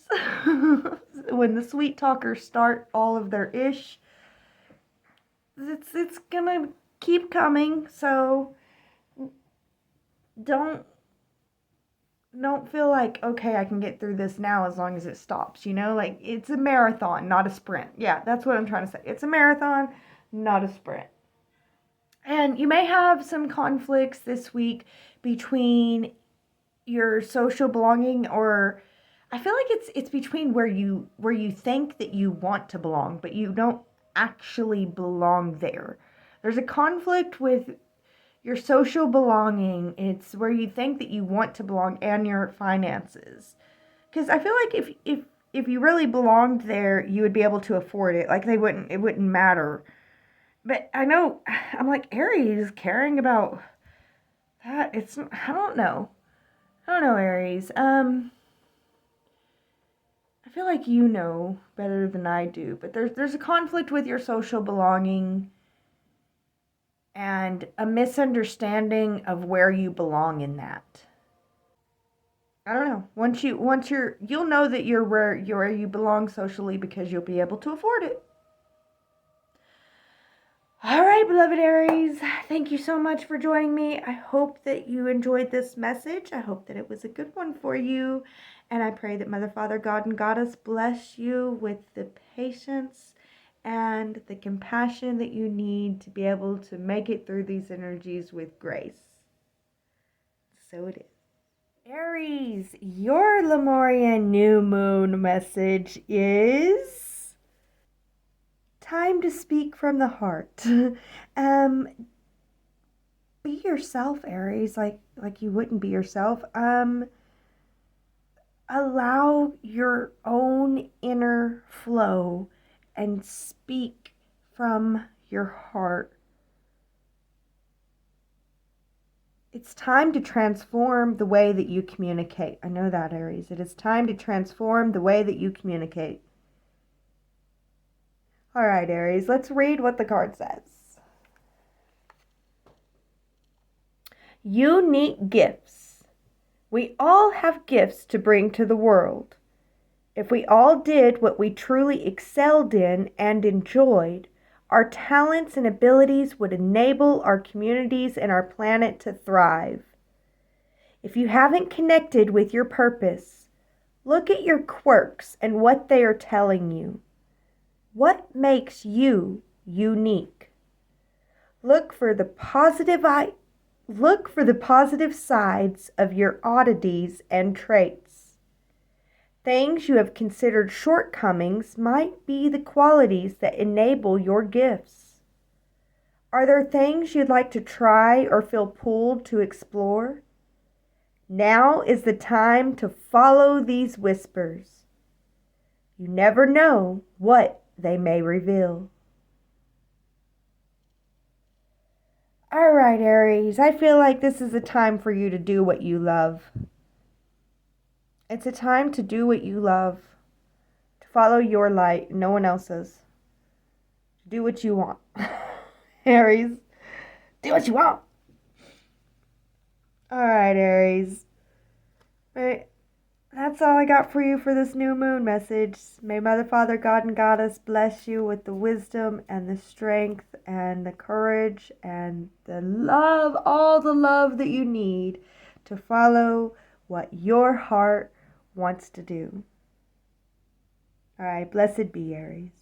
when the sweet talkers start all of their ish, it's gonna keep coming. So don't feel like, okay, I can get through this now as long as it stops, like it's a marathon, not a sprint. Yeah, that's what I'm trying to say. It's a marathon, not a sprint. And you may have some conflicts this week between your social belonging, or I feel like it's between where you think that you want to belong, but you don't actually belong there. There's a conflict with your social belonging. It's where you think that you want to belong, and your finances. Because I feel like if you really belonged there, you would be able to afford it. Like it wouldn't matter. But I know, I'm like, Aries caring about that. I don't know. I don't know, Aries. I feel like you know better than I do, but there's a conflict with your social belonging and a misunderstanding of where you belong in that. I don't know. You'll know that you're where you belong socially, because you'll be able to afford it. All right, beloved Aries, thank you so much for joining me. I hope that you enjoyed this message. I hope that it was a good one for you. And I pray that Mother, Father, God, and Goddess bless you with the patience and the compassion that you need to be able to make it through these energies with grace. So it is. Aries, your Lemurian new moon message is time to speak from the heart. Be yourself, Aries, like you wouldn't be yourself. Allow your own inner flow and speak from your heart. It's time to transform the way that you communicate. I know that, Aries. It is time to transform the way that you communicate. All right, Aries, let's read what the card says. Unique gifts. We all have gifts to bring to the world. If we all did what we truly excelled in and enjoyed, our talents and abilities would enable our communities and our planet to thrive. If you haven't connected with your purpose, look at your quirks and what they are telling you. What makes you unique? Look for the positive sides of your oddities and traits. Things you have considered shortcomings might be the qualities that enable your gifts. Are there things you'd like to try or feel pulled to explore? Now is the time to follow these whispers. You never know what they may reveal. All right, Aries, I feel like this is a time for you to do what you love. It's a time to do what you love, to follow your light, no one else's. To do what you want. Aries, do what you want. All right, Aries. But that's all I got for you for this new moon message. May Mother, Father, God, and Goddess bless you with the wisdom and the strength and the courage and the love, all the love that you need to follow what your heart wants to do. All right, blessed be, Aries.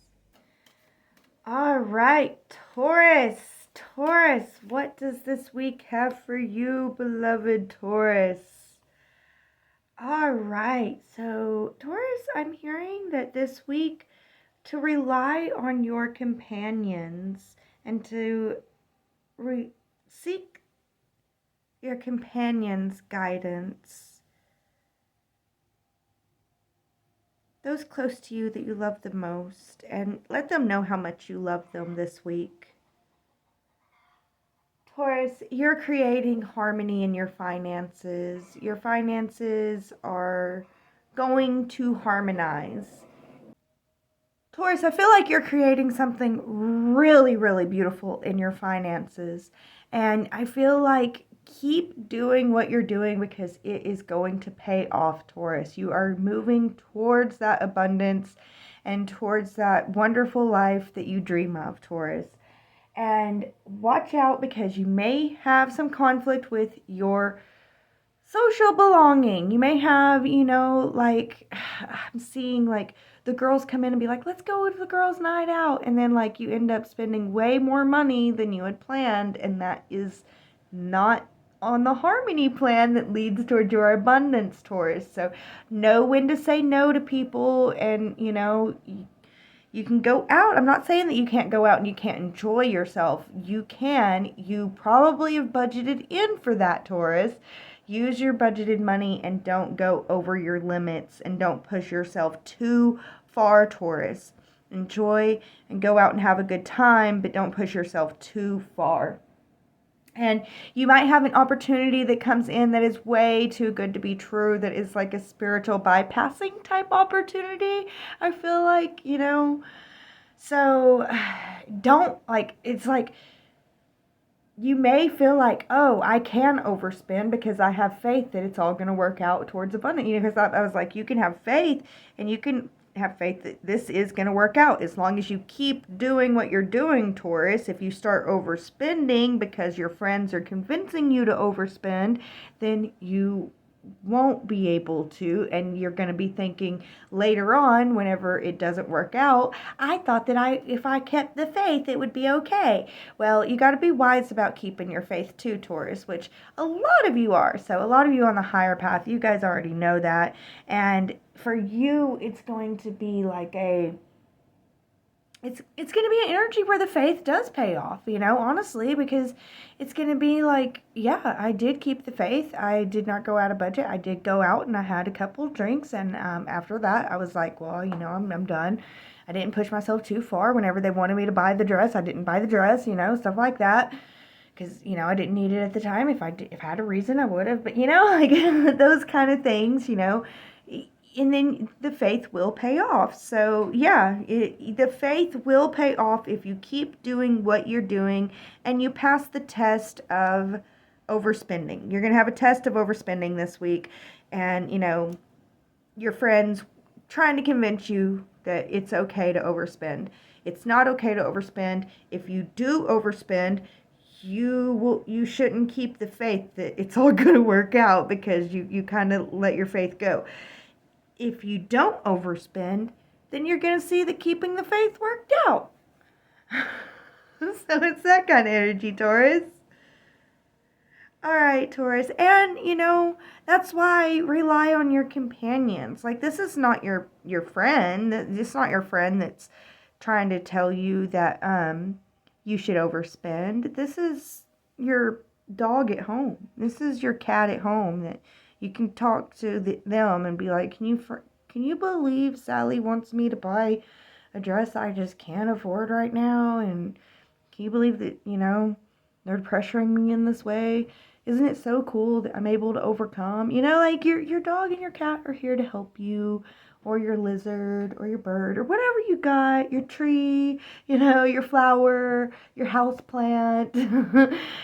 All right, Taurus. Taurus, what does this week have for you, beloved Taurus? All right, so Taurus, I'm hearing that this week to rely on your companions and to seek your companions' guidance. Those close to you that you love the most, and let them know how much you love them this week. Taurus, you're creating harmony in your finances. Your finances are going to harmonize. Taurus, I feel like you're creating something really, really beautiful in your finances. And I feel like keep doing what you're doing because it is going to pay off, Taurus. You are moving towards that abundance and towards that wonderful life that you dream of, Taurus. And watch out because you may have some conflict with your social belonging. You may have, like, I'm seeing like the girls come in and be like, let's go to the girls' night out. And then like you end up spending way more money than you had planned. And that is not on the harmony plan that leads towards your abundance, Taurus. So know when to say no to people, and you can go out. I'm not saying that you can't go out and you can't enjoy yourself. You can. You probably have budgeted in for that, Taurus. Use your budgeted money and don't go over your limits and don't push yourself too far, Taurus. Enjoy and go out and have a good time, but don't push yourself too far. And you might have an opportunity that comes in that is way too good to be true, that is like a spiritual bypassing type opportunity, I feel like, So don't, like, it's like, you may feel like, oh, I can overspend because I have faith that it's all going to work out towards abundance. Because I was like, you can have faith and you can have faith that this is going to work out as long as you keep doing what you're doing, Taurus. If you start overspending because your friends are convincing you to overspend, then you won't be able to, and you're going to be thinking later on whenever it doesn't work out, I thought that if I kept the faith it would be okay. Well, you got to be wise about keeping your faith too, Taurus, which a lot of you are. So a lot of you on the higher path, you guys already know that. And for you, it's going to be like it's going to be an energy where the faith does pay off, honestly, because it's going to be like, yeah, I did keep the faith. I did not go out of budget. I did go out and I had a couple of drinks. And after that, I was like, well, I'm done. I didn't push myself too far. Whenever they wanted me to buy the dress, I didn't buy the dress, stuff like that. Because, I didn't need it at the time. If I had a reason, I would have. But, like those kind of things, and then the faith will pay off. So yeah, the faith will pay off if you keep doing what you're doing and you pass the test of overspending. You're going to have a test of overspending this week, and your friends trying to convince you that it's okay to overspend. It's not okay to overspend. If you do overspend, you shouldn't keep the faith that it's all going to work out because you kind of let your faith go. If you don't overspend, then you're going to see that keeping the faith worked out. So it's that kind of energy, Taurus. All right, Taurus. And, that's why rely on your companions. Like, this is not your friend. This is not your friend that's trying to tell you that you should overspend. This is your dog at home. This is your cat at home that you can talk to them and be like, can you believe Sally wants me to buy a dress I just can't afford right now? And can you believe that, they're pressuring me in this way? Isn't it so cool that I'm able to overcome? Like your dog and your cat are here to help you, or your lizard or your bird or whatever you got, your tree, your flower, your house plant,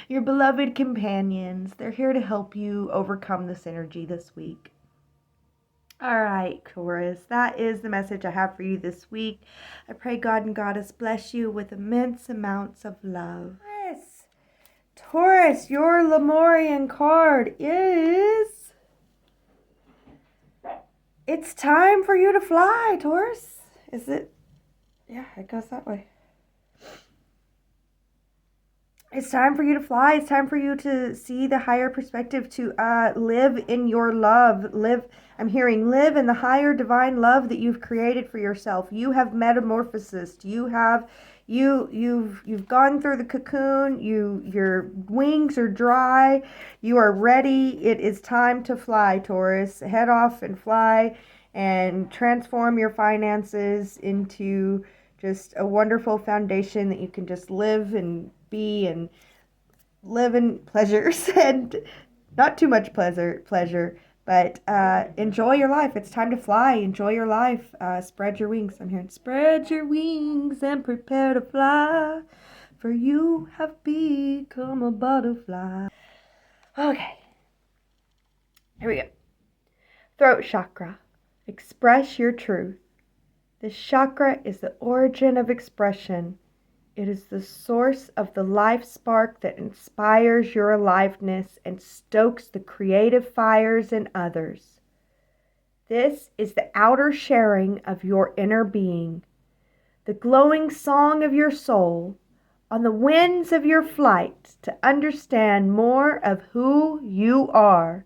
your beloved companions. They're here to help you overcome this energy this week. All right, Taurus, that is the message I have for you this week. I pray God and Goddess bless you with immense amounts of love. Taurus, your Lemurian card is... It's time for you to fly, Taurus. Is it? Yeah, it goes that way. It's time for you to fly. It's time for you to see the higher perspective, to live in your love. I'm hearing live in the higher divine love that you've created for yourself. You have metamorphosed. You've gone through the cocoon. Your wings are dry. You are ready. It is time to fly, Taurus. Head off and fly and transform your finances into just a wonderful foundation that you can just live and be and live in pleasures and not too much pleasure, but enjoy your life. It's time to fly. Enjoy your life. Spread your wings. I'm hearing spread your wings and prepare to fly, for you have become a butterfly. Okay. Here we go. Throat chakra. Express your truth. This chakra is the origin of expression. It is the source of the life spark that inspires your aliveness and stokes the creative fires in others. This is the outer sharing of your inner being, the glowing song of your soul, on the winds of your flight to understand more of who you are.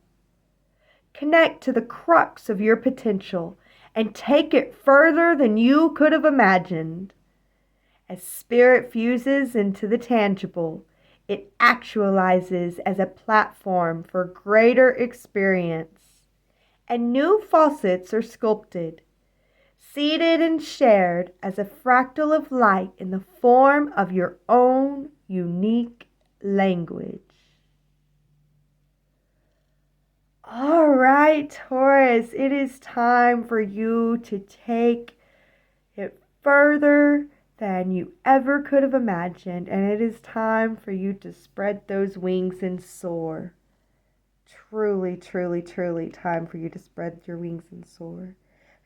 Connect to the crux of your potential and take it further than you could have imagined. As spirit fuses into the tangible, it actualizes as a platform for greater experience, and new faucets are sculpted, seeded and shared as a fractal of light in the form of your own unique language. All right, Taurus, it is time for you to take it further than you ever could have imagined, and it is time for you to spread those wings and soar. Truly, truly, truly time for you to spread your wings and soar.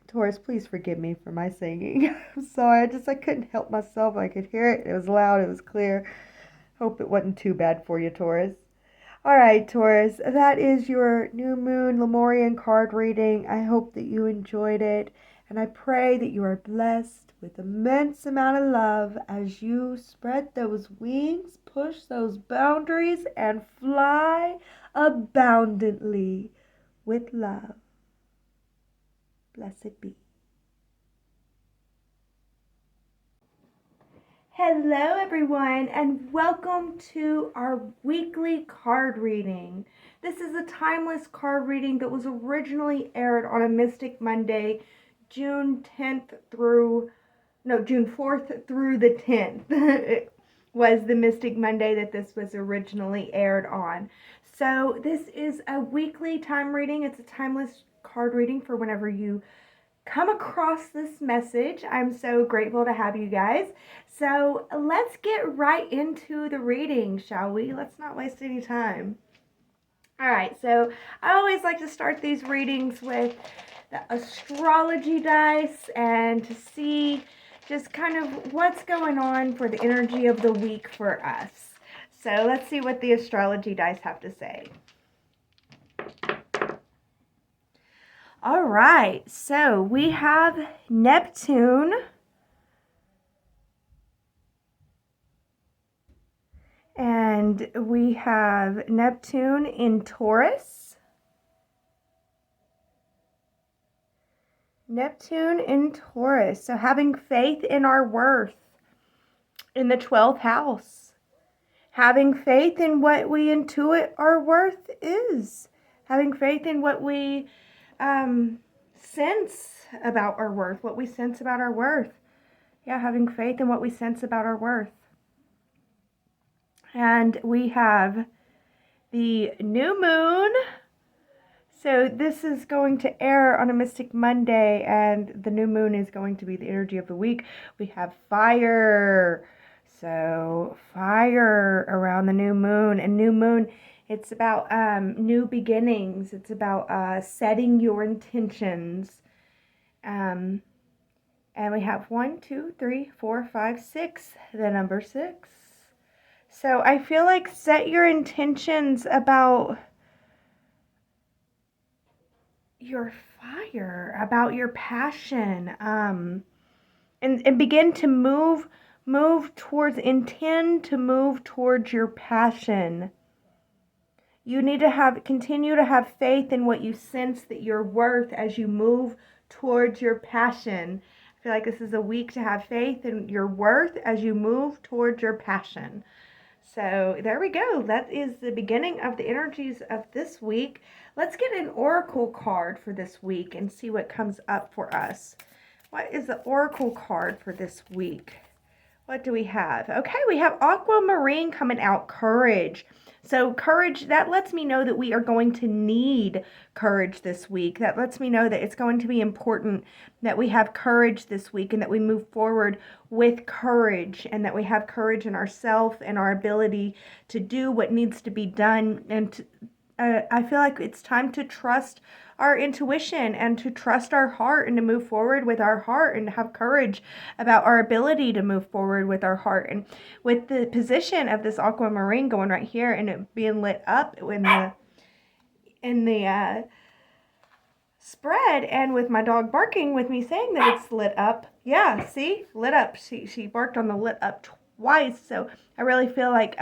Taurus, please forgive me for my singing. I'm sorry, I couldn't help myself. I could hear it. It was loud. It was clear. Hope it wasn't too bad for you, Taurus. All right, Taurus, that is your new moon Lemurian card reading. I hope that you enjoyed it, and I pray that you are blessed with immense amount of love as you spread those wings, push those boundaries, and fly abundantly with love. Blessed be. Hello everyone, and welcome to our weekly card reading. This is a timeless card reading that was originally aired on a Mystic Monday, June 4th through the 10th. It was the Mystic Monday that this was originally aired on. So this is a weekly time reading. It's a timeless card reading for whenever you come across this message. I'm so grateful to have you guys. So let's get right into the reading, shall we? Let's not waste any time. All right, so I always like to start these readings with the astrology dice and to see just kind of what's going on for the energy of the week for us. So let's see what the astrology dice have to say. All right, so we have Neptune, and we have Neptune in Taurus, Neptune in Taurus, so having faith in our worth in the 12th house, having faith in what we intuit our worth is, having faith in what we sense about our worth, what we sense about our worth. Yeah, having faith in what we sense about our worth. And we have the new moon. So this is going to air on a Mystic Monday, and the new moon is going to be the energy of the week. We have fire. So fire around the new moon. And new moon, it's about new beginnings. It's about setting your intentions. And we have 1, 2, 3, 4, 5, 6, the number 6. So I feel like set your intentions about your fire, about your passion, and begin to move intend to move towards your passion. You need to continue to have faith in what you sense that you're worth as you move towards your passion. I feel like this is a week to have faith in your worth as you move towards your passion. So there we go. That is the beginning of the energies of this week. Let's get an oracle card for this week and see what comes up for us. What is the oracle card for this week? What do we have? Okay, we have aquamarine coming out, courage. So courage, that lets me know that we are going to need courage this week. That lets me know that it's going to be important that we have courage this week and that we move forward with courage and that we have courage in ourselves and our ability to do what needs to be done. And I feel like it's time to trust our intuition and to trust our heart and to move forward with our heart and have courage about our ability to move forward with our heart. And with the position of this aquamarine going right here and it being lit up in the spread, and with my dog barking with me saying that it's lit up. Yeah, see, lit up. She barked on the lit up twice. So I really feel like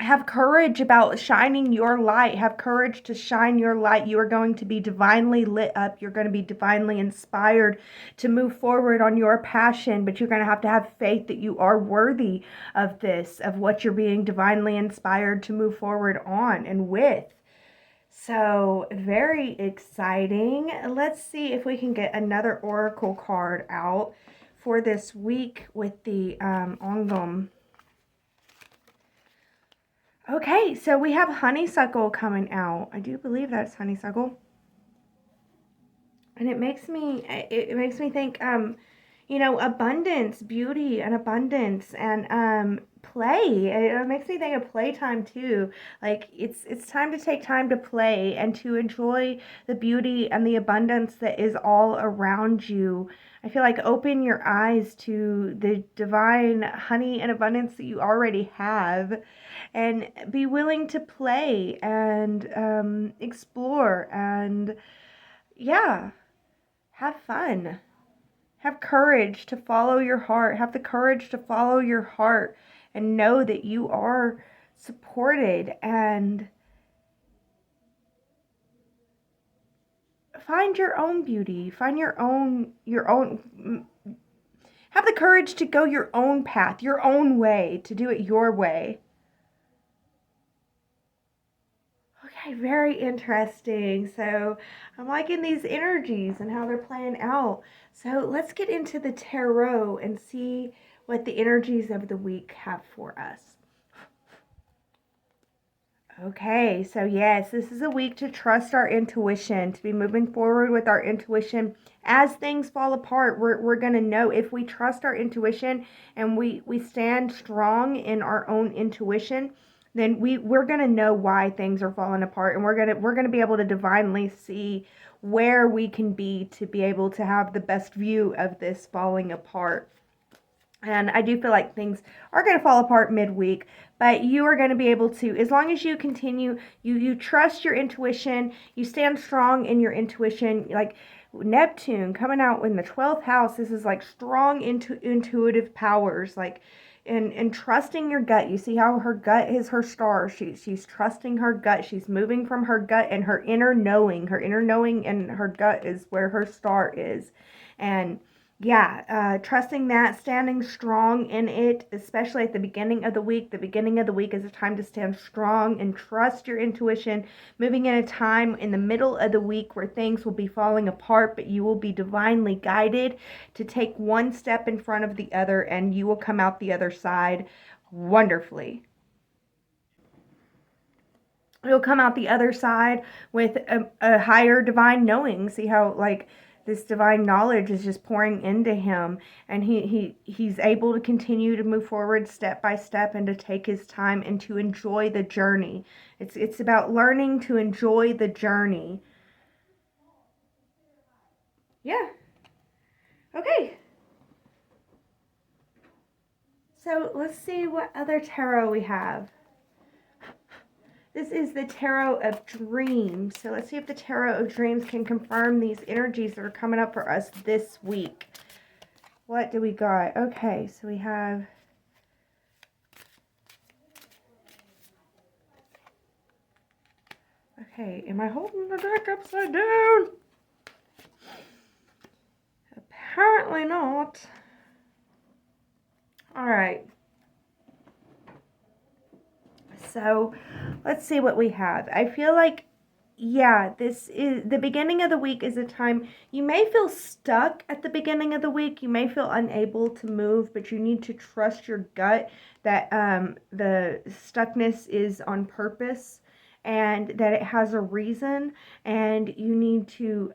have courage about shining your light. Have courage to shine your light. You are going to be divinely lit up. You're going to be divinely inspired to move forward on your passion, but you're going to have faith that you are worthy of this, of what you're being divinely inspired to move forward on and with. So very exciting. Let's see if we can get another oracle card out for this week with the Ongum. Okay, so we have honeysuckle coming out. I do believe that's honeysuckle. And it makes me think, abundance, beauty and abundance and play. It makes me think of playtime too. Like it's time to take time to play and to enjoy the beauty and the abundance that is all around you. I feel like open your eyes to the divine honey and abundance that you already have and be willing to play and explore and, yeah, have fun. Have courage to follow your heart. Have the courage to follow your heart and know that you are supported and find your own beauty. Find your own, have the courage to go your own path, your own way, to do it your way. Okay, very interesting. So I'm liking these energies and how they're playing out. So let's get into the tarot and see what the energies of the week have for us. Okay, so yes, this is a week to trust our intuition, to be moving forward with our intuition. As things fall apart, we're going to know if we trust our intuition and we stand strong in our own intuition, then we're going to know why things are falling apart, and we're going to be able to divinely see where we can be to be able to have the best view of this falling apart. And I do feel like things are going to fall apart midweek, but you are going to be able to, as long as you continue, you trust your intuition, you stand strong in your intuition, like Neptune coming out in the 12th house. This is like strong intuitive powers, like and trusting your gut. You see how her gut is her star. She's trusting her gut. She's moving from her gut and her inner knowing. Her inner knowing and her gut is where her star is. And yeah, trusting that, standing strong in it, especially at the beginning of the week. The beginning of the week is a time to stand strong and trust your intuition, moving in a time in the middle of the week where things will be falling apart, but you will be divinely guided to take one step in front of the other, and you will come out the other side wonderfully. You'll come out the other side with a higher divine knowing. See how, like, this divine knowledge is just pouring into him, and he's able to continue to move forward step by step and to take his time and to enjoy the journey. It's about learning to enjoy the journey. Yeah. Okay. So let's see what other tarot we have. This is the Tarot of Dreams. So let's see if the Tarot of Dreams can confirm these energies that are coming up for us this week. What do we got? Okay, so we have... Okay, am I holding the deck upside down? Apparently not. Alright. So, let's see what we have. I feel like yeah, this is the beginning of the week is a time you may feel stuck at the beginning of the week. You may feel unable to move, but you need to trust your gut that the stuckness is on purpose and that it has a reason. And you need to,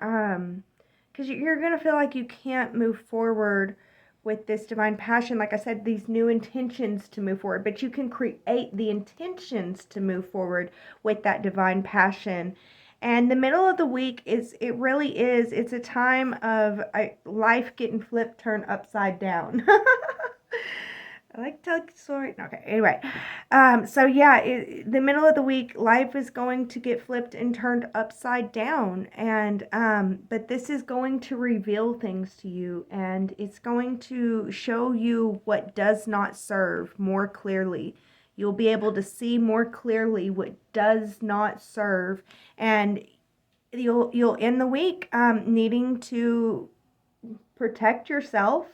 because you're going to feel like you can't move forward with this divine passion. Like I said, these new intentions to move forward, but you can create the intentions to move forward with that divine passion. And the middle of the week it really is, it's a time of life getting flipped, turned upside down. I like to tell the story. Okay, anyway. So yeah, the middle of the week, life is going to get flipped and turned upside down. And, but this is going to reveal things to you, and it's going to show you what does not serve more clearly. You'll be able to see more clearly what does not serve, and you'll end the week needing to protect yourself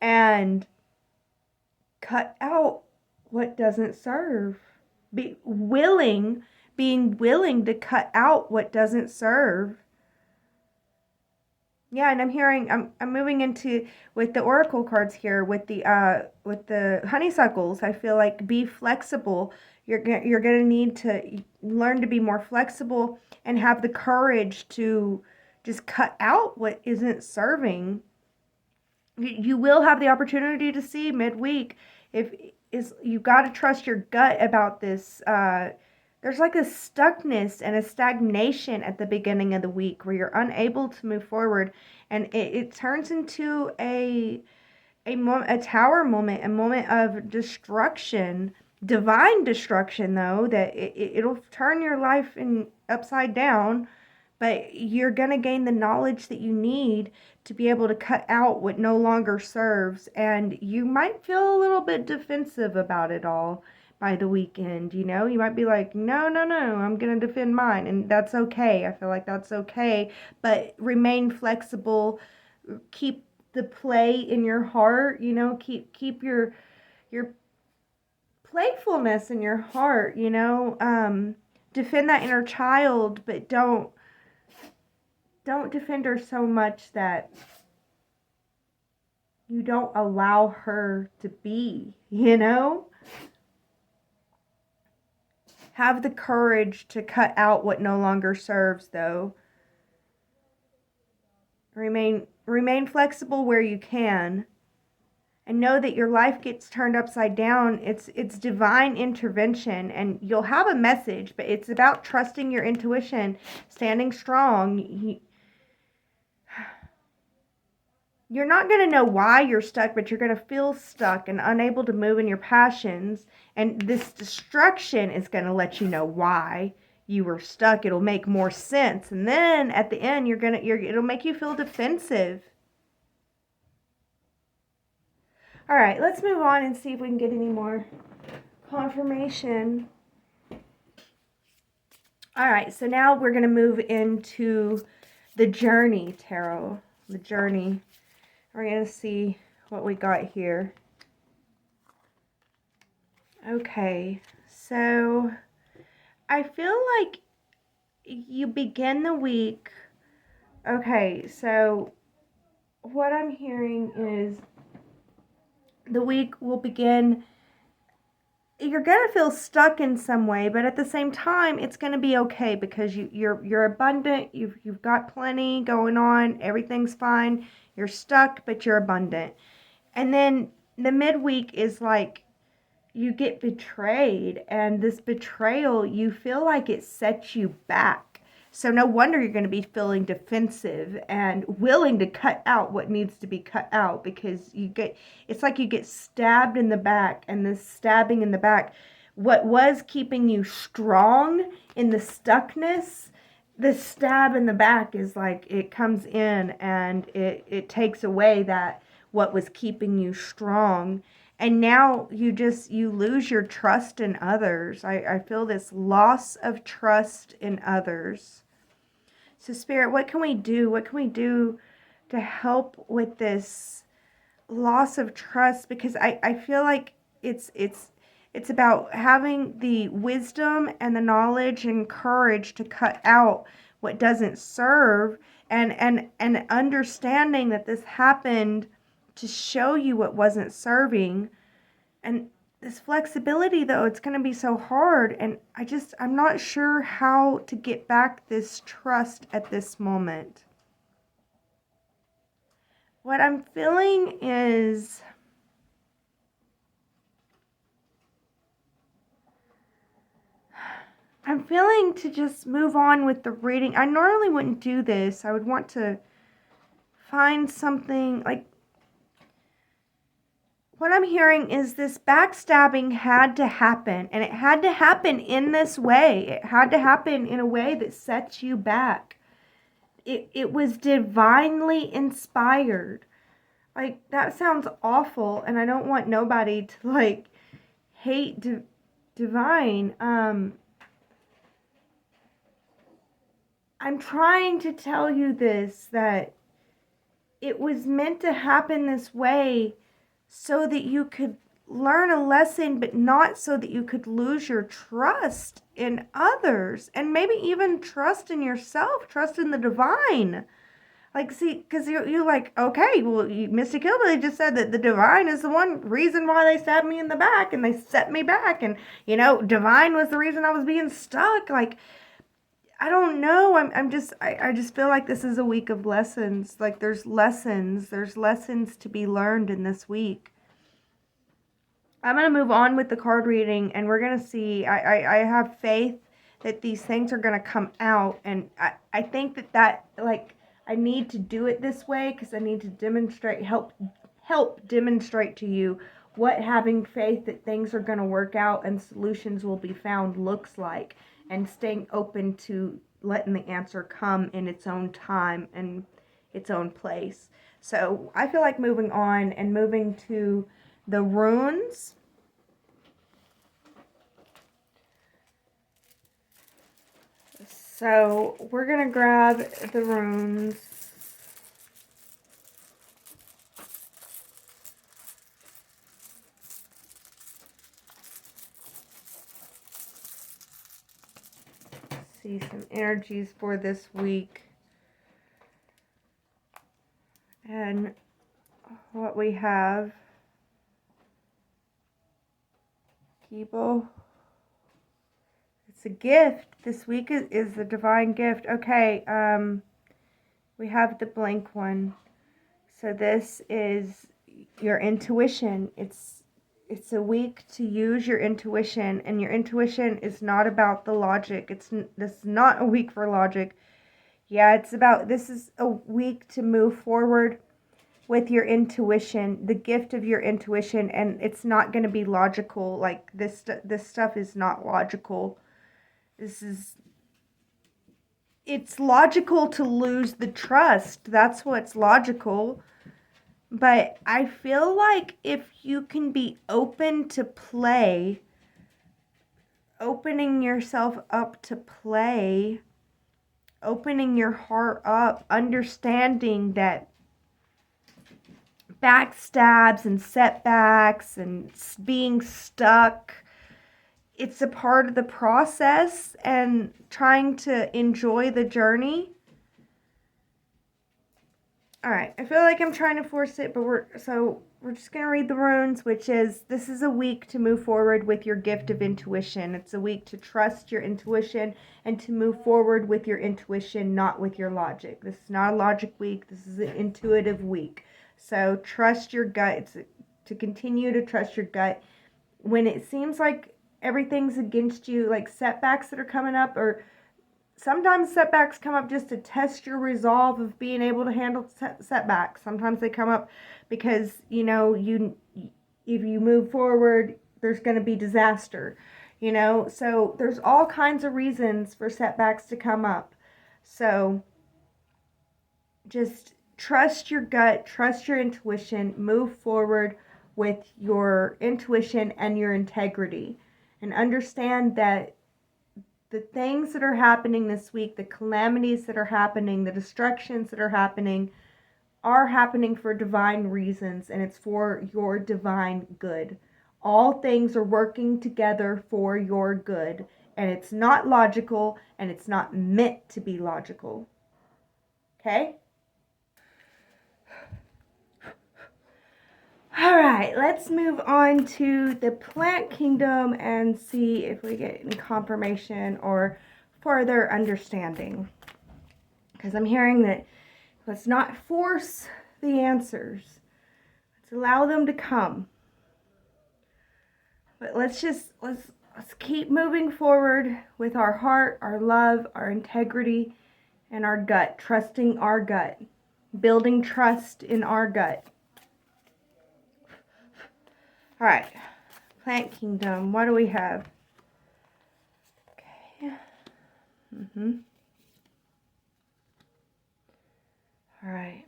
and cut out what doesn't serve. Being willing to cut out what doesn't serve. Yeah, and I'm moving into with the oracle cards here with the honeysuckles. I feel like be flexible. You're gonna need to learn to be more flexible and have the courage to just cut out what isn't serving. You will have the opportunity to see midweek if is you got to trust your gut about this. There's like a stuckness and a stagnation at the beginning of the week where you're unable to move forward, and it turns into a tower moment, a moment of destruction, divine destruction, though, that it'll turn your life upside down, but you're going to gain the knowledge that you need to be able to cut out what no longer serves, and you might feel a little bit defensive about it all by the weekend. You might be like, no, no, no, I'm going to defend mine, and that's okay. I feel like that's okay, but remain flexible. Keep the play in your heart, keep your playfulness in your heart, defend that inner child, but don't defend her so much that you don't allow her to be, Have the courage to cut out what no longer serves, though. Remain flexible where you can, and know that your life gets turned upside down. It's divine intervention, and you'll have a message, but it's about trusting your intuition, standing strong. You're not going to know why you're stuck, but you're going to feel stuck and unable to move in your passions, and this destruction is going to let you know why you were stuck. It'll make more sense, and then at the end it'll make you feel defensive. All right, let's move on and see if we can get any more confirmation. All right, so now we're going to move into the Journey Tarot. The Journey. We're going to see what we got here. Okay, so I feel like you begin the week. Okay, so what I'm hearing is the week will begin. You're going to feel stuck in some way, but at the same time, it's going to be okay because you're abundant. You've got plenty going on. Everything's fine. You're stuck, but you're abundant. And then the midweek is like you get betrayed, and this betrayal, you feel like it sets you back. So no wonder you're going to be feeling defensive and willing to cut out what needs to be cut out, because it's like you get stabbed in the back, and this stabbing in the back, what was keeping you strong in the stuckness, the stab in the back is like it comes in and it takes away that what was keeping you strong. And now you lose your trust in others. I feel this loss of trust in others. So Spirit, what can we do? What can we do to help with this loss of trust? Because I feel like it's It's about having the wisdom and the knowledge and courage to cut out what doesn't serve, and understanding that this happened to show you what wasn't serving. And this flexibility, though, it's going to be so hard, and I'm not sure how to get back this trust at this moment. What I'm feeling is I'm feeling to just move on with the reading. I normally wouldn't do this. I would want to find something like, what I'm hearing is this backstabbing had to happen, and it had to happen in this way. It had to happen in a way that sets you back. It was divinely inspired. Like, that sounds awful, and I don't want nobody to, like, hate divine. I'm trying to tell you this, that it was meant to happen this way so that you could learn a lesson, but not so that you could lose your trust in others, and maybe even trust in yourself, trust in the divine. Like, see, because you're like, okay, well, Misty Kilby just said that the divine is the one reason why they stabbed me in the back, and they set me back, and, divine was the reason I was being stuck. Like, I don't know. I just feel like this is a week of lessons. Like, there's lessons to be learned in this week. I'm going to move on with the card reading, and we're going to see. I have faith that these things are going to come out, and I think that like, I need to do it this way because I need to demonstrate, help demonstrate to you what having faith that things are going to work out and solutions will be found looks like, and staying open to letting the answer come in its own time and its own place. So I feel like moving on and moving to the runes. So we're going to grab the runes. See some energies for this week. And what we have. People. It's a gift. This week is the divine gift. Okay, we have the blank one. So this is your intuition. It's a week to use your intuition, and your intuition is not about the logic. This is not a week for logic. Yeah, this is a week to move forward with your intuition, the gift of your intuition, and it's not going to be logical. Like, this stuff is not logical. It's logical to lose the trust. That's what's logical. But I feel like if you can be open to play, opening yourself up to play, opening your heart up, understanding that backstabs and setbacks and being stuck, it's a part of the process, and trying to enjoy the journey. All right, I feel like I'm trying to force it, but we're just going to read the runes, which is, this is a week to move forward with your gift of intuition. It's a week to trust your intuition and to move forward with your intuition, not with your logic. This is not a logic week. This is an intuitive week. So trust your gut. It's to continue to trust your gut. When it seems like everything's against you, like setbacks that are coming up, or sometimes setbacks come up just to test your resolve of being able to handle setbacks. Sometimes they come up because, if you move forward, there's going to be disaster, So there's all kinds of reasons for setbacks to come up. So just trust your gut, trust your intuition, move forward with your intuition and your integrity, and understand that the things that are happening this week, the calamities that are happening, the destructions that are happening for divine reasons, and it's for your divine good. All things are working together for your good. And it's not logical, and it's not meant to be logical. Okay? All right, let's move on to the plant kingdom and see if we get any confirmation or further understanding. Because I'm hearing that let's not force the answers. Let's allow them to come. But let's keep moving forward with our heart, our love, our integrity, and our gut, trusting our gut, building trust in our gut. All right, plant kingdom, what do we have? Okay. All right.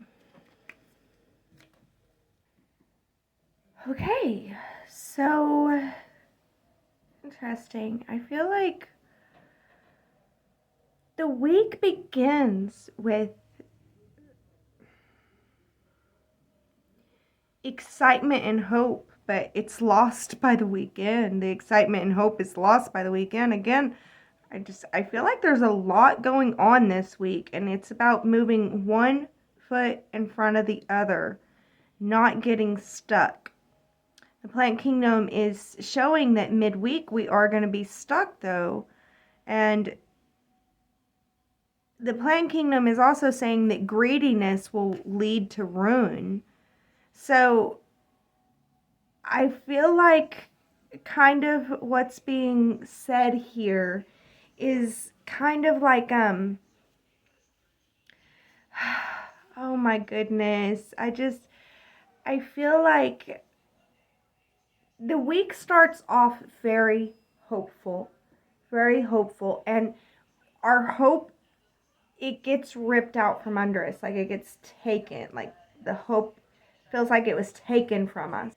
Okay, so interesting. I feel like the week begins with excitement and hope, but it's lost by the weekend. The excitement and hope is lost by the weekend. Again, I feel like there's a lot going on this week, and it's about moving one foot in front of the other, not getting stuck. The plant kingdom is showing that midweek we are going to be stuck though, and the plant kingdom is also saying that greediness will lead to ruin. So I feel like kind of what's being said here is kind of like, oh my goodness. I feel like the week starts off very hopeful, and our hope, it gets ripped out from under us, like it gets taken, like the hope feels like it was taken from us,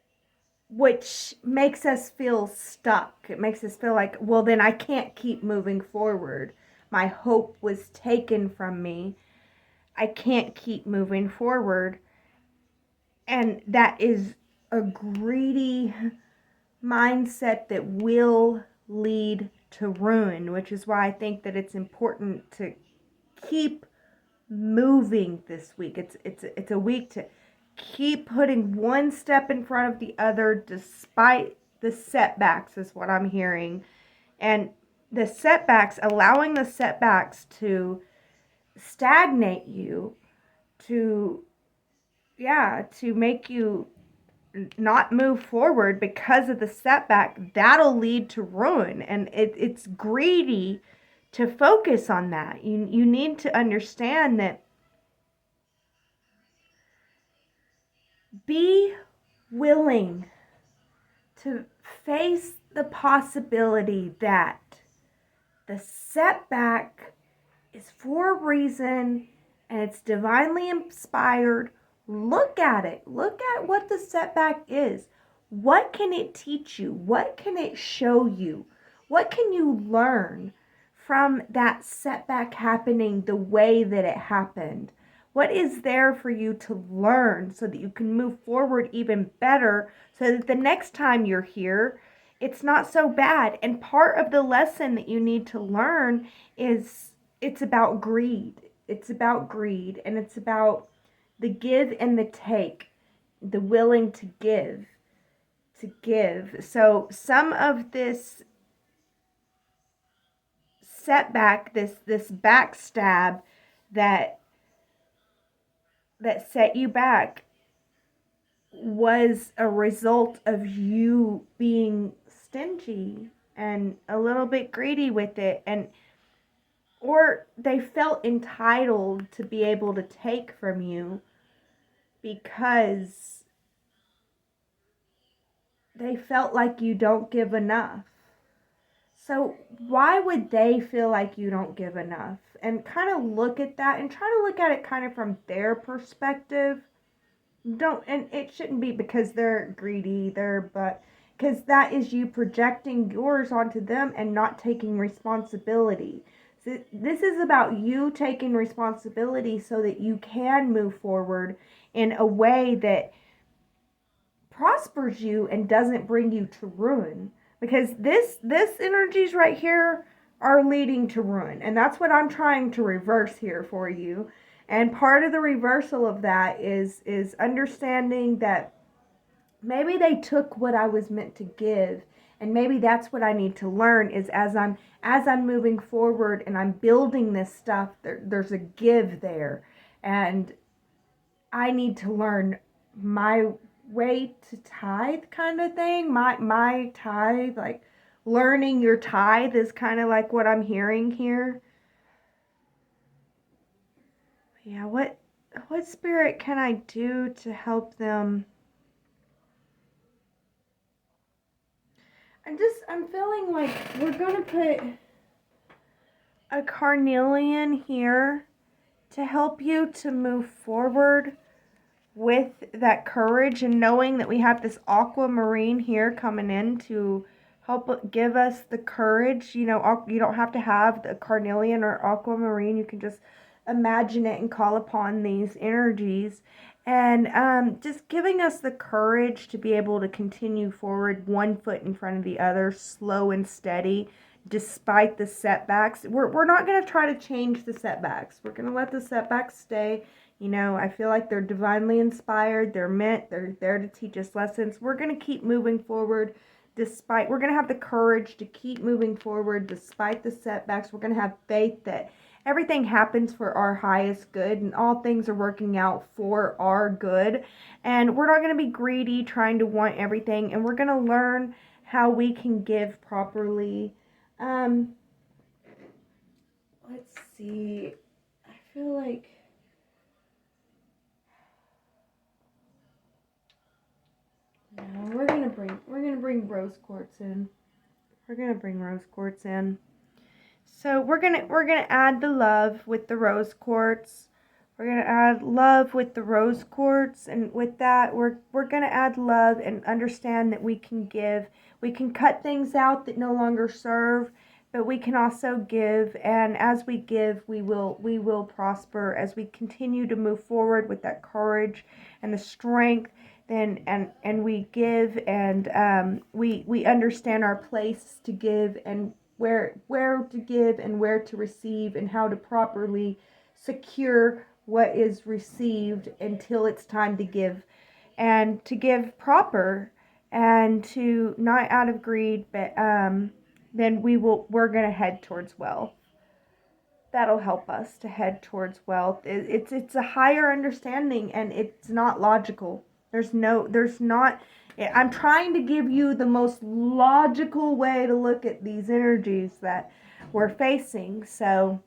which makes us feel stuck. It makes us feel like, well, then I can't keep moving forward. My hope was taken from me. I can't keep moving forward. And that is a greedy mindset that will lead to ruin, which is why I think that it's important to keep moving this week. It's a week to keep putting one step in front of the other despite the setbacks, is what I'm hearing. And the setbacks, allowing the setbacks to stagnate you, to make you not move forward because of the setback, that'll lead to ruin. And it's greedy to focus on that. You need to understand that be willing to face the possibility that the setback is for a reason and it's divinely inspired. Look at it. Look at what the setback is. What can it teach you? What can it show you? What can you learn from that setback happening the way that it happened? What is there for you to learn so that you can move forward even better, so that the next time you're here, it's not so bad? And part of the lesson that you need to learn is it's about greed. It's about greed, and it's about the give and the take, the willing to give. So some of this setback, this backstab that set you back, was a result of you being stingy and a little bit greedy with it, or they felt entitled to be able to take from you because they felt like you don't give enough. So why would they feel like you don't give enough? And kind of look at that and try to look at it kind of from their perspective. And it shouldn't be because they're greedy, because that is you projecting yours onto them and not taking responsibility. So this is about you taking responsibility so that you can move forward in a way that prospers you and doesn't bring you to ruin. Because this energies right here are leading to ruin. And that's what I'm trying to reverse here for you. And part of the reversal of that is understanding that maybe they took what I was meant to give, and maybe that's what I need to learn is as I'm moving forward and I'm building this stuff, there's a give there, and I need to learn my way to tithe kind of thing. My tithe, like learning your tithe is kind of like what I'm hearing here. Yeah, what spirit can I do to help them? I'm feeling like we're going to put a carnelian here to help you to move forward with that courage, and knowing that we have this aquamarine here coming in to help give us the courage. You know, you don't have to have the carnelian or aquamarine. You can just imagine it and call upon these energies, and just giving us the courage to be able to continue forward, one foot in front of the other, slow and steady, despite the setbacks. We're not going to try to change the setbacks. We're going to let the setbacks stay. You know, I feel like they're divinely inspired. They're there to teach us lessons. We're going to keep moving forward we're going to have the courage to keep moving forward despite the setbacks. We're going to have faith that everything happens for our highest good and all things are working out for our good. And we're not going to be greedy, trying to want everything. And we're going to learn how we can give properly. Let's see. I feel like no, we're gonna bring rose quartz in. We're gonna bring rose quartz in. So we're gonna add the love with the rose quartz. We're gonna add love with the rose quartz, and with that, we're gonna add love and understand that we can give. We can cut things out that no longer serve, but we can also give. And as we give, we will prosper as we continue to move forward with that courage and the strength. And we give, and we understand our place to give, and where to give and where to receive, and how to properly secure what is received until it's time to give, and to give proper, and to not out of greed, but then we're going to head towards wealth. That'll help us to head towards wealth. It's a higher understanding, and it's not logical. There's not, I'm trying to give you the most logical way to look at these energies that we're facing. So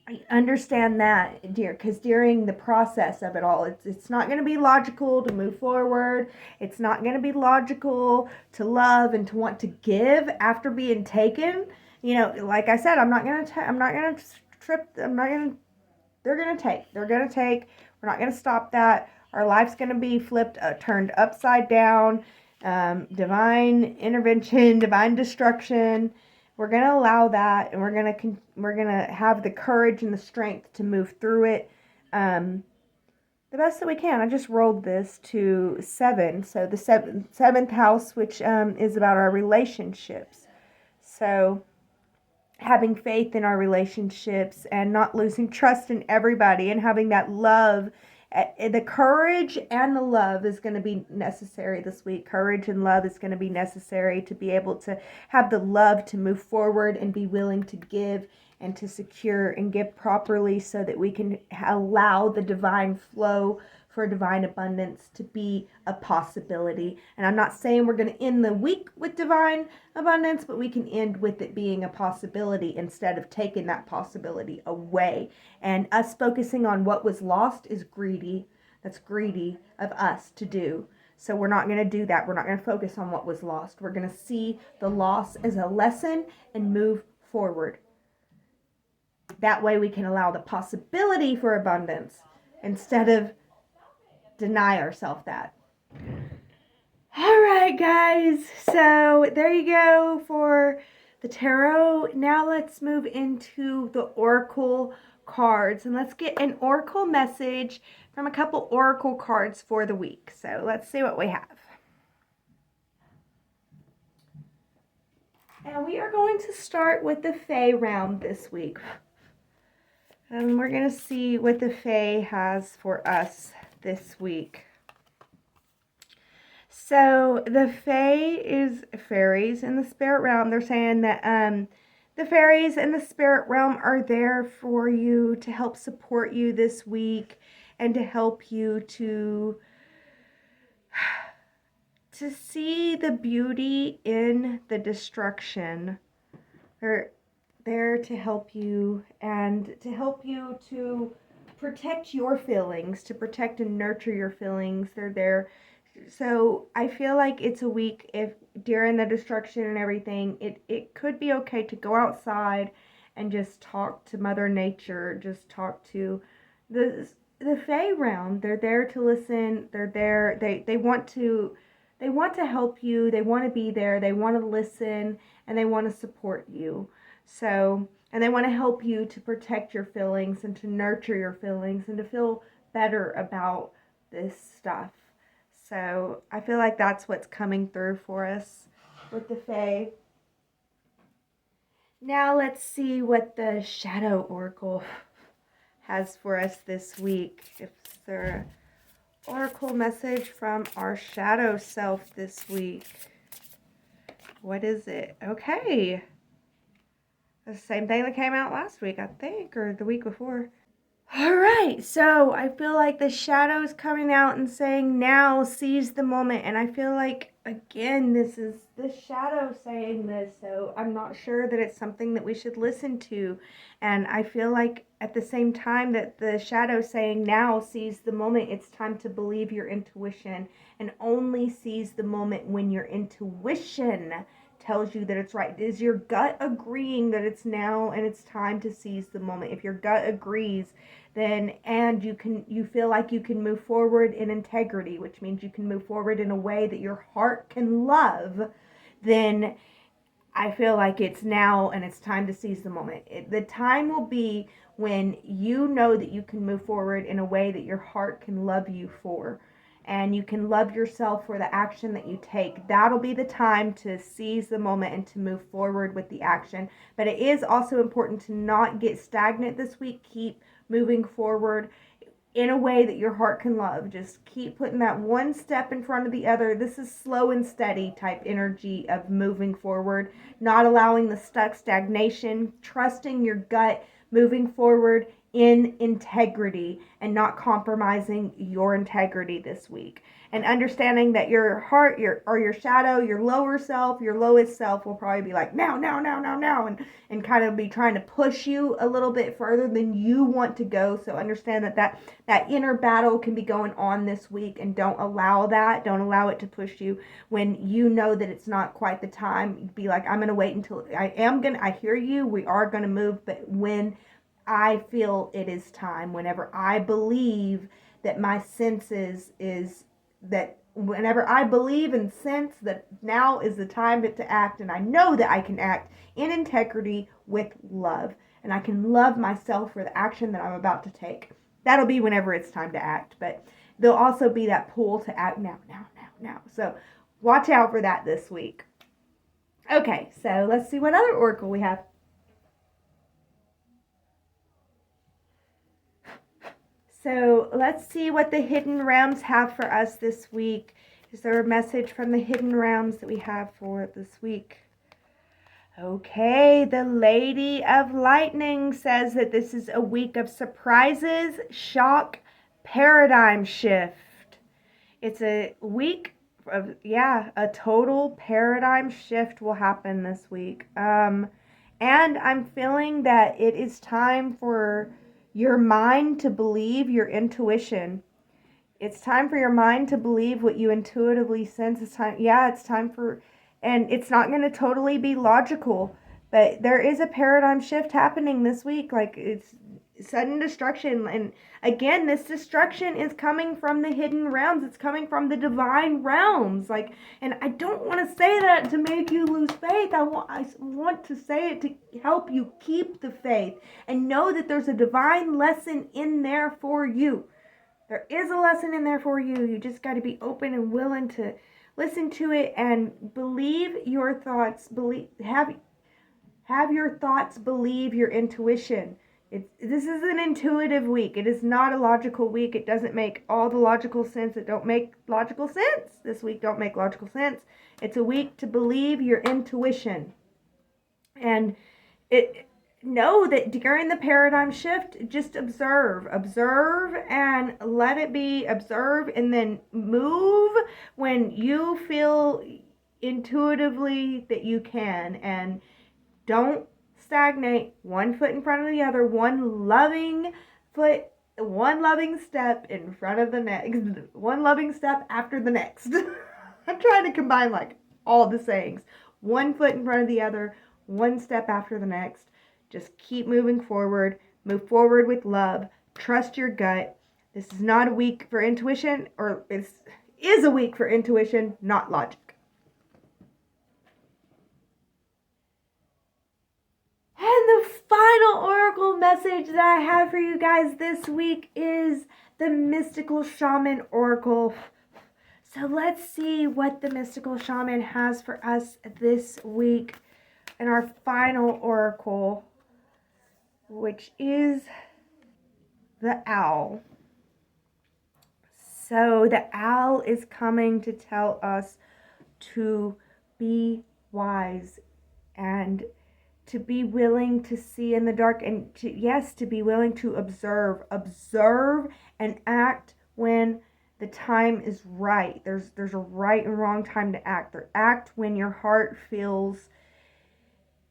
I understand that, dear, because during the process of it all, it's not going to be logical to move forward. It's not going to be logical to love and to want to give after being taken. You know, like I said, they're going to take. We're not going to stop that. Our life's going to be flipped, turned upside down, divine intervention, divine destruction. We're going to allow that, and we're going to have the courage and the strength to move through it the best that we can. I just rolled this to 7, so the seventh house, which is about our relationships. So having faith in our relationships and not losing trust in everybody, and having that love. The courage and the love is going to be necessary this week. Courage and love is going to be necessary to be able to have the love to move forward and be willing to give and to secure and give properly, so that we can allow the divine flow for divine abundance to be a possibility. And I'm not saying we're going to end the week with divine abundance, but we can end with it being a possibility instead of taking that possibility away. And us focusing on what was lost is greedy. That's greedy of us to do. So we're not going to do that. We're not going to focus on what was lost. We're going to see the loss as a lesson and move forward. That way we can allow the possibility for abundance instead of deny ourselves that. All right, guys. So there you go for the tarot. Now let's move into the oracle cards, and let's get an oracle message from a couple oracle cards for the week. So let's see what we have. And we are going to start with the Fae round this week. And we're going to see what the Fae has for us this week. So the Fae is fairies in the spirit realm. They're saying that the fairies in the spirit realm are there for you to help support you this week and to help you to see the beauty in the destruction. They're there to help you and to help you to protect your feelings, to protect and nurture your feelings. They're there. So I feel like it's a week, if during the destruction and everything, it could be okay to go outside and just talk to Mother Nature, just talk to the Fae realm. They're there to listen. They're there. They want to help you. They want to be there. They want to listen, and they want to support you. So, and they want to help you to protect your feelings and to nurture your feelings and to feel better about this stuff. So I feel like that's what's coming through for us with the Fae. Now let's see what the Shadow Oracle has for us this week. If there oracle message from our shadow self this week. What is it? Okay. The same thing that came out last week, I think, or the week before. All right, so I feel like the shadow's coming out and saying, now seize the moment. And I feel like, again, this is the shadow saying this, so I'm not sure that it's something that we should listen to. And I feel like at the same time that the shadow saying, now seize the moment, it's time to believe your intuition and only seize the moment when your intuition tells you that it's right. Is your gut agreeing that it's now and it's time to seize the moment? If your gut agrees, then and you feel like you can move forward in integrity, which means you can move forward in a way that your heart can love, then I feel like it's now and it's time to seize the moment. The time will be when you know that you can move forward in a way that your heart can love you for. And you can love yourself for the action that you take. That'll be the time to seize the moment and to move forward with the action. But it is also important to not get stagnant this week. Keep moving forward in a way that your heart can love. Just keep putting that one step in front of the other. This is slow and steady type energy of moving forward, not allowing the stagnation, trusting your gut, moving forward in integrity and not compromising your integrity this week. And understanding that your heart, your shadow, your lower self, your lowest self will probably be like, now, and kind of be trying to push you a little bit further than you want to go. So understand that inner battle can be going on this week, and don't allow it to push you when you know that it's not quite the time. Be like, I'm going to wait until I hear you, we are going to move, but when I feel it is time, whenever I believe that my senses is that whenever I believe and sense that now is the time to act, and I know that I can act in integrity with love, and I can love myself for the action that I'm about to take. That'll be whenever it's time to act, but there'll also be that pull to act now. So watch out for that this week. Okay, so let's see what other oracle we have. So let's see what the hidden realms have for us this week. Is there a message from the hidden realms that we have for this week? Okay, the Lady of Lightning says that this is a week of surprises, shock, paradigm shift. It's a week of, a total paradigm shift will happen this week. And I'm feeling that it is time for your mind to believe your intuition. It's time for your mind to believe what you intuitively sense. It's time for, and it's not going to totally be logical, but there is a paradigm shift happening this week. Like, it's sudden destruction. And again, this destruction is coming from the hidden realms. It's coming from the divine realms. Like, and I don't want to say that to make you lose faith. I want to say it to help you keep the faith and know that there's a divine lesson in there for you. There is a lesson in there for you. You just got to be open and willing to listen to it and believe your thoughts. Have your thoughts believe your intuition. This is an intuitive week. It is not a logical week. It doesn't make all the logical sense. It don't make logical sense. This week don't make logical sense. It's a week to believe your intuition. And know that during the paradigm shift, just observe and let it be. Observe and then move when you feel intuitively that you can, and don't stagnate. One foot in front of the other, one loving step in front of the next, one loving step after the next. I'm trying to combine like all the sayings. One foot in front of the other, one step after the next. Just keep moving forward. Move forward with love. Trust your gut. This is not a week for intuition, or it is a week for intuition, not logic. And the final oracle message that I have for you guys this week is the Mystical Shaman Oracle. So let's see what the Mystical Shaman has for us this week in our final oracle, which is the owl. So the owl is coming to tell us to be wise and to be willing to see in the dark, and to be willing to observe and act when the time is right. There's a right and wrong time to act. Act when your heart feels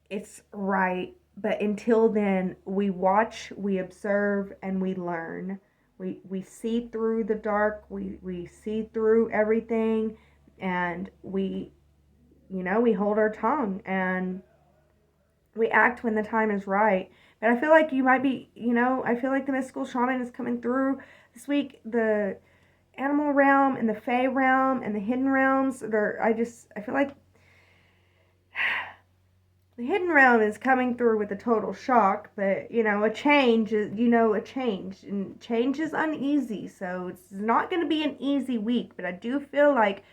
it's right. But until then, we watch, we observe, and we learn. We see through the dark. We see through everything, and we hold our tongue and we act when the time is right. But I feel like you might be, I feel like the Mystical Shaman is coming through this week. The animal realm and the fae realm and the hidden realms. I feel like the hidden realm is coming through with a total shock, but, a change is, a change. And change is uneasy, so it's not going to be an easy week. But I do feel like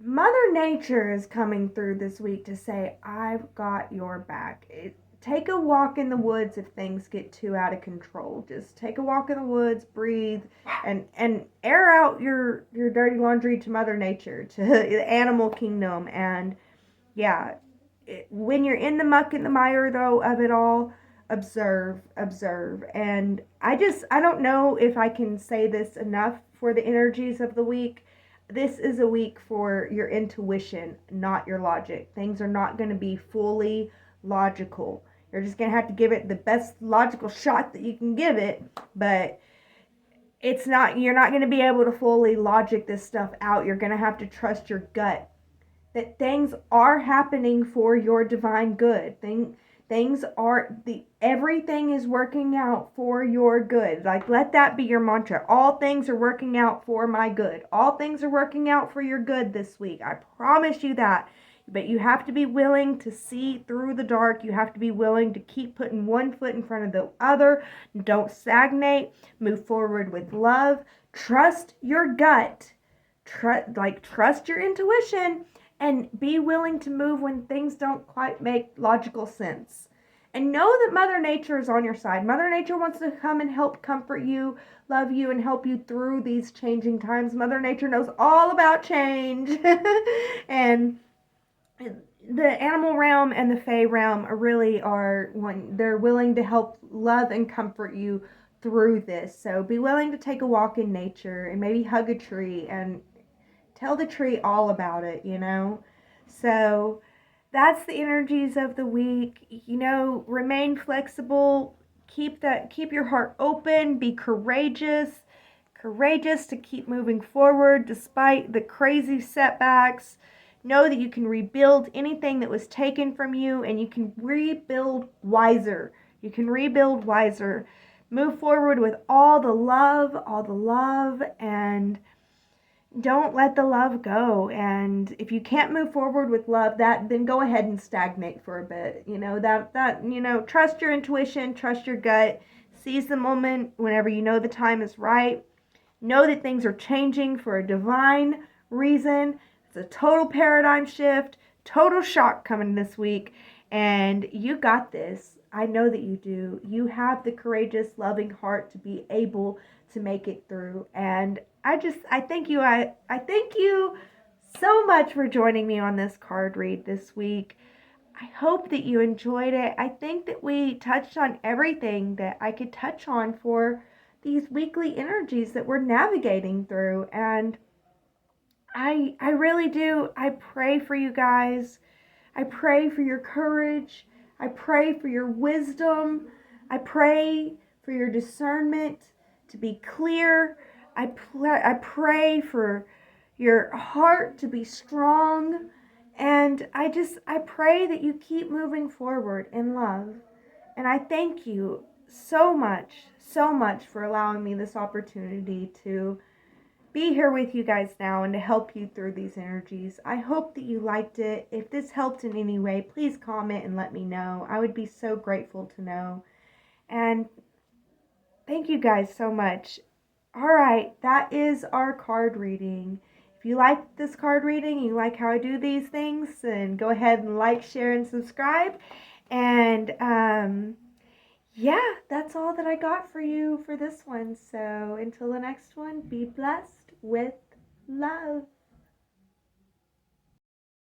Mother Nature is coming through this week to say, I've got your back. Take a walk in the woods if things get too out of control. Just take a walk in the woods, breathe, and air out your dirty laundry to Mother Nature, to the animal kingdom. And yeah, when you're in the muck and the mire, though, of it all, observe. And I don't know if I can say this enough for the energies of the week. This is a week for your intuition, not your logic. Things are not going to be fully logical. You're just going to have to give it the best logical shot that you can give it, but you're not going to be able to fully logic this stuff out. You're going to have to trust your gut that things are happening for your divine good. Everything is working out for your good. Like, let that be your mantra. All things are working out for my good. All things are working out for your good this week. I promise you that. But you have to be willing to see through the dark. You have to be willing to keep putting one foot in front of the other. Don't stagnate. Move forward with love. Trust your gut. Trust your intuition. And be willing to move when things don't quite make logical sense. And know that Mother Nature is on your side. Mother Nature wants to come and help comfort you, love you, and help you through these changing times. Mother Nature knows all about change. And the animal realm and the fae realm they're willing to help love and comfort you through this. So be willing to take a walk in nature and maybe hug a tree and tell the tree all about it, So that's the energies of the week. Remain flexible. Keep your heart open. Be courageous to keep moving forward despite the crazy setbacks. Know that you can rebuild anything that was taken from you, and you can rebuild wiser. Move forward with all the love, and don't let the love go. And if you can't move forward with love, then go ahead and stagnate for a bit. Trust your intuition, trust your gut, seize the moment whenever you know the time is right. Know that things are changing for a divine reason. It's a total paradigm shift, total shock coming this week, and you got this. I know that you do. You have the courageous, loving heart to be able to make it through. And I thank you. I thank you so much for joining me on this card read this week. I hope that you enjoyed it. I think that we touched on everything that I could touch on for these weekly energies that we're navigating through. And I really do. I pray for you guys. I pray for your courage. I pray for your wisdom. I pray for your discernment to be clear. I pray for your heart to be strong. And I pray that you keep moving forward in love. And I thank you so much for allowing me this opportunity to be here with you guys now and to help you through these energies. I hope that you liked it. If this helped in any way, please comment and let me know. I would be so grateful to know. And thank you guys so much. All right, that is our card reading. If you like this card reading, you like how I do these things, then go ahead and like, share, and subscribe. And yeah, that's all that I got for you for this one. So until the next one, be blessed with love.